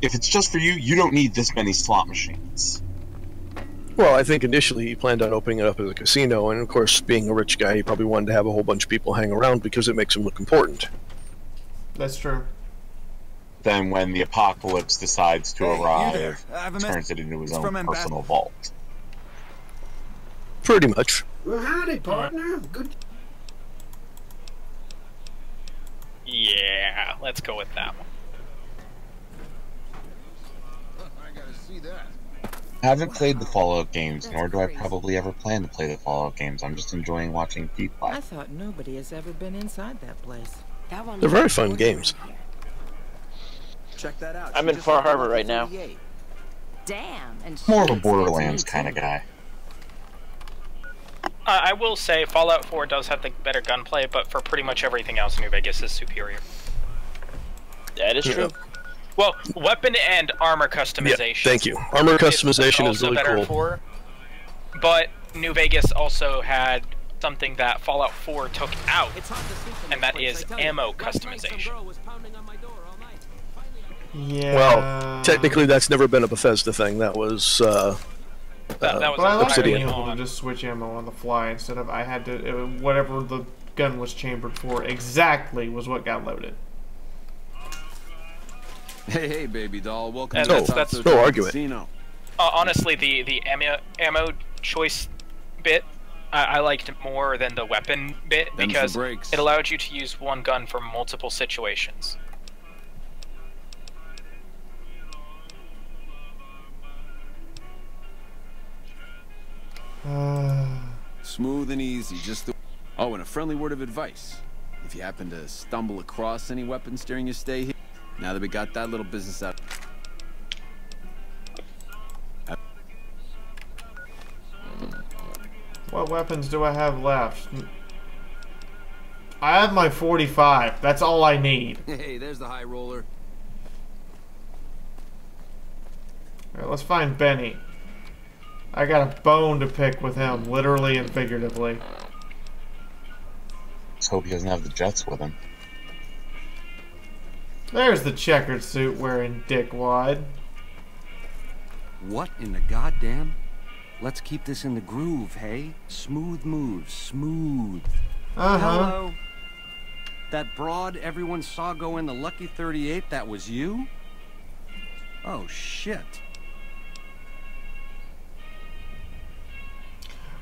if it's just for you, you don't need this many slot machines.
Well, I think initially he planned on opening it up as a casino, and of course, being a rich guy, he probably wanted to have a whole bunch of people hang around because it makes him look important.
That's true.
Then when the apocalypse decides to arrive, turns it into his own personal vault.
Pretty much.
Well, howdy, partner. Good.
Yeah, let's go with that one.
I gotta see that.
I haven't played the Fallout games, nor do I probably ever plan to play the Fallout games. I'm just enjoying watching Pete play.
I thought nobody has ever been inside that place.
They're very fun games.
Check that out.
I'm in Far Harbor right now.
Damn. And
More of a Borderlands kind of guy.
I will say Fallout 4 does have the better gunplay, but for pretty much everything else, New Vegas is superior.
That is true.
Well, weapon and armor customization.
Yeah, thank you. Armor customization is really cool.
For, but New Vegas also had something that Fallout 4 took out, and that is ammo customization.
Yeah.
Well, technically, that's never been a Bethesda thing. That was.
That was
I like being
Obsidian.
able to just switch ammo on the fly instead of I had to whatever the gun was chambered for exactly was what got loaded.
Hey, baby doll, welcome
And
to
that's
no argument.
Casino.
Honestly, the ammo choice bit I liked more than the weapon bit
Them's the
because
breaks.
it allowed you to use one gun for multiple situations.
Smooth and easy, just the... Oh, and a friendly word of advice. If you happen to stumble across any weapons during your stay here, now that we got that little business out...
What weapons do I have left? I have my 45. That's all I need.
Hey, there's the high roller.
Alright, let's find Benny. I got a bone to pick with him, literally and figuratively.
Let's hope he doesn't have the Jets with him.
There's the checkered suit wearing dickwad.
What in the goddamn? Let's keep this in the groove, hey? Smooth moves, smooth. Hello? That broad everyone saw go in the Lucky 38, that was you? Oh, shit.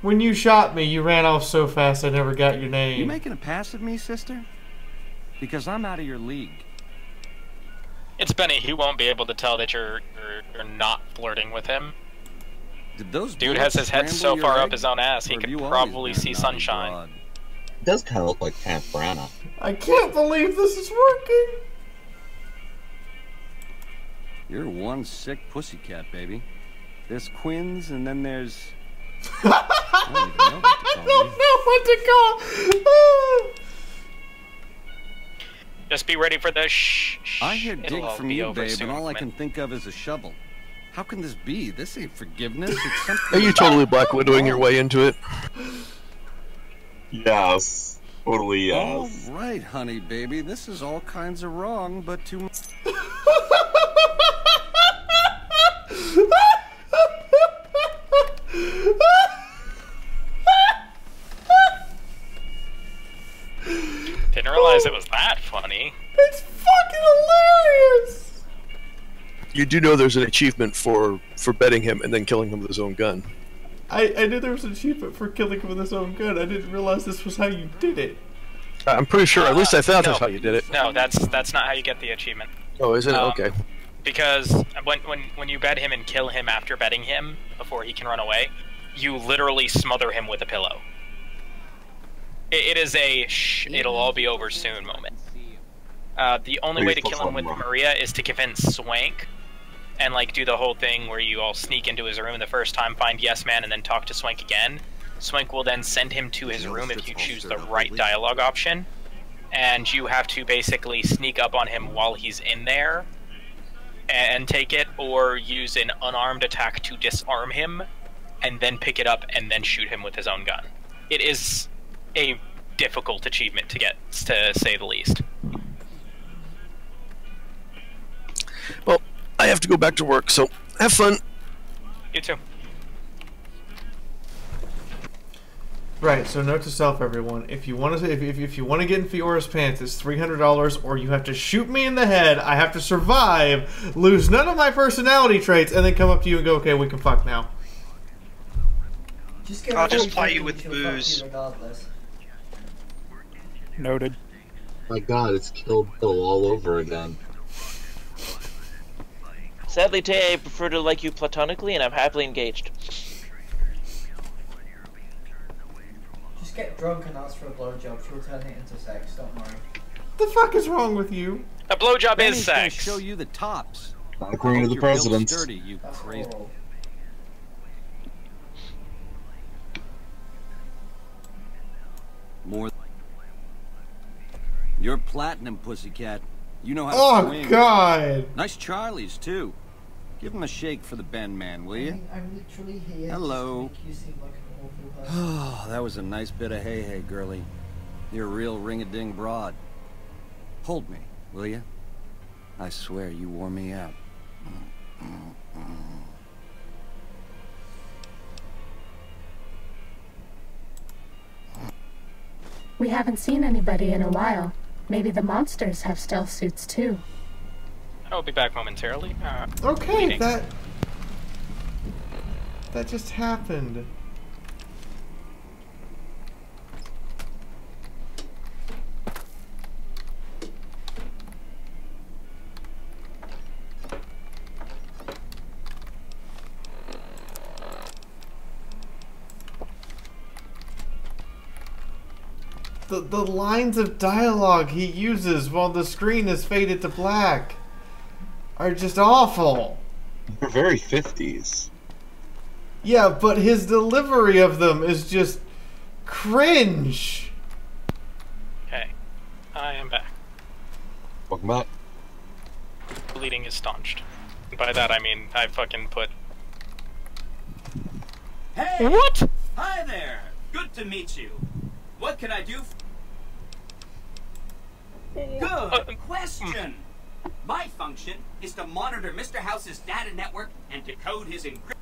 When you shot me, you ran off so fast I never got your name.
You making a pass at me, sister? Because I'm out of your league.
It's Benny. He won't be able to tell that you're not flirting with him.
Did those
dude has his head so far up his own ass he could probably see sunshine.
It does kind of look like Kenneth Branagh.
I can't believe this is working.
You're one sick pussycat, baby. There's Quinn's, and then there's...
I don't know what to call.
Just be ready for the shh.
I hear
It'll
dig
all
from
be
you,
over
babe,
soon,
and all I
man.
can think of is a shovel. How can this be? This ain't forgiveness. It's something.
Are you totally Black Widowing your way into it?
Yes. Totally
All
yes.
right, honey, baby. This is all kinds of wrong, but too much.
Didn't realize it was that funny.
It's fucking hilarious.
You do know there's an achievement for betting him and then killing him with his own gun.
I knew there was an achievement for killing him with his own gun. I didn't realize this was how you did it.
I'm pretty sure. At least I thought
no.
that's how you did it.
No, that's not how you get the achievement.
Oh, is it? Okay.
Because when you bet him and kill him after betting him before he can run away, you literally smother him with a pillow. It is a shh, it'll all be over soon moment. The only way to kill him with Maria is to convince Swank and like do the whole thing where you all sneak into his room the first time, find Yes Man, and then talk to Swank again. Swank will then send him to his room if you choose the right dialogue option, and you have to basically sneak up on him while he's in there and take it, or use an unarmed attack to disarm him, and then pick it up and then shoot him with his own gun. It is a difficult achievement to get, to say the least.
Well, I have to go back to work, so have fun.
You too.
Right. So note to self, everyone: if you want to, if you want to get in Fiora's pants, it's $300, or you have to shoot me in the head. I have to survive, lose none of my personality traits, and then come up to you and go, "Okay, we can fuck now."
I'll just ply you with booze.
Noted. My God, it's Kill Bill all over again.
Sadly, Tay, I prefer to like you platonically, and I'm happily engaged.
Just get drunk and ask for a blowjob. She'll turn it into sex. Don't worry.
The fuck is wrong with you?
A blowjob
Benny's
is
gonna
sex.
show you the tops.
Not according to the president.
Sturdy, you crazy. More. You're platinum, pussycat. You know how to swing.
Oh God!
Nice Charlies too. Give him a shake for the Ben man, will you?
I'm literally here.
Hello.
Just to make you seem like an awful person.
Oh, that was a nice bit of hey, girlie. You're a real ring-a-ding broad. Hold me, will you? I swear you wore me out.
We haven't seen anybody in a while. Maybe the monsters have stealth suits too.
I'll be back momentarily.
Okay,
waiting.
that just happened. The lines of dialogue he uses while the screen is faded to black are just awful.
They're very 50s.
Yeah, but his delivery of them is just cringe.
Okay, I am back.
Welcome back.
Bleeding is staunched. By that I mean I fucking put.
Hey!
What?
Hi there! Good to meet you. What can I do? Good question. My function is to monitor Mr. House's data network and decode his encryption.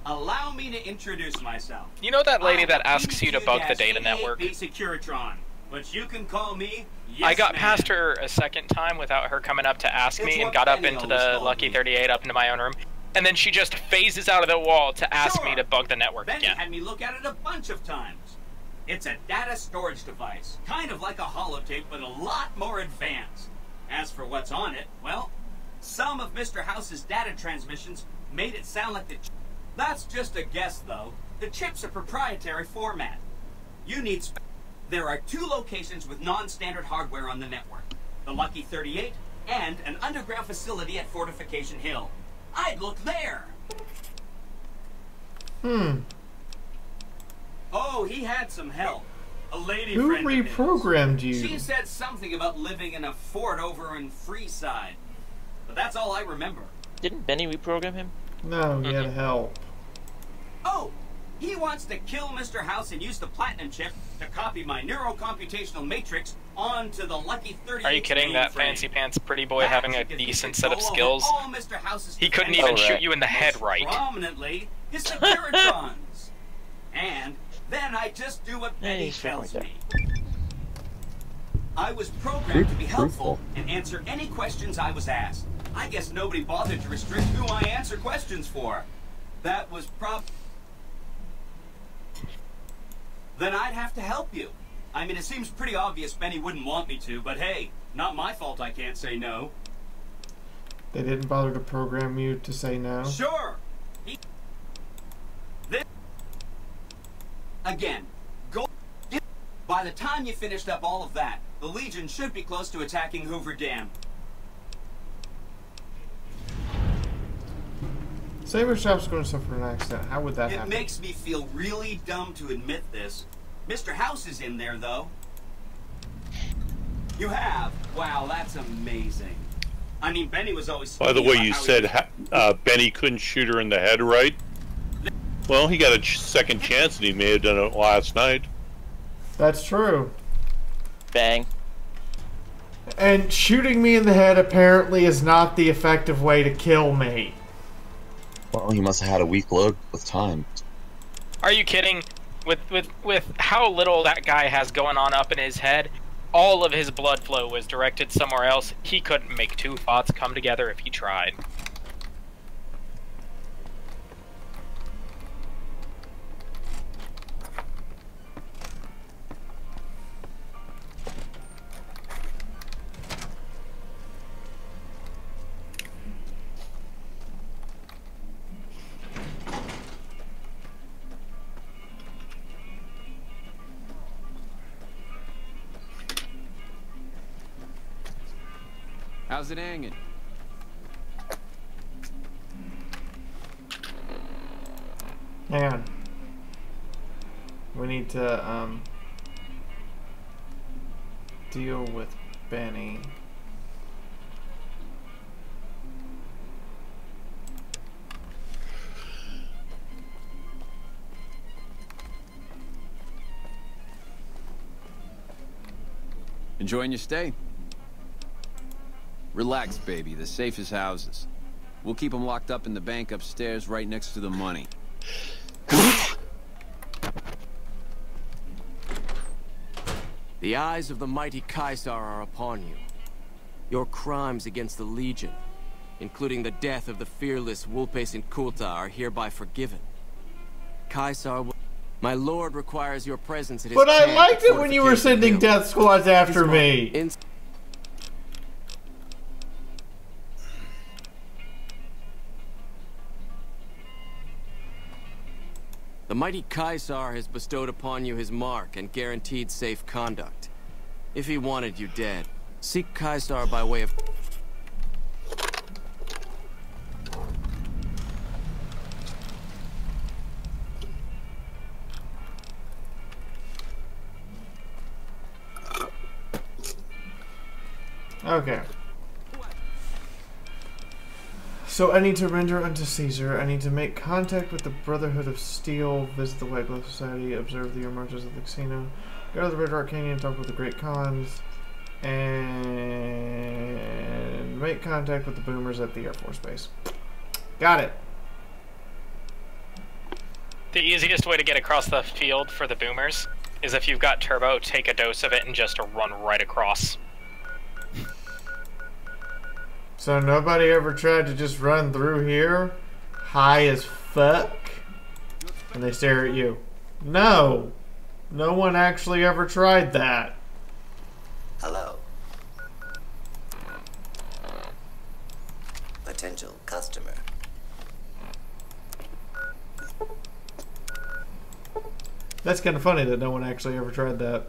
Allow me to introduce myself.
You know that lady that asks you to bug the data network?
Securitron, but you can call me. Yes,
I got
ma'am.
past her a second time without her coming up to ask me, and got up into the Lucky 38 up into my own room, and then she just phases out of the wall to ask me to bug the network
Benny
again.
had me look at it a bunch of times. It's a data storage device, kind of like a holotape, but a lot more advanced. As for what's on it, well, some of Mr. House's data transmissions made it sound like the That's just a guess, though. The chip's a proprietary format. You need There are 2 locations with non-standard hardware on the network. The Lucky 38 and an underground facility at Fortification Hill. I'd look there! Oh, he had some help. A lady
Who
friend of his.
reprogrammed you?
She said something about living in a fort over in Freeside. But that's all I remember.
Didn't Benny reprogram him?
No, he had help.
Oh, he wants to kill Mr. House and use the platinum chip to copy my neurocomputational matrix onto the Lucky 38.
Are you kidding? That fancy pants pretty boy having a decent set of skills? He couldn't even shoot you in the head right.
Prominently, his Securitrons. And then I just do what Benny tells me. I was programmed to be helpful and answer any questions I was asked. I guess nobody bothered to restrict who I answer questions for. That was Then I'd have to help you. I mean, it seems pretty obvious Benny wouldn't want me to, but hey, not my fault I can't say no.
They didn't bother to program you to say no?
Sure. Again, go. By the time you finished up all of that, the Legion should be close to attacking Hoover Dam.
Saber Shop's going to suffer an accident. How would that
It
happen?
makes me feel really dumb to admit this. Mr. House is in there, though. You have? Wow, that's amazing. I mean, Benny was always...
By the way, you said Benny couldn't shoot her in the head, right? Well, he got a second chance, and he may have done it last night.
That's true.
Bang.
And shooting me in the head apparently is not the effective way to kill me.
Well, he must have had a weak load with time.
Are you kidding? With how little that guy has going on up in his head, all of his blood flow was directed somewhere else. He couldn't make two thoughts come together if he tried.
How's it hanging?
Hang on. We need to deal with Benny.
Enjoying your stay? Relax, baby. The safest houses. We'll keep them locked up in the bank upstairs right next to the money.
The eyes of the mighty Caesar are upon you. Your crimes against the Legion, including the death of the fearless Vulpes and Kulta, are hereby forgiven. Caesar will... My lord requires your presence at his
But I
camp
liked
at
it when you were sending death squads after me.
The mighty Caesar has bestowed upon you his mark and guaranteed safe conduct. If he wanted you dead, seek Caesar by way of...
Okay. So I need to render unto Caesar. I need to make contact with the Brotherhood of Steel, visit the White Glove Society, observe the emergence of the casino, go to the Red Rock Canyon, talk with the Great Khans, and make contact with the Boomers at the Air Force Base. Got it.
The easiest way to get across the field for the Boomers is if you've got turbo, take a dose of it and just run right across.
So nobody ever tried to just run through here, high as fuck, and they stare at you. No. No one actually ever tried that.
Hello. Potential customer.
That's kind of funny that no one actually ever tried that.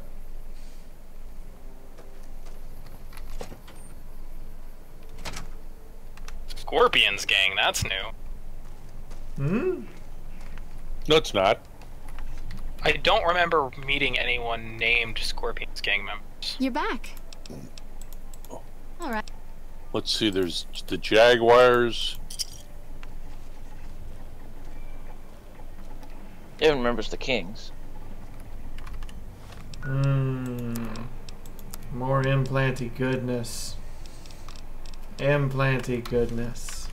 Scorpions gang, that's new.
Hmm?
No, it's not.
I don't remember meeting anyone named Scorpions gang members.
You're back. Alright.
Let's see, there's the Jaguars.
Everyone remembers the Kings.
More implanty goodness. Implanty goodness.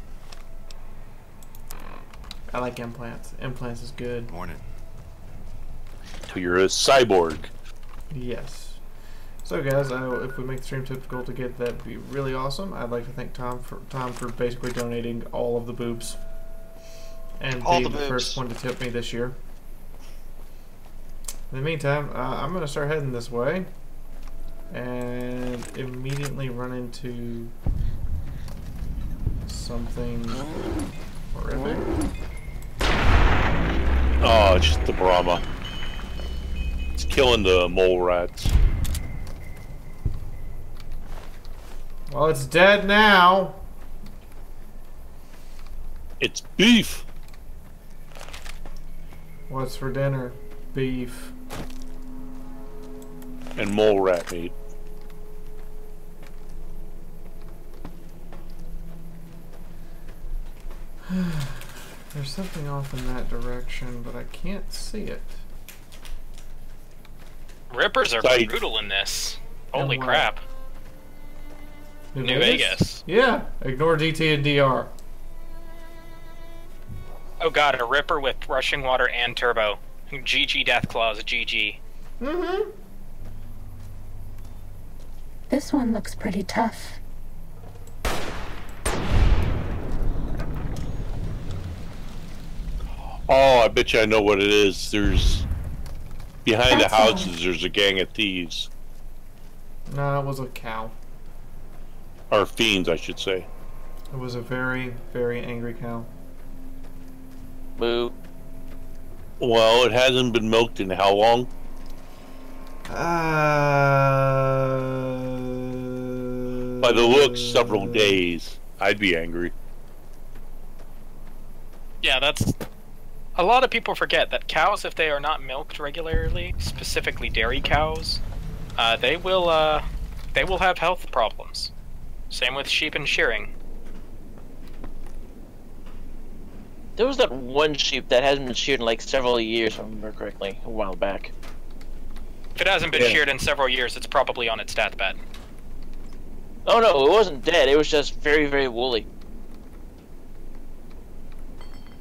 I like implants. Implants is good.
Morning.
So you're a cyborg.
Yes. So guys, if we make the stream typical to get that'd be really awesome. I'd like to thank Tom for basically donating all of the boobs. And being the first one to tip me this year. In the meantime, I'm going to start heading this way. And immediately run into something horrific.
Oh, it's just the Brahma. It's killing the mole rats.
Well, it's dead now.
It's beef.
What's for dinner? Beef.
And mole rat meat.
There's something off in that direction, but I can't see it.
Rippers are brutal in this. Holy crap. New Vegas?
Yeah. Ignore DT and DR.
Oh god, a Ripper with rushing water and turbo. GG Deathclaws, GG.
Mm-hmm. This one looks pretty tough.
Oh, I bet you I know what it is. There's... Behind
That's
the houses, there's a gang of thieves.
No, it was a cow.
Or fiends, I should say.
It was a very, very angry cow.
Boo.
Well, it hasn't been milked in how long? By the looks, several days. I'd be angry.
Yeah, that's... A lot of people forget that cows, if they are not milked regularly, specifically dairy cows, they will have health problems. Same with sheep and shearing.
There was that one sheep that hasn't been sheared in like several years, if I remember correctly, a while back.
If it hasn't been sheared in several years, it's probably on its deathbed.
Oh no, it wasn't dead, it was just very, very woolly.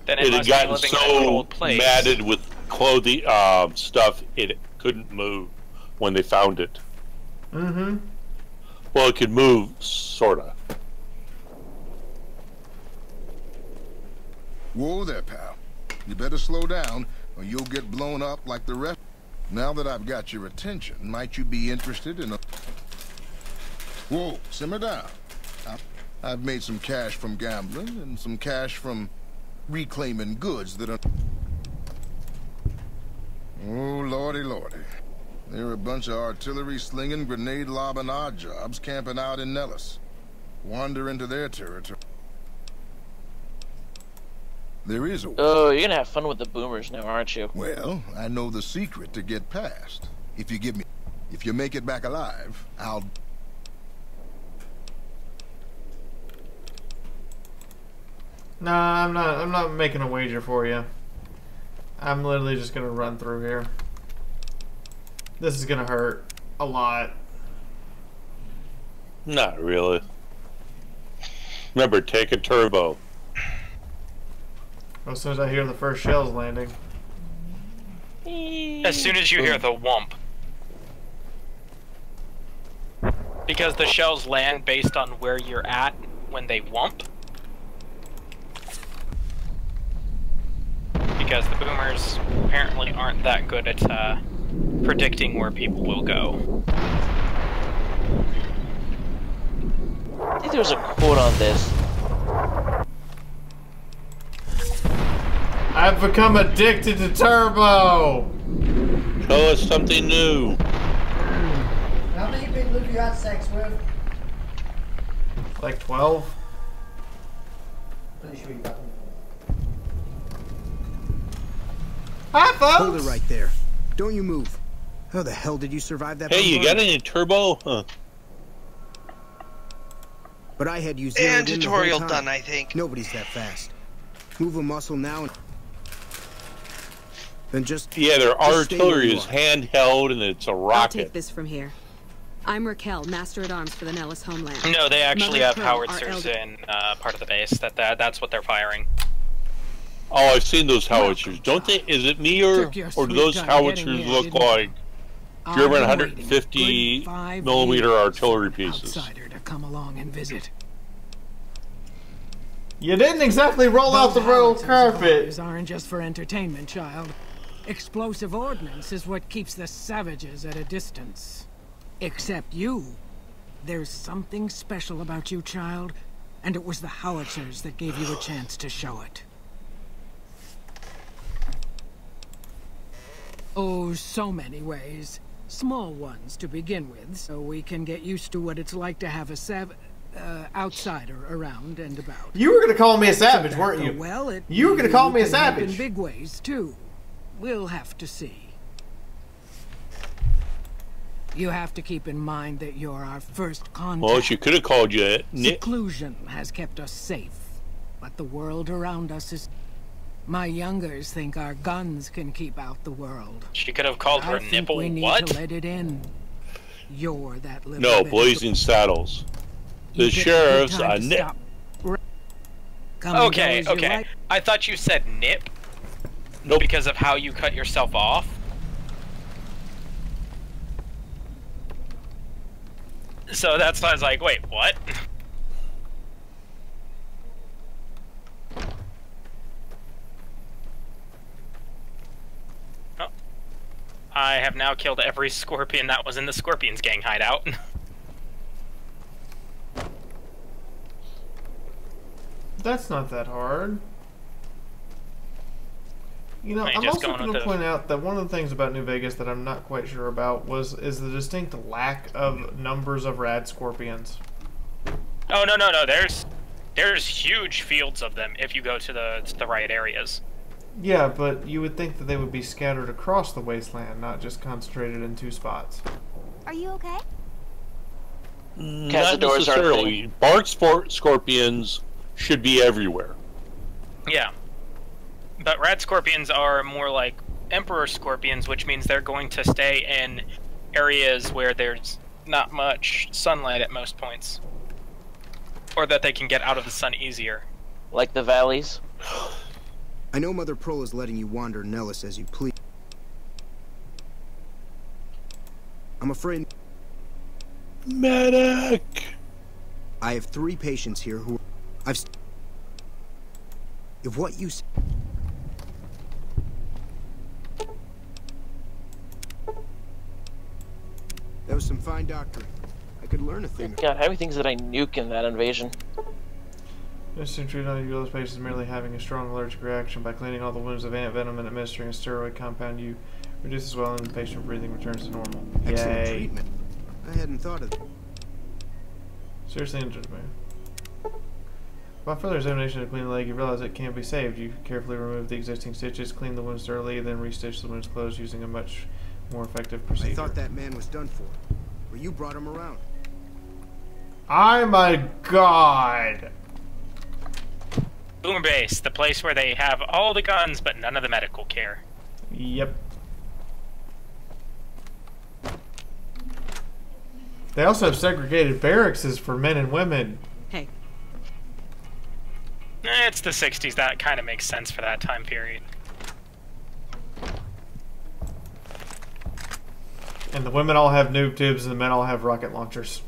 Then
It had
must be
gotten
living in a
so
cold place.
matted with clothing stuff, it couldn't move when they found it.
Mm-hmm.
Well, it could move, sorta.
Whoa there, pal. You better slow down, or you'll get blown up like the rest. Now that I've got your attention, might you be interested in a... Whoa, simmer down. I've made some cash from gambling, and some cash from reclaiming goods that are... Oh, lordy, lordy. There are a bunch of artillery-slinging, grenade-lobbing odd jobs camping out in Nellis. Wander into their territory. There is a...
Oh, you're gonna have fun with the boomers now, aren't you?
Well, I know the secret to get past. If you give me... If you make it back alive, I'll...
Nah, I'm not making a wager for you. I'm literally just gonna run through here. This is gonna hurt a lot.
Not really. Remember, take a turbo.
As soon as I hear the first shells landing.
As soon as you hear the whomp. Because the shells land based on where you're at when they whomp. Because the boomers apparently aren't that good at predicting where people will go.
I think there was a quote on this.
I've become addicted to turbo!
Show us something new.
How many people have you had sex with?
Like 12?
Pretty sure you got them.
Hi, folks!
Hold it right there. Don't you move. How the hell did you survive that?
Hey, you got
bombardment?
any turbo? Huh.
But I had you
And
zeroed in the
tutorial
whole time.
done, I think.
Nobody's that fast. Move a muscle now and then just...
Yeah, their
just stay where
artillery
you
is
are.
handheld and it's a
I'll
rocket.
take this from here. I'm Raquel, Master at Arms for the Nellis homeland.
No, they actually
Mother
have
Pearl,
howitzers
our
in part of the base. That's what they're firing.
Oh, I've seen those howitzers. Don't they? Is it me or
Took your
do
sweet
those
time
howitzers
getting here,
look
didn't
like
I've
German
been
150
waiting. Good 5
millimeter
years
artillery
for an
pieces?
outsider to come along and visit.
You didn't exactly roll out the royal carpet.
Those aren't just for entertainment, child. Explosive ordnance is what keeps the savages at a distance. Except you. There's something special about you, child, and it was the howitzers that gave you a chance to show it. Oh, so many ways. Small ones to begin with, so we can get used to what it's like to have a outsider around and about.
You were gonna call me a savage, weren't you?
Well,
You were gonna call me a
can help
savage.
in big ways too. We'll have to see. You have to keep in mind that you're our first contact.
Well, she could have called you
Seclusion has kept us safe, but the world around us is... My youngers think our guns can keep out the world.
She could have called her
I think
nipple
we need
what?
to let it in. You're that little
No,
bit of
Blazing Saddles. The sheriff's a nip.
Okay, okay. I thought you said nip.
Nope.
Because of how you cut yourself off. So that's why I was like, wait, what? Oh. I have now killed every scorpion that was in the Scorpions gang hideout.
That's not that hard. You know, I'm also going to point out that one of the things about New Vegas that I'm not quite sure about is the distinct lack of numbers of rad scorpions.
Oh, no. There's huge fields of them if you go to the right areas.
Yeah, but you would think that they would be scattered across the wasteland, not just concentrated in 2 spots.
Are you okay?
Not necessarily. Bark scorpions should be everywhere.
Yeah. But rad scorpions are more like emperor scorpions, which means they're going to stay in areas where there's not much sunlight at most points. Or that they can get out of the sun easier.
Like the valleys?
I know Mother Pearl is letting you wander Nellis as you please. I'm afraid...
Medic!
I have 3 patients here who... If what you... That was some fine doctoring. I could learn a thing.
God, how many things did I nuke in that invasion?
Just treat all you those patients merely having a strong allergic reaction by cleaning all the wounds of ant venom and administering a steroid compound. You reduce the swelling and the patient breathing returns to normal.
Excellent
Yay.
treatment. I hadn't thought of it.
Seriously injured, man. Upon further examination of the clean leg, you realize it can't be saved. You carefully remove the existing stitches, clean the wounds thoroughly, then restitch the wounds closed using a much more effective procedure.
I thought that man was done for. But you brought him around.
I'm a god!
Boomer Base, the place where they have all the guns but none of the medical care.
Yep. They also have segregated barracks for men and women.
Hey.
It's the 60s, that kind of makes sense for that time period.
And the women all have noob tubes and the men all have rocket launchers.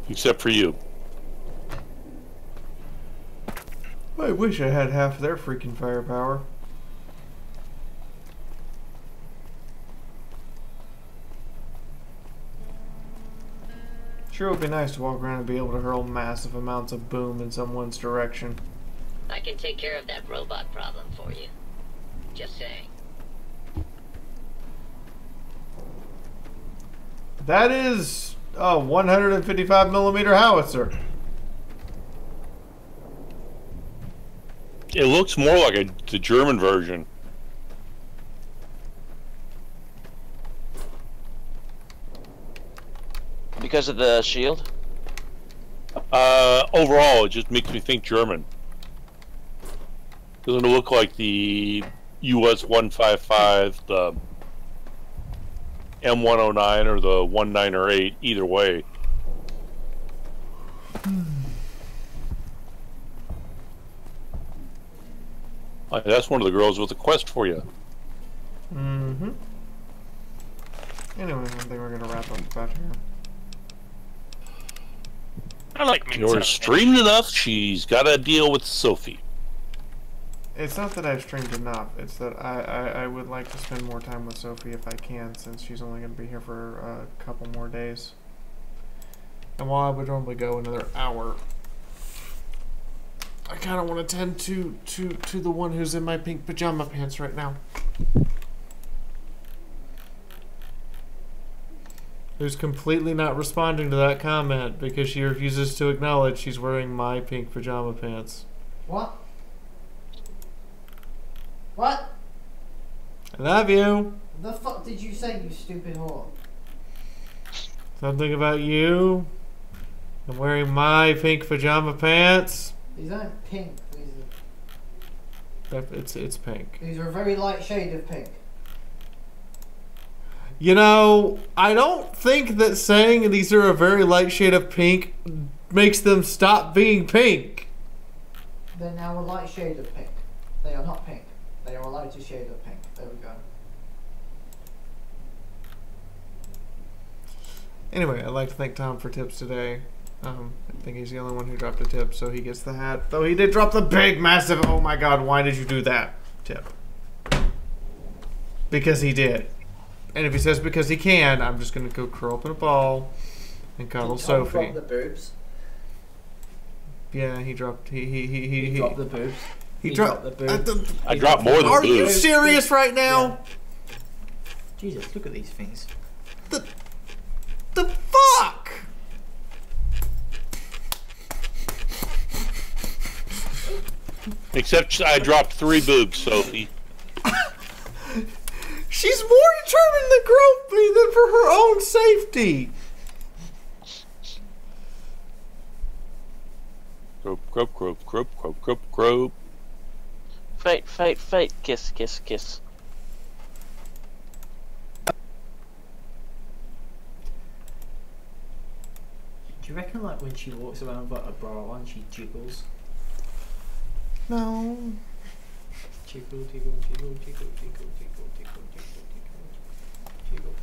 Except for you.
I wish I had half their freaking firepower. Sure would be nice to walk around and be able to hurl massive amounts of boom in someone's direction.
I can take care of that robot problem for you. Just saying.
That is a 155mm howitzer.
It looks more like the German version.
Because of the shield?
Overall, it just makes me think German. Doesn't it look like the US 155, the M109, or the 19 or 8, either way. That's one of the girls with a quest for you.
Mm-hmm. Anyway, I think we're going to wrap up about here.
I like me.
You're streamed enough, she's got to deal with Sophie.
It's not that I've streamed enough, it's that I would like to spend more time with Sophie if I can, since she's only going to be here for a couple more days. And while I would normally go another hour, I kind of want to tend to the one who's in my pink pajama pants right now. Who's completely not responding to that comment because she refuses to acknowledge she's wearing my pink pajama pants.
What? What?
I love you.
The fuck did you say, you stupid whore?
Something about you? I'm wearing my pink pajama pants.
These aren't pink. These
It's pink.
are a very light shade of pink.
You know, I don't think that saying these are a very light shade of pink makes them stop being pink.
They're now a light shade of pink. They are not pink. They are a lighter shade of pink. There we go.
Anyway, I'd like to thank Tom for tips today. I think he's the only one who dropped a tip, so he gets the hat. Though he did drop the big, massive, oh my god, why did you do that tip? Because he did. And if he says because he can, I'm just going to go curl up in a ball and cuddle Sophie.
Did Tom drop the boobs?
Yeah, he dropped. He
dropped the boobs.
He dropped the boobs.
I dropped more than boobs.
Are you serious right now?
Yeah. Jesus, look at these things.
The fuck?
Except I dropped 3 boobs, Sophie.
She's more determined to grope me than for her own safety.
Grope, grope, grope, grope, grope, grope, grope.
Fight, fight, fight. Kiss, kiss, kiss.
Do you reckon, like, when she walks around without a bra on, she jiggles?
No.
Jiggle, jiggle, jiggle, jiggle, jiggle, jiggle, jiggle, jiggle, jiggle, jiggle.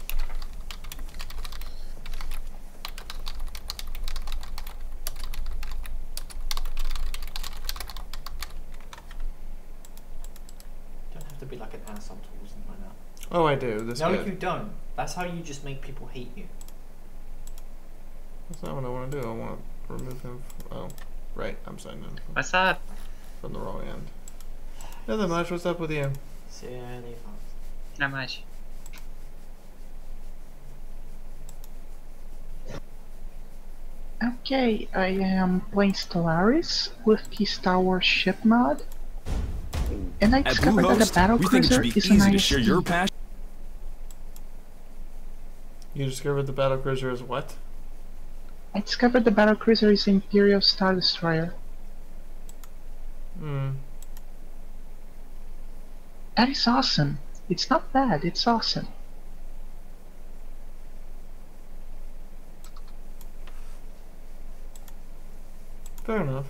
Don't have to be like an asshole towards them like that.
Oh, I do. This
No,
good.
you don't. That's how you just make people hate you.
That's not what I want to do. I want to remove him. Oh, right. I'm signing in.
What's up?
From the wrong end. Nothing much. What's up with you?
Not much.
Okay, I am playing Stellaris with the Star Wars ship mod, and I discovered that the battle cruiser is an IST.
You discovered the battle cruiser is what?
I discovered the battle cruiser is an Imperial Star Destroyer.
Hmm.
That is awesome. It's not bad, it's awesome.
Fair enough.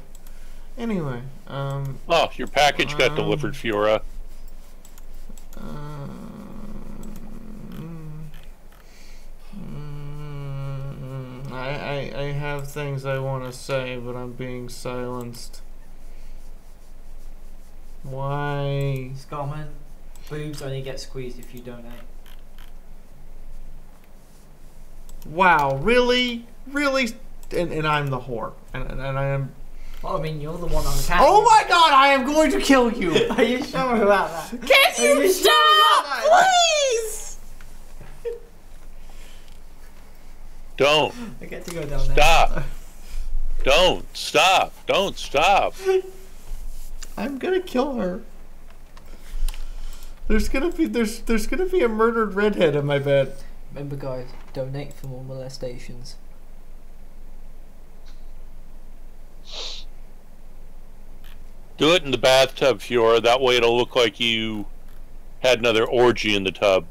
Anyway,
Oh, your package got delivered, Fiaura.
I have things I want to say, but I'm being silenced. Why?
Scottman, boobs only get squeezed if you donate.
Wow, really? Really? And I'm the whore. And I am...
Well, I mean, you're the one on the cat.
Oh my god, I am going to kill you!
Are you sure about that?
Can you stop, please?
Don't.
I get to go down there.
Stop. Don't. Stop. Don't stop.
I'm gonna kill her. There's gonna be a murdered redhead in my bed.
Remember, guys, donate for more molestations.
Do it in the bathtub, Fiaura. That way it'll look like you had another orgy in the tub.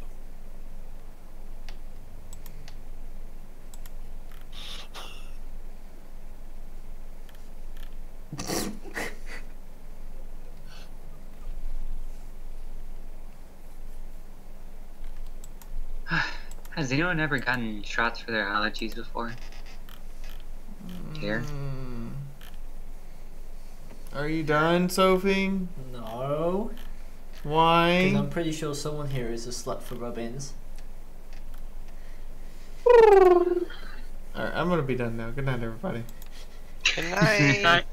Has anyone ever gotten shots for their allergies before? Here?
Are you done, Sophie?
No.
Why?
Because I'm pretty sure someone here is a slut for rub-ins.
Alright, I'm gonna be done now. Good night, everybody.
Good night.